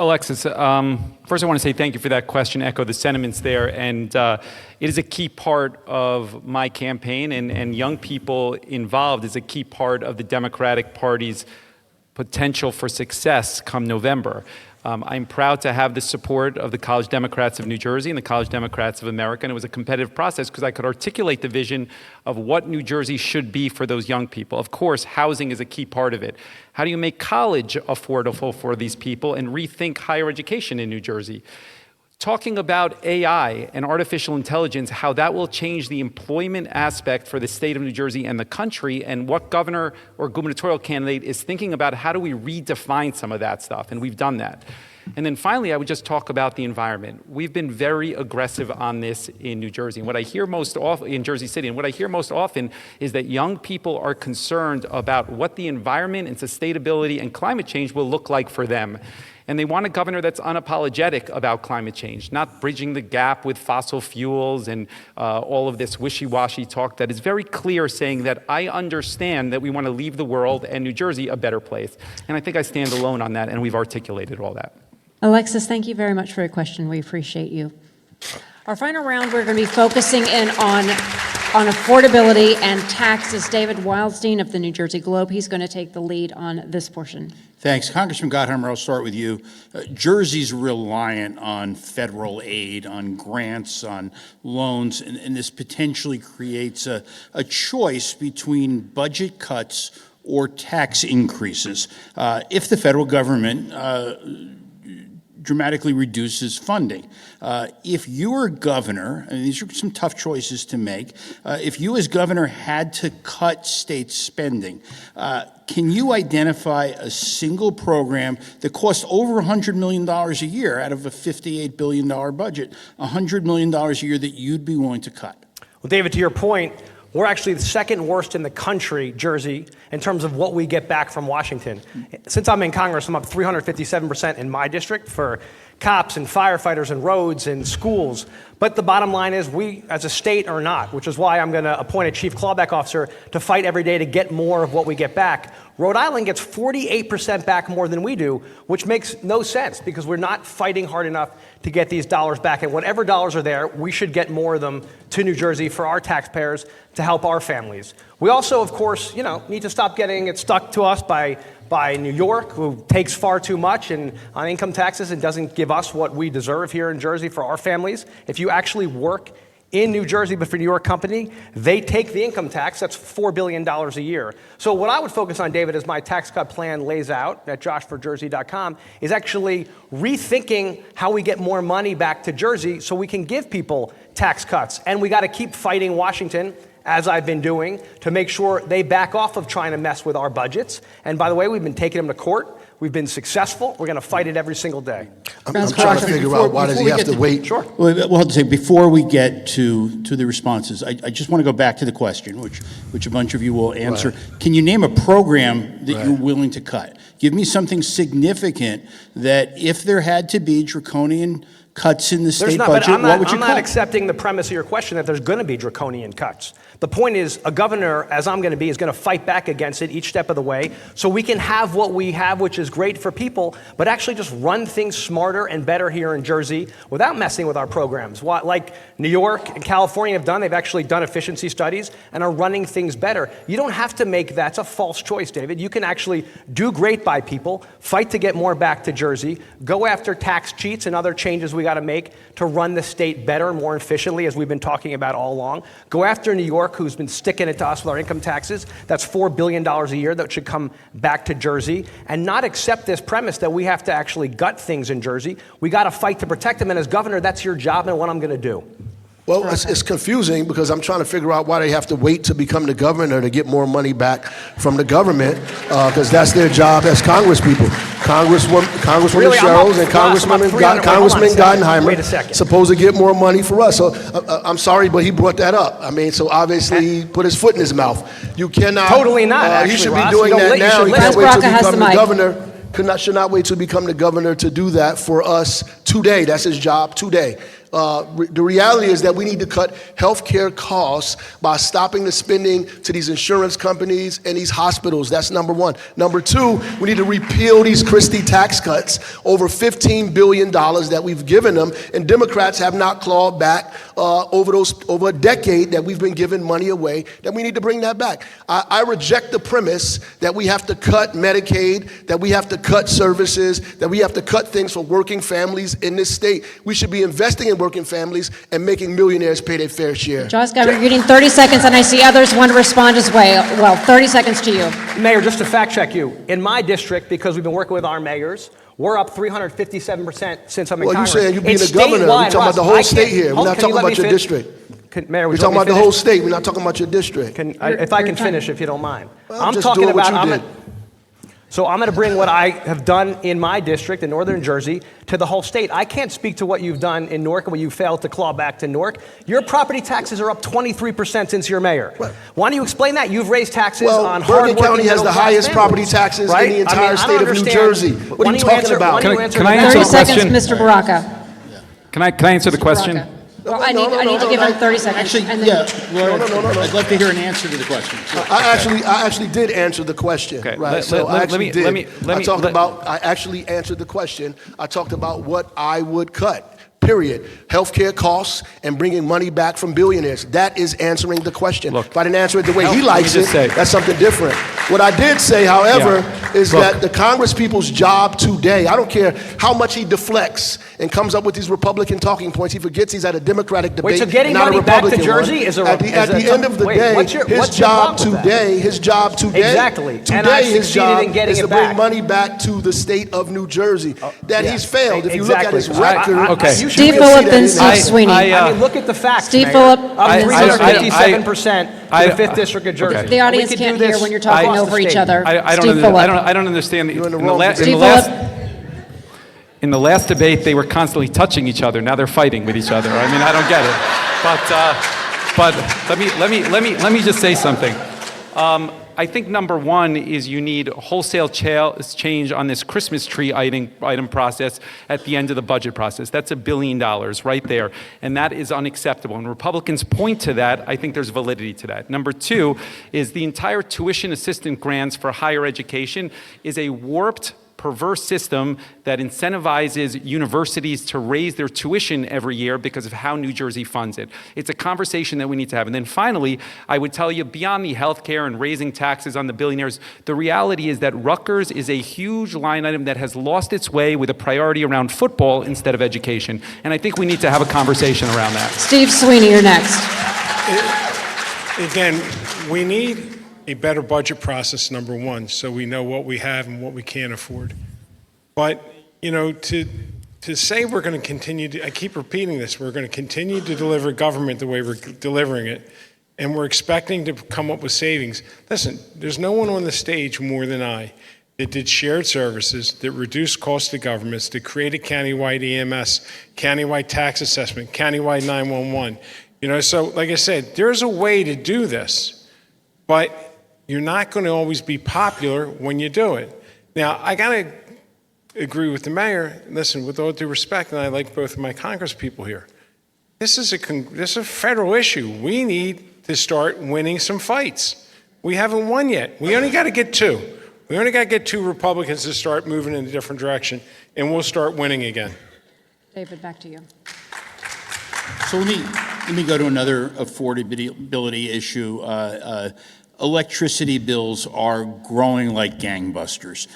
Alexis, first I want to say thank you for that question, echo the sentiments there, and it is a key part of my campaign, and young people involved is a key part of the Democratic Party's potential for success come November. I'm proud to have the support of the College Democrats of New Jersey and the College Democrats of America, and it was a competitive process because I could articulate the vision of what New Jersey should be for those young people. Of course, housing is a key part of it. How do you make college affordable for these people and rethink higher education in New Jersey? Talking about AI and artificial intelligence, how that will change the employment aspect for the state of New Jersey and the country, and what governor or gubernatorial candidate is thinking about how do we redefine some of that stuff, and we've done that. And then finally, I would just talk about the environment. We've been very aggressive on this in New Jersey. And what I hear most often in Jersey City, and what I hear most often is that young people are concerned about what the environment and sustainability and climate change will look like for them. And they want a governor that's unapologetic about climate change, not bridging the gap with fossil fuels and all of this wishy-washy talk that is very clear, saying that I understand that we want to leave the world and New Jersey a better place. And I think I stand alone on that, and we've articulated all that. Alexis, thank you very much for your question. We appreciate you. Our final round, we're going to be focusing in on on affordability and taxes. David Wildstein of the New Jersey Globe, he's going to take the lead on this portion. Thanks. Congressman Gottheimer, I'll start with you. Jersey's reliant on federal aid, on grants, on loans, and this potentially creates a choice between budget cuts or tax increases. If the federal government dramatically reduces funding. If you were governor, and these are some tough choices to make, if you as governor had to cut state spending, can you identify a single program that costs over $100 million a year out of a $58 billion budget, $100 million a year that you'd be willing to cut? Well, David, to your point, we're actually the second worst in the country, Jersey, in terms of what we get back from Washington. Since I'm in Congress, I'm up 357% in my district for cops and firefighters and roads and schools. But the bottom line is we, as a state, are not, which is why I'm going to appoint a chief clawback officer to fight every day to get more of what we get back. Rhode Island gets 48% back more than we do, which makes no sense because we're not fighting hard enough to get these dollars back. And whatever dollars are there, we should get more of them to New Jersey for our taxpayers to help our families. We also, of course, need to stop getting it stuck to us by New York, who takes far too much on income taxes and doesn't give us what we deserve here in Jersey for our families. If you actually work in New Jersey, but for a New York company, they take the income tax. That's $4 billion a year. So what I would focus on, David, as my tax cut plan lays out at joshforjersey.com, is actually rethinking how we get more money back to Jersey so we can give people tax cuts. And we got to keep fighting Washington, as I've been doing, to make sure they back off of trying to mess with our budgets. And by the way, we've been taking them to court. We've been successful. We're going to fight it every single day. I'm trying to figure out why does he have to wait? Sure. Well, we'll have to say, before we get to the responses, I just want to go back to the question, which a bunch of you will answer. Right. Can you name a program that you're willing to cut? Give me something significant that if there had to be draconian cuts in the state budget, what would you cut? I'm not accepting the premise of your question that there's going to be draconian cuts. The point is, a governor, as I'm going to be, is going to fight back against it each step of the way so we can have what we have, which is great for people, but actually just run things smarter and better here in Jersey without messing with our programs. Like New York and California have done, they've actually done efficiency studies and are running things better. You don't have to make that's a false choice, David. You can actually do great by people, fight to get more back to Jersey, go after tax cheats and other changes we got to make to run the state better, more efficiently, as we've been talking about all along. Go after New York, who's been sticking it to us with our income taxes. That's $4 billion a year that should come back to Jersey, and not accept this premise that we have to actually gut things in Jersey. We got to fight to protect them, and as governor, that's your job and what I'm going to do. Well, it's confusing because I'm trying to figure out why they have to wait to become the governor to get more money back from the government, because that's their job as congresspeople. Congresswoman Really, Sherrills and Congressman Gottheimer supposed to get more money for us. So I'm sorry, but he brought that up. I mean, so obviously he put his foot in his mouth. You cannot. Totally not. Actually, he should Ross, be doing that now. He can't wait to become the governor. Should not wait to become the governor to do that for us today. That's his job today. The reality is that we need to cut healthcare costs by stopping the spending to these insurance companies and these hospitals. That's number one. Number two, we need to repeal these Christie tax cuts, over $15 billion that we've given them, and Democrats have not clawed back over a decade that we've been giving money away, that we need to bring that back. I reject the premise that we have to cut Medicaid, that we have to cut services, that we have to cut things for working families in this state. We should be investing in working families and making millionaires pay their fair share. Josh Scott, you're getting 30 seconds, and I see others want to respond as well. 30 seconds to you. Mayor, just to fact check you, in my district, because we've been working with our mayors, we're up 357% since I'm in Congress. Well, you saying you being a governor. We're talking about the whole state here. We're not talking about your district. Mayor, we're talking about the whole state. We're not talking about your district. If I can finish, if you don't mind. Well, I'm talking about, so I'm going to bring what I have done in my district in northern Jersey to the whole state. I can't speak to what you've done in Newark and what you failed to claw back to Newark. Your property taxes are up 23% since you're mayor. Right. Why don't you explain that? You've raised taxes on hardworking Bergen County has the highest property taxes in the entire state of New Jersey. What are you talking about? Can I answer 30 the question? seconds, Mr. Baraka. Can I answer the question? Well, I need to give him 30 seconds. Actually, No. I'd love to hear an answer to the question. I actually did answer the question. Okay. Right. I actually answered the question. I talked about what I would cut. Period. Healthcare costs and bringing money back from billionaires. That is answering the question. Look, if I didn't answer it the way he likes me it, just say- that's something different. What I did say, however, is Look. that the Congress people's job today, I don't care how much he deflects and comes up with these Republican talking points, he forgets he's at a Democratic debate, Wait, so getting not a money back to Republican Jersey one. is a- At the end of the day, what's your his problem job with that? today, Exactly. And today I've his succeeded job in getting is it to bring back. money back to the state of New Jersey. That yeah. he's failed. If you look at his Exactly. record, Okay. you Steve will see Phillip, that then in Steve his- Sweeney. I mean, look at the facts, Steve Mayor. Phillip, Up and then Steve Sweeney. 357% to the 5th District of Jersey. Okay. The audience We could do can't hear this when you're talking across the over each state. other. I don't Steve under- Phillip. I don't understand. You're in the In the wrong la- position. in the Steve last- In the last debate, they were constantly touching each other. Now they're fighting with each other. I mean, I don't get it. But let me just say something. I think number one is you need wholesale change on this Christmas tree item process at the end of the budget process. That's $1 billion right there, and that is unacceptable. And Republicans point to that. I think there's validity to that. Number two is the entire tuition assistance grants for higher education is a warped, perverse system that incentivizes universities to raise their tuition every year because of how New Jersey funds it. It's a conversation that we need to have. And then finally, I would tell you, beyond the healthcare and raising taxes on the billionaires, the reality is that Rutgers is a huge line item that has lost its way with a priority around football instead of education. And I think we need to have a conversation around that. Steve Sweeney, you're next. Again, we need a better budget process, number one, so we know what we have and what we can't afford. But, you know, to say we're going to continue to, I keep repeating this, we're going to continue to deliver government the way we're delivering it, and we're expecting to come up with savings. Listen, there's no one on the stage more than I that did shared services, that reduced costs to governments, that created countywide EMS, countywide tax assessment, countywide 911. You know, so like I said, there's a way to do this, but you're not going to always be popular when you do it. Now, I got to agree with the mayor. Listen, with all due respect, and I like both of my Congress people here, this is a federal issue. We need to start winning some fights. We haven't won yet. We only got to get two. We only got to get two Republicans to start moving in a different direction, and we'll start winning again. David, back to you. So let me go to another affordability issue. Electricity bills are growing like gangbusters.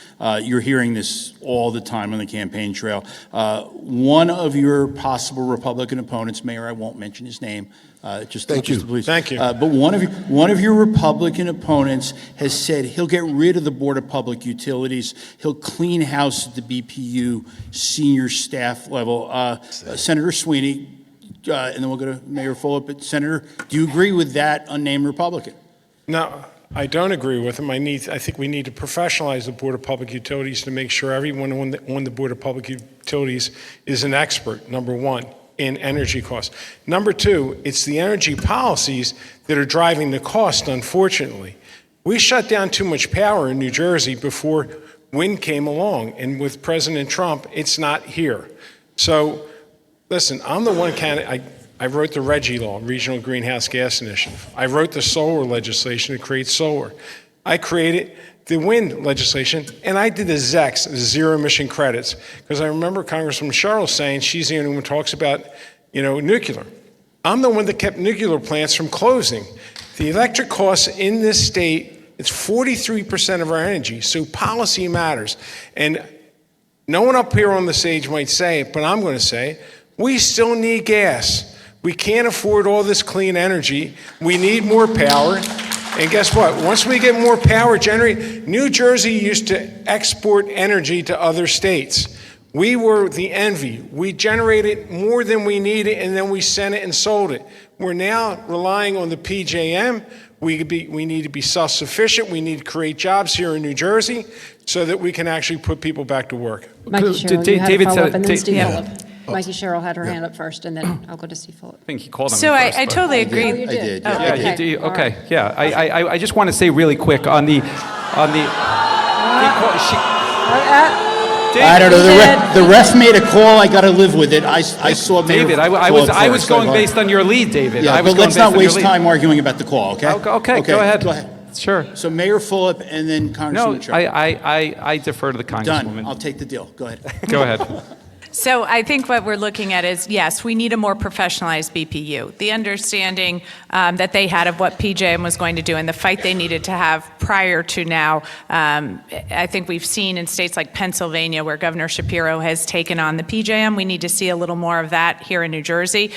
You're hearing this all the time on the campaign trail. One of your possible Republican opponents, Mayor, I won't mention his name, Thank you. please. Thank you. But one of your Republican opponents has said he'll get rid of the Board of Public Utilities. He'll clean house at the BPU senior staff level. Senator Sweeney, and then we'll go to Mayor Fulop. Senator, do you agree with that unnamed Republican? No, I don't agree with him. I think we need to professionalize the Board of Public Utilities to make sure everyone on the Board of Public Utilities is an expert, number one, in energy costs. Number two, it's the energy policies that are driving the cost, unfortunately. We shut down too much power in New Jersey before wind came along, and with President Trump, it's not here. So, listen, I'm the one candidate. I wrote the RGGI law, Regional Greenhouse Gas Initiative. I wrote the solar legislation to create solar. I created the wind legislation, and I did the ZECs, zero emission credits, because I remember Congresswoman Cheryl saying she's the only one who talks about, nuclear. I'm the one that kept nuclear plants from closing. The electric costs in this state, it's 43% of our energy, so policy matters. And no one up here on the stage might say it, but I'm going to say it. We still need gas. We can't afford all this clean energy. We need more power. And guess what? Once we get more power generated, New Jersey used to export energy to other states. We were the envy. We generated more than we needed, and then we sent it and sold it. We're now relying on the PJM. We need to be self-sufficient. We need to create jobs here in New Jersey so that we can actually put people back to work. Mikey Sherrill, you had David a follow-up, said- and then Steve yeah. Phillip. Mikey Sherrill had her hand up first, and then I'll go to Steve Phillip. I think he called on So me first. I but- totally agree. Oh, you did? I did, Oh, yeah. Yeah, okay. you do. All Okay, right. yeah. I just want to say really quick on the. I don't know. The ref made a call. I got to live with it. I saw Mayor David, I Fulop was first. going Go based ahead. on your lead, David. Yeah, I was but going let's based not on your waste lead. time arguing about the call, okay? Okay, go ahead. Go ahead. Sure. So Mayor Fulop and then No, Congresswoman Cheryl. I defer to the Done. Congresswoman. I'll take the deal. Go ahead. Go ahead. So I think what we're looking at is, yes, we need a more professionalized BPU. The understanding that they had of what PJM was going to do and the fight they needed to have prior to now, I think we've seen in states like Pennsylvania where Governor Shapiro has taken on the PJM. We need to see a little more of that here in New Jersey.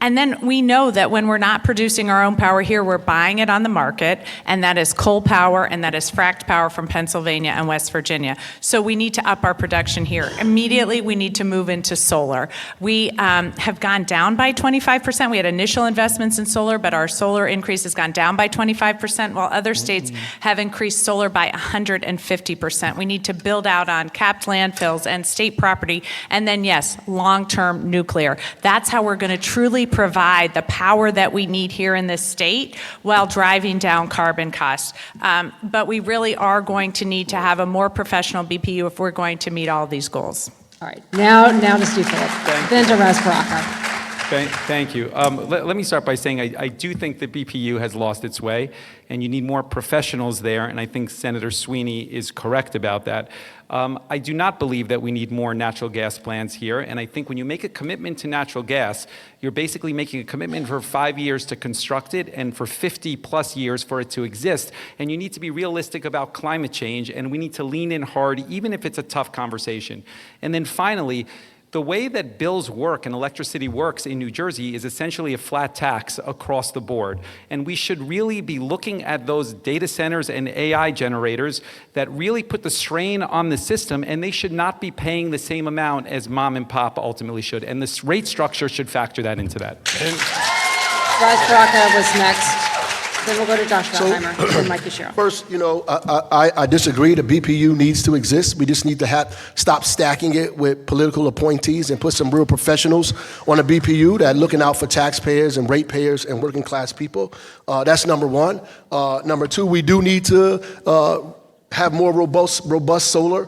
And then we know that when we're not producing our own power here, we're buying it on the market, and that is coal power and that is fracked power from Pennsylvania and West Virginia. So we need to up our production here. Immediately, we need to move into solar. We have gone down by 25%. We had initial investments in solar, but our solar increase has gone down by 25%, while other states have increased solar by 150%. We need to build out on capped landfills and state property, and then, yes, long-term nuclear. That's how we're going to truly provide the power that we need here in this state while driving down carbon costs. But we really are going to need to have a more professional BPU if we're going to meet all these goals. All right, now to Steve Phillips, then to Ras Baraka. Thank you. Let me start by saying I do think the BPU has lost its way, and you need more professionals there, and I think Senator Sweeney is correct about that. I do not believe that we need more natural gas plants here, and I think when you make a commitment to natural gas, you're basically making a commitment for 5 years to construct it and for 50 plus years for it to exist, and you need to be realistic about climate change, and we need to lean in hard, even if it's a tough conversation. And then finally, the way that bills work and electricity works in New Jersey is essentially a flat tax across the board. And we should really be looking at those data centers and AI generators that really put the strain on the system, and they should not be paying the same amount as mom and pop ultimately should. And this rate structure should factor that into that. Ras Baraka was next. Then we'll go to Josh Gottheimer and Mikey Sherrill. First, I disagree. The BPU needs to exist. We just need to stop stacking it with political appointees and put some real professionals on a BPU that are looking out for taxpayers and ratepayers and working class people. That's number one. Number two, we do need to have more robust solar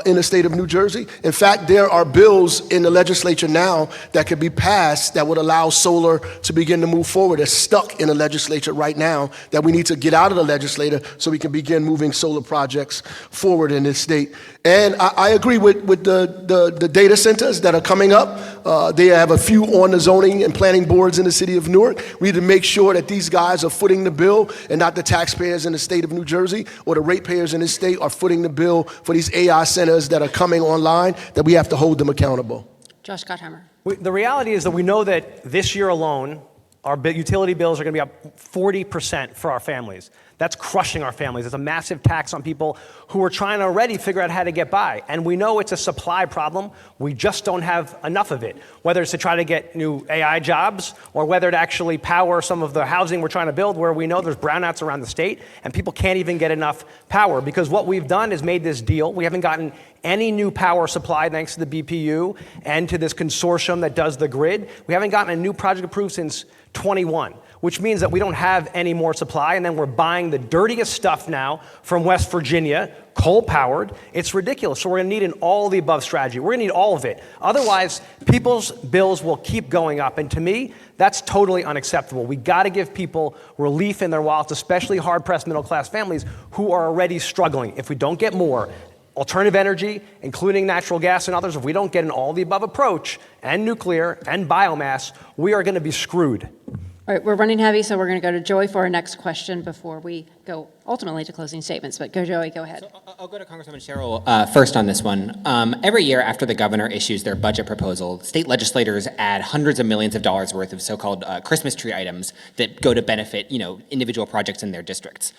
in the state of New Jersey. In fact, there are bills in the legislature now that could be passed that would allow solar to begin to move forward. They're stuck in the legislature right now that we need to get out of the legislature so we can begin moving solar projects forward in this state. And I agree with the data centers that are coming up. They have a few on the zoning and planning boards in the city of Newark. We need to make sure that these guys are footing the bill and not the taxpayers in the state of New Jersey or the ratepayers in this state are footing the bill for these AI centers that are coming online, that we have to hold them accountable. Josh Gottheimer. The reality is that we know that this year alone, our utility bills are going to be up 40% for our families. That's crushing our families. It's a massive tax on people who are trying to already figure out how to get by. And we know it's a supply problem. We just don't have enough of it, whether it's to try to get new AI jobs or whether to actually power some of the housing we're trying to build where we know there's brownouts around the state and people can't even get enough power. Because what we've done is made this deal. We haven't gotten any new power supply thanks to the BPU and to this consortium that does the grid. We haven't gotten a new project approved since 21, which means that we don't have any more supply, and then we're buying the dirtiest stuff now from West Virginia, coal-powered. It's ridiculous. So we're going to need an all-the-above strategy. We're going to need all of it. Otherwise, people's bills will keep going up, and to me, that's totally unacceptable. We got to give people relief in their wallets, especially hard-pressed middle-class families who are already struggling. If we don't get more alternative energy, including natural gas and others, if we don't get an all-the-above approach, and nuclear, and biomass, we are going to be screwed. All right, we're running heavy, so we're going to go to Joey for our next question before we go ultimately to closing statements. But go, Joey, go ahead. So I'll go to Congresswoman Sherrill first on this one. Every year after the governor issues their budget proposal, state legislators add hundreds of millions of dollars worth of so-called Christmas tree items that go to benefit, individual projects in their districts.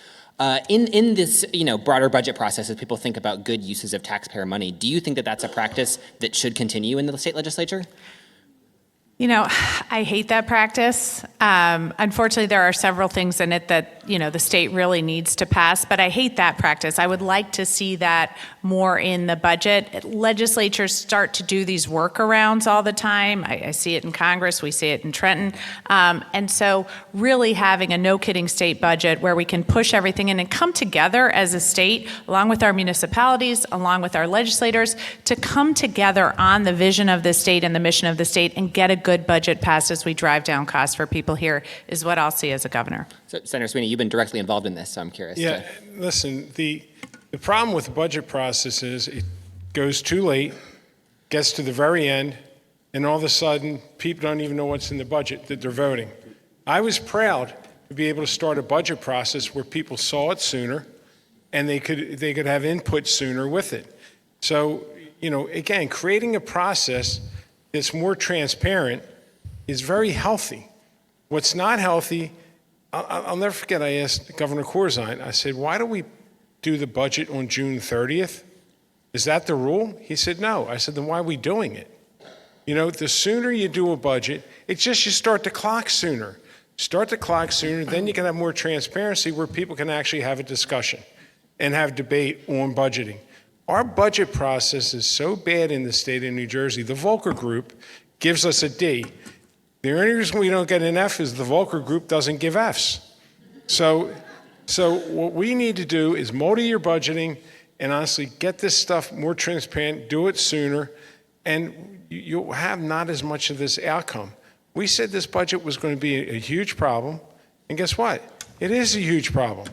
In this, broader budget process, as people think about good uses of taxpayer money, do you think that that's a practice that should continue in the state legislature? I hate that practice. Unfortunately, there are several things in it that, the state really needs to pass, but I hate that practice. I would like to see that more in the budget. Legislatures start to do these workarounds all the time. I see it in Congress. We see it in Trenton. And so really having a no-kidding state budget where we can push everything in and come together as a state, along with our municipalities, along with our legislators, to come together on the vision of the state and the mission of the state and get a good budget passed as we drive down costs for people here is what I'll see as a governor. So, Senator Sweeney, you've been directly involved in this, so I'm curious. Yeah, listen, the problem with the budget process is it goes too late, gets to the very end, and all of a sudden, people don't even know what's in the budget that they're voting. I was proud to be able to start a budget process where people saw it sooner, and they could have input sooner with it. So, again, creating a process that's more transparent is very healthy. What's not healthy, I'll never forget, I asked Governor Corzine, I said, why do we do the budget on June 30th? Is that the rule? He said, no. I said, then why are we doing it? The sooner you do a budget, it's just you start the clock sooner. Start the clock sooner, then you can have more transparency where people can actually have a discussion and have debate on budgeting. Our budget process is so bad in the state of New Jersey, the Volcker Group gives us a D. The only reason we don't get an F is the Volcker Group doesn't give Fs. So what we need to do is multi-year budgeting and honestly get this stuff more transparent, do it sooner, and you'll have not as much of this outcome. We said this budget was going to be a huge problem, and guess what? It is a huge problem.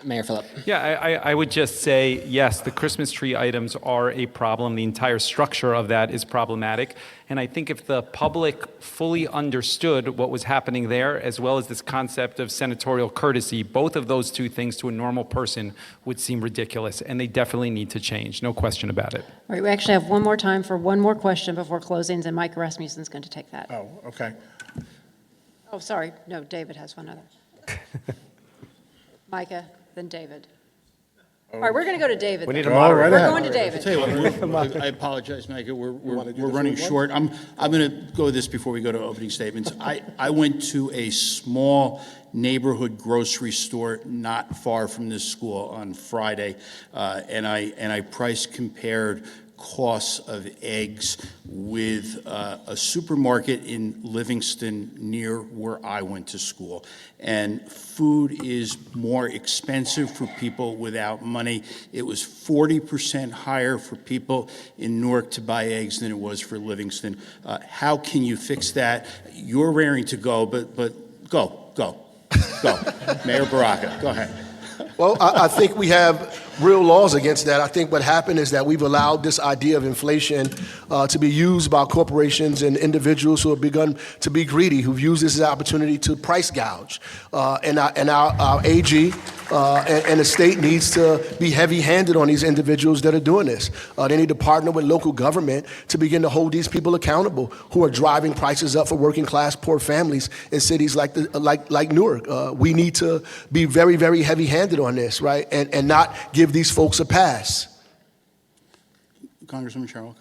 Mayor Phillip. Yeah, I would just say, yes, the Christmas tree items are a problem. The entire structure of that is problematic. And I think if the public fully understood what was happening there, as well as this concept of senatorial courtesy, both of those two things to a normal person would seem ridiculous. And they definitely need to change. No question about it. All right, we actually have one more time for one more question before closings, and Mike Rasmussen's going to take that. Oh, okay. Oh, sorry. No, David has one other. Micah, then David. All right, we're going to go to David. We need then. a moderator. We're going to David. Tell you what, I apologize, Micah. We're running short. I'm going to go this before we go to opening statements. I went to a small neighborhood grocery store not far from this school on Friday, and I price compared costs of eggs with a supermarket in Livingston near where I went to school. And food is more expensive for people without money. It was 40% higher for people in Newark to buy eggs than it was for Livingston. How can you fix that? You're raring to go, but go. Mayor Baraka, go ahead. Well, I think we have real laws against that. I think what happened is that we've allowed this idea of inflation to be used by corporations and individuals who have begun to be greedy, who've used this as an opportunity to price gouge. And our AG and the state needs to be heavy-handed on these individuals that are doing this. They need to partner with local government to begin to hold these people accountable who are driving prices up for working-class poor families in cities like Newark. We need to be very, very heavy-handed on this, right, and not give these folks a pass. Congresswoman Cheryl.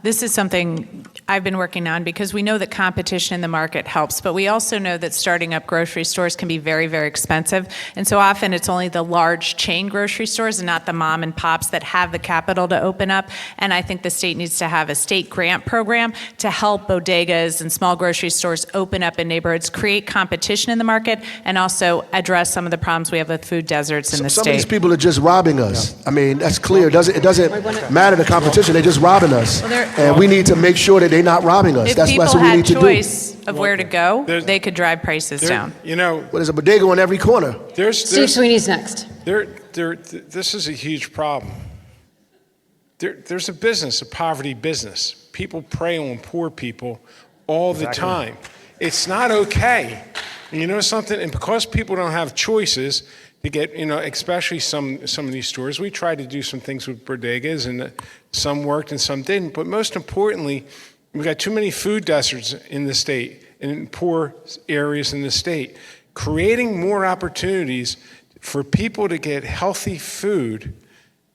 This is something I've been working on because we know that competition in the market helps, but we also know that starting up grocery stores can be very, very expensive. And so often it's only the large chain grocery stores and not the mom and pops that have the capital to open up. And I think the state needs to have a state grant program to help bodegas and small grocery stores open up in neighborhoods, create competition in the market, and also address some of the problems we have with food deserts in the state. Some of these people are just robbing us. Yeah. I mean, that's clear. It doesn't matter the competition. They're just robbing us. And we need to make sure that they're not robbing us. That's what we need to do. If people had choice of where to go, they could drive prices down. There's a bodega on every corner. Steve Sweeney's next. This is a huge problem. There's a poverty business. People prey on poor people all the time. It's not okay. And you know something? And because people don't have choices to get, especially some of these stores, we tried to do some things with bodegas, and some worked and some didn't. But most importantly, we've got too many food deserts in the state and in poor areas in the state. Creating more opportunities for people to get healthy food.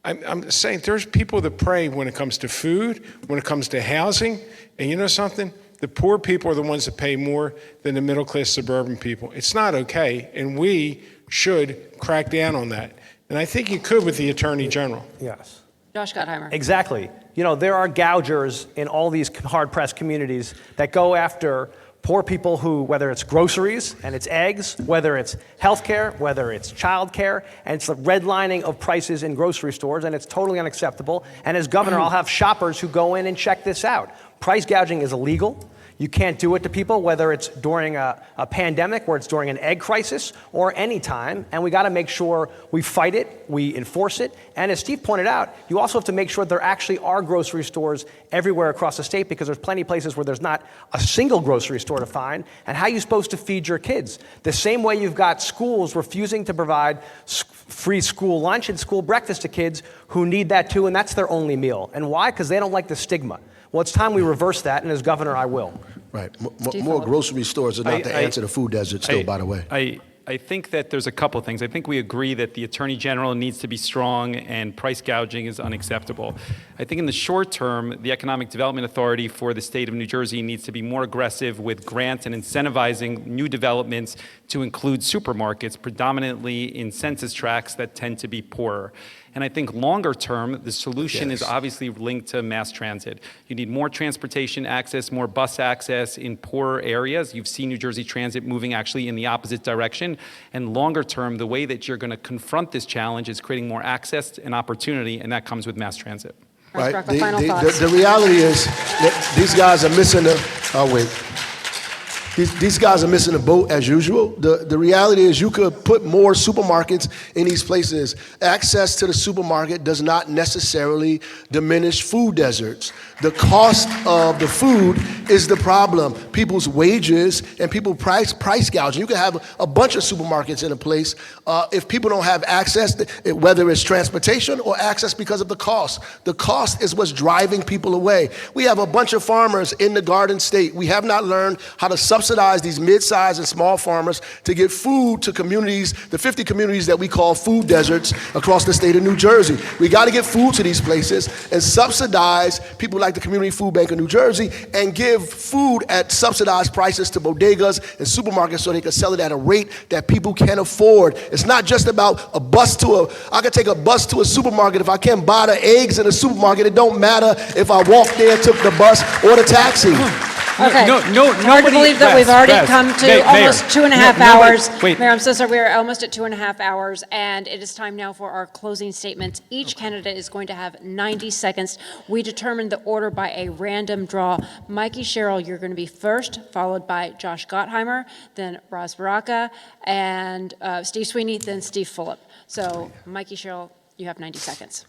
I'm saying there's people that pray when it comes to food, when it comes to housing, and you know something? The poor people are the ones that pay more than the middle-class suburban people. It's not okay, and we should crack down on that. And I think you could with the Attorney General. Yes. Josh Gottheimer. Exactly. There are gougers in all these hard-pressed communities that go after poor people who, whether it's groceries and it's eggs, whether it's healthcare, whether it's childcare, and it's the redlining of prices in grocery stores, and it's totally unacceptable. And as governor, I'll have shoppers who go in and check this out. Price gouging is illegal. You can't do it to people, whether it's during a pandemic, or it's during an egg crisis, or any time. And we got to make sure we fight it, we enforce it. And as Steve pointed out, you also have to make sure there actually are grocery stores everywhere across the state, because there's plenty of places where there's not a single grocery store to find. And how are you supposed to feed your kids? The same way you've got schools refusing to provide free school lunch and school breakfast to kids who need that too, and that's their only meal. And why? Because they don't like the stigma. Well, it's time we reverse that, and as governor, I will. Right. More grocery stores are not the answer to food deserts, still, by the way. I think that there's a couple of things. I think we agree that the Attorney General needs to be strong and price gouging is unacceptable. I think in the short term, the Economic Development Authority for the state of New Jersey needs to be more aggressive with grants and incentivizing new developments to include supermarkets, predominantly in census tracts that tend to be poorer. And I think longer term, the solution is obviously linked to mass transit. You need more transportation access, more bus access in poorer areas. You've seen New Jersey Transit moving actually in the opposite direction. And longer term, the way that you're going to confront this challenge is creating more access and opportunity, and that comes with mass transit. Right. The reality is that these guys are missing These guys are missing the boat as usual. The reality is you could put more supermarkets in these places. Access to the supermarket does not necessarily diminish food deserts. The cost of the food is the problem. People's wages and people price gouging. You can have a bunch of supermarkets in a place. If people don't have access, whether it's transportation or access because of the cost. The cost is what's driving people away. We have a bunch of farmers in the Garden State. We have not learned how to subsidize these mid-sized and small farmers to get food to communities, the 50 communities that we call food deserts across the state of New Jersey. We got to get food to these places and subsidize people like the Community Food Bank of New Jersey and give food at subsidized prices to bodegas and supermarkets so they can sell it at a rate that people can afford. It's not just about a bus I can take a bus to a supermarket. If I can't buy the eggs in the supermarket, it don't matter if I walk there, took the bus or the taxi. Okay. Hard to believe that we've already come to almost 2.5 hours. Mayor, I'm so sorry. We are almost at 2.5 hours, and it is time now for our closing statements. Each candidate is going to have 90 seconds. We determined the order by a random draw. Mikey Sherrill, you're going to be first, followed by Josh Gottheimer, then Ras Baraka, and Steve Sweeney, then Steve Fulop. So, Mikey Sherrill, you have 90 seconds.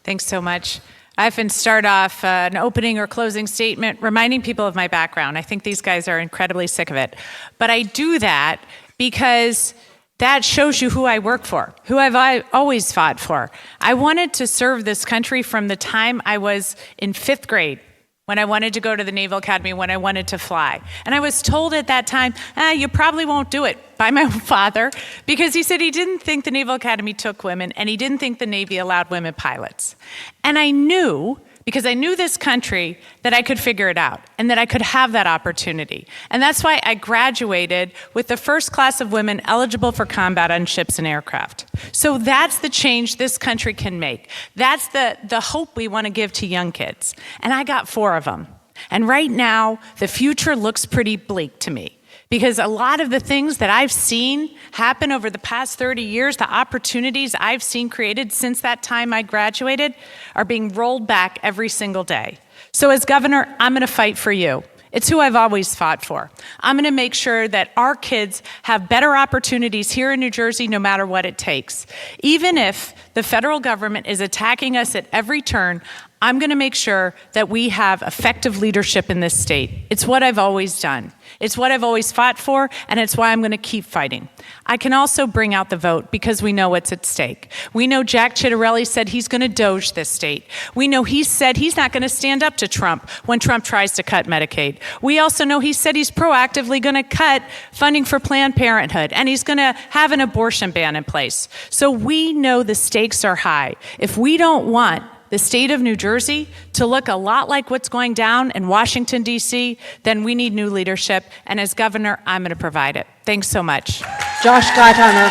Thanks so much. I often start off an opening or closing statement reminding people of my background. I think these guys are incredibly sick of it. But I do that because that shows you who I work for, who I've always fought for. I wanted to serve this country from the time I was in 5th grade, when I wanted to go to the Naval Academy, when I wanted to fly. And I was told at that time, you probably won't do it, by my father, because he said he didn't think the Naval Academy took women, and he didn't think the Navy allowed women pilots. And I knew, because I knew this country, that I could figure it out, and that I could have that opportunity. And that's why I graduated with the first class of women eligible for combat on ships and aircraft. So that's the change this country can make. That's the hope we want to give to young kids. And I got 4 of them. And right now, the future looks pretty bleak to me. Because a lot of the things that I've seen happen over the past 30 years, the opportunities I've seen created since that time I graduated, are being rolled back every single day. So as governor, I'm going to fight for you. It's who I've always fought for. I'm going to make sure that our kids have better opportunities here in New Jersey no matter what it takes. Even if the federal government is attacking us at every turn, I'm going to make sure that we have effective leadership in this state. It's what I've always done. It's what I've always fought for, and it's why I'm going to keep fighting. I can also bring out the vote because we know what's at stake. We know Jack Ciattarelli said he's going to doge this state. We know he said he's not going to stand up to Trump when Trump tries to cut Medicaid. We also know he said he's proactively going to cut funding for Planned Parenthood, and he's going to have an abortion ban in place. So we know the stakes are high. If we don't want the state of New Jersey to look a lot like what's going down in Washington, D.C., then we need new leadership. And as governor, I'm going to provide it. Thanks so much. Josh Gottheimer.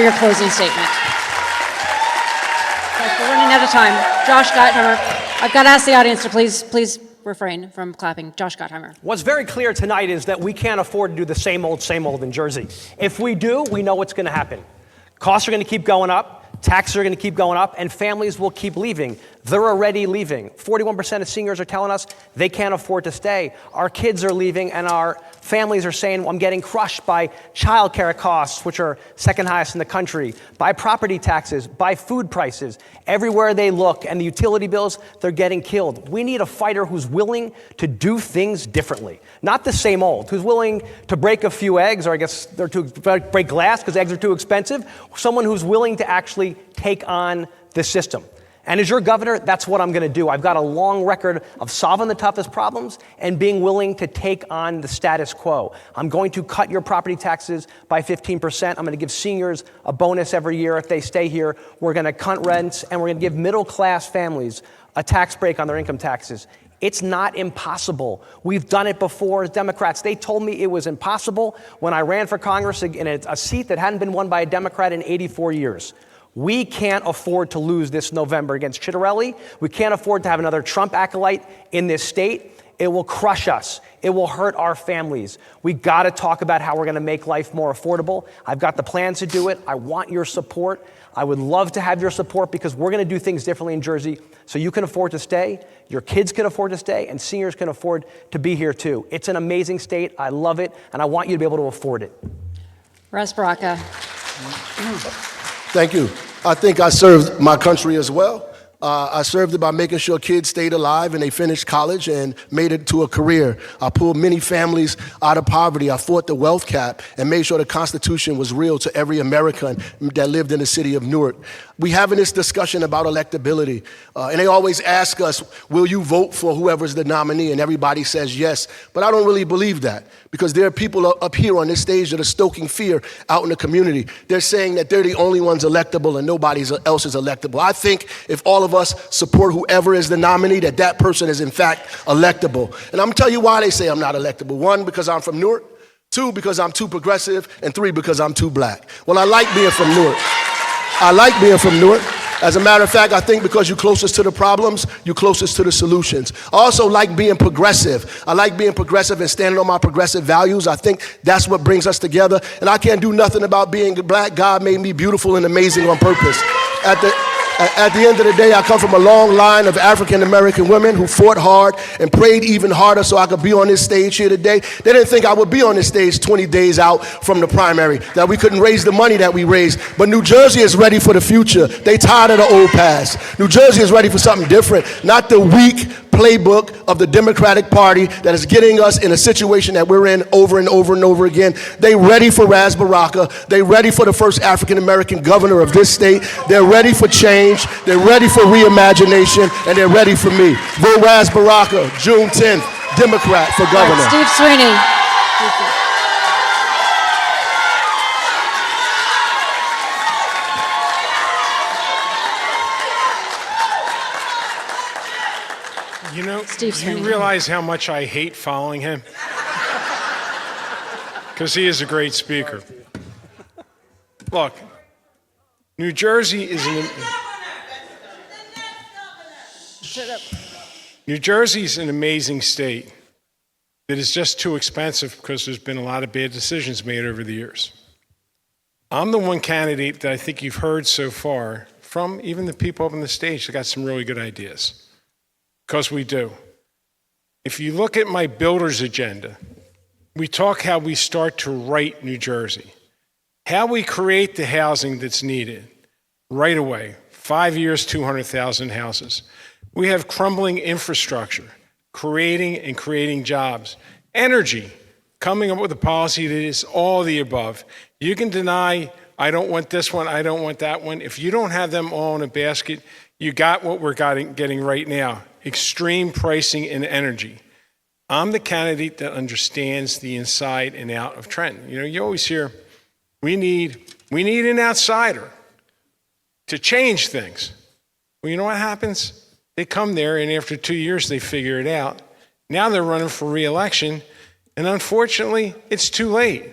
Your closing statement. Yes, we're running out of time. Josh Gottheimer. I've got to ask the audience to please refrain from clapping. Josh Gottheimer. What's very clear tonight is that we can't afford to do the same old in Jersey. If we do, we know what's going to happen. Costs are going to keep going up. Taxes are going to keep going up, and families will keep leaving. They're already leaving. 41% of seniors are telling us they can't afford to stay. Our kids are leaving, and our families are saying, well, I'm getting crushed by childcare costs, which are second highest in the country, by property taxes, by food prices. Everywhere they look, and the utility bills, they're getting killed. We need a fighter who's willing to do things differently. Not the same old, who's willing to break a few eggs, or I guess they're to break glass because eggs are too expensive. Someone who's willing to actually take on the system. And as your governor, that's what I'm going to do. I've got a long record of solving the toughest problems and being willing to take on the status quo. I'm going to cut your property taxes by 15%. I'm going to give seniors a bonus every year if they stay here. We're going to cut rents, and we're going to give middle-class families a tax break on their income taxes. It's not impossible. We've done it before as Democrats. They told me it was impossible when I ran for Congress in a seat that hadn't been won by a Democrat in 84 years. We can't afford to lose this November against Chitterelli. We can't afford to have another Trump acolyte in this state. It will crush us. It will hurt our families. We got to talk about how we're going to make life more affordable. I've got the plans to do it. I want your support. I would love to have your support because we're going to do things differently in Jersey so you can afford to stay, your kids can afford to stay, and seniors can afford to be here too. It's an amazing state. I love it, and I want you to be able to afford it. Russ Baraka. Thank you. I think I served my country as well. I served it by making sure kids stayed alive and they finished college and made it to a career. I pulled many families out of poverty. I fought the wealth cap and made sure the Constitution was real to every American that lived in the city of Newark. We having this discussion about electability, and they always ask us, will you vote for whoever's the nominee? And everybody says yes, but I don't really believe that because there are people up here on this stage that are stoking fear out in the community. They're saying that they're the only ones electable and nobody else is electable. I think if all of us support whoever is the nominee, that person is in fact electable. And I'm gonna tell you why they say I'm not electable. 1, because I'm from Newark. 2, because I'm too progressive. And 3, because I'm too black. Well, I like being from Newark. I like being from Newark. As a matter of fact, I think because you're closest to the problems, you're closest to the solutions. I also like being progressive. I like being progressive and standing on my progressive values. I think that's what brings us together. And I can't do nothing about being black. God made me beautiful and amazing on purpose. At the end of the day, I come from a long line of African-American women who fought hard and prayed even harder so I could be on this stage here today. They didn't think I would be on this stage 20 days out from the primary, that we couldn't raise the money that we raised. But New Jersey is ready for the future. They tired of the old past. New Jersey is ready for something different, not the weak playbook of the Democratic Party that is getting us in a situation that we're in over and over and over again. They ready for Ras Baraka. They ready for the first African-American governor of this state. They're ready for change. They're ready for reimagination, and they're ready for me. Vote Ras Baraka, June 10th, Democrat for governor. Right, Steve Sweeney. You know, Steve you Sweeney. realize how much I hate following him? Because he is a great speaker. Look, New Jersey is New Jersey's an amazing state that is just too expensive because there's been a lot of bad decisions made over the years. I'm the one candidate that I think you've heard so far from even the people up on the stage that got some really good ideas. Because we do. If you look at my builder's agenda, we talk how we start to right New Jersey, how we create the housing that's needed right away. 5 years, 200,000 houses. We have crumbling infrastructure, creating jobs. Energy, coming up with a policy that is all the above. You can deny, I don't want this one, I don't want that one. If you don't have them all in a basket, you got what we're getting right now. Extreme pricing in energy. I'm the candidate that understands the inside and out of Trenton. You know, you always hear, we need an outsider to change things. Well, you know what happens? They come there and after 2 years they figure it out. Now they're running for re-election and unfortunately it's too late.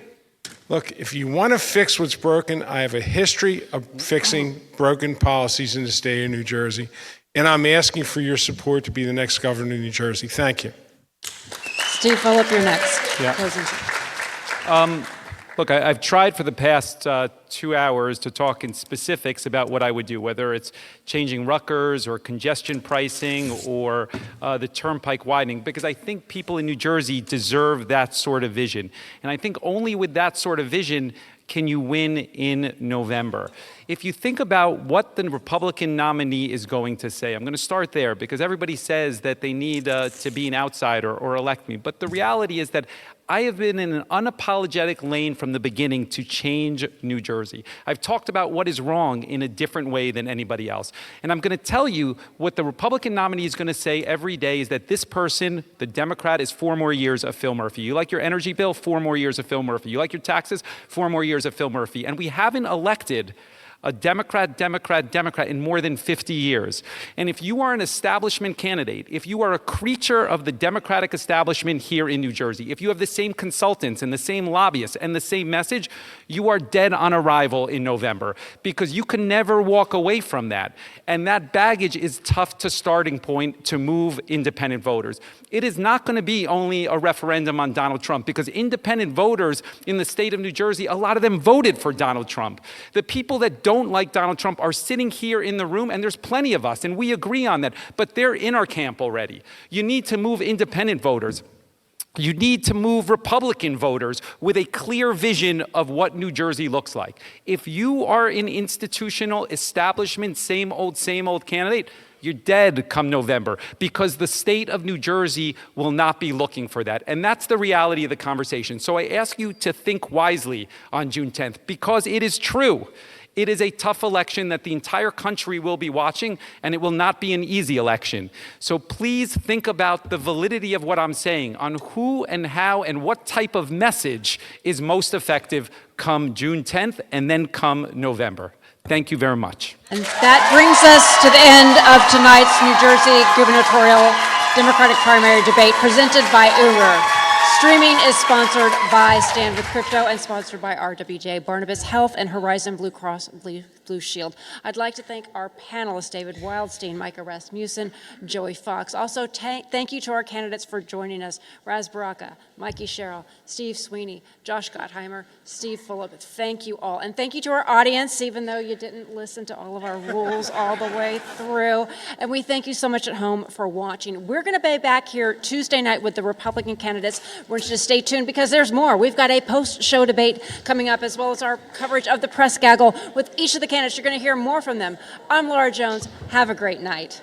Look, if you want to fix what's broken, I have a history of fixing broken policies in the state of New Jersey. And I'm asking for your support to be the next governor of New Jersey. Thank you. Steve Phillip, you're next. Yeah. Look, I've tried for the past 2 hours to talk in specifics about what I would do, whether it's changing Rutgers or congestion pricing or the turnpike widening, because I think people in New Jersey deserve that sort of vision. And I think only with that sort of vision can you win in November. If you think about what the Republican nominee is going to say, I'm going to start there because everybody says that they need to be an outsider or elect me. But the reality is that I have been in an unapologetic lane from the beginning to change New Jersey. I've talked about what is wrong in a different way than anybody else. And I'm going to tell you what the Republican nominee is going to say every day is that this person, the Democrat, is 4 more years of Phil Murphy. You like your energy bill? 4 more years of Phil Murphy. You like your taxes? 4 more years of Phil Murphy. And we haven't elected a Democrat in more than 50 years. And if you are an establishment candidate, if you are a creature of the Democratic establishment here in New Jersey, if you have the same consultants and the same lobbyists and the same message, you are dead on arrival in November because you can never walk away from that. And that baggage is tough to starting point to move independent voters. It is not going to be only a referendum on Donald Trump because independent voters in the state of New Jersey, a lot of them voted for Donald Trump. The people that don't like Donald Trump are sitting here in the room, and there's plenty of us, and we agree on that, but they're in our camp already. You need to move independent voters. You need to move Republican voters with a clear vision of what New Jersey looks like. If you are an institutional establishment, same old candidate, you're dead come November because the state of New Jersey will not be looking for that. And that's the reality of the conversation. So I ask you to think wisely on June 10th because it is true. It is a tough election that the entire country will be watching, and it will not be an easy election. So please think about the validity of what I'm saying on who and how and what type of message is most effective come June 10th and then come November. Thank you very much. And that brings us to the end of tonight's New Jersey gubernatorial Democratic primary debate presented by Uber. Streaming is sponsored by Stand With Crypto and sponsored by RWJ Barnabas Health and Horizon Blue Cross Blue Shield. I'd like to thank our panelists, David Wildstein, Micah Rasmussen, Joey Fox. Also, thank you to our candidates for joining us, Raz Baraka, Mikey Sherrill, Steve Sweeney, Josh Gottheimer, Steve Fulop. Thank you all. And thank you to our audience, even though you didn't listen to all of our rules all the way through. And we thank you so much at home for watching. We're going to be back here Tuesday night with the Republican candidates. We're just stay tuned because there's more. We've got a post-show debate coming up as well as our coverage of the press gaggle with each of the candidates. You're going to hear more from them. I'm Laura Jones. Have a great night.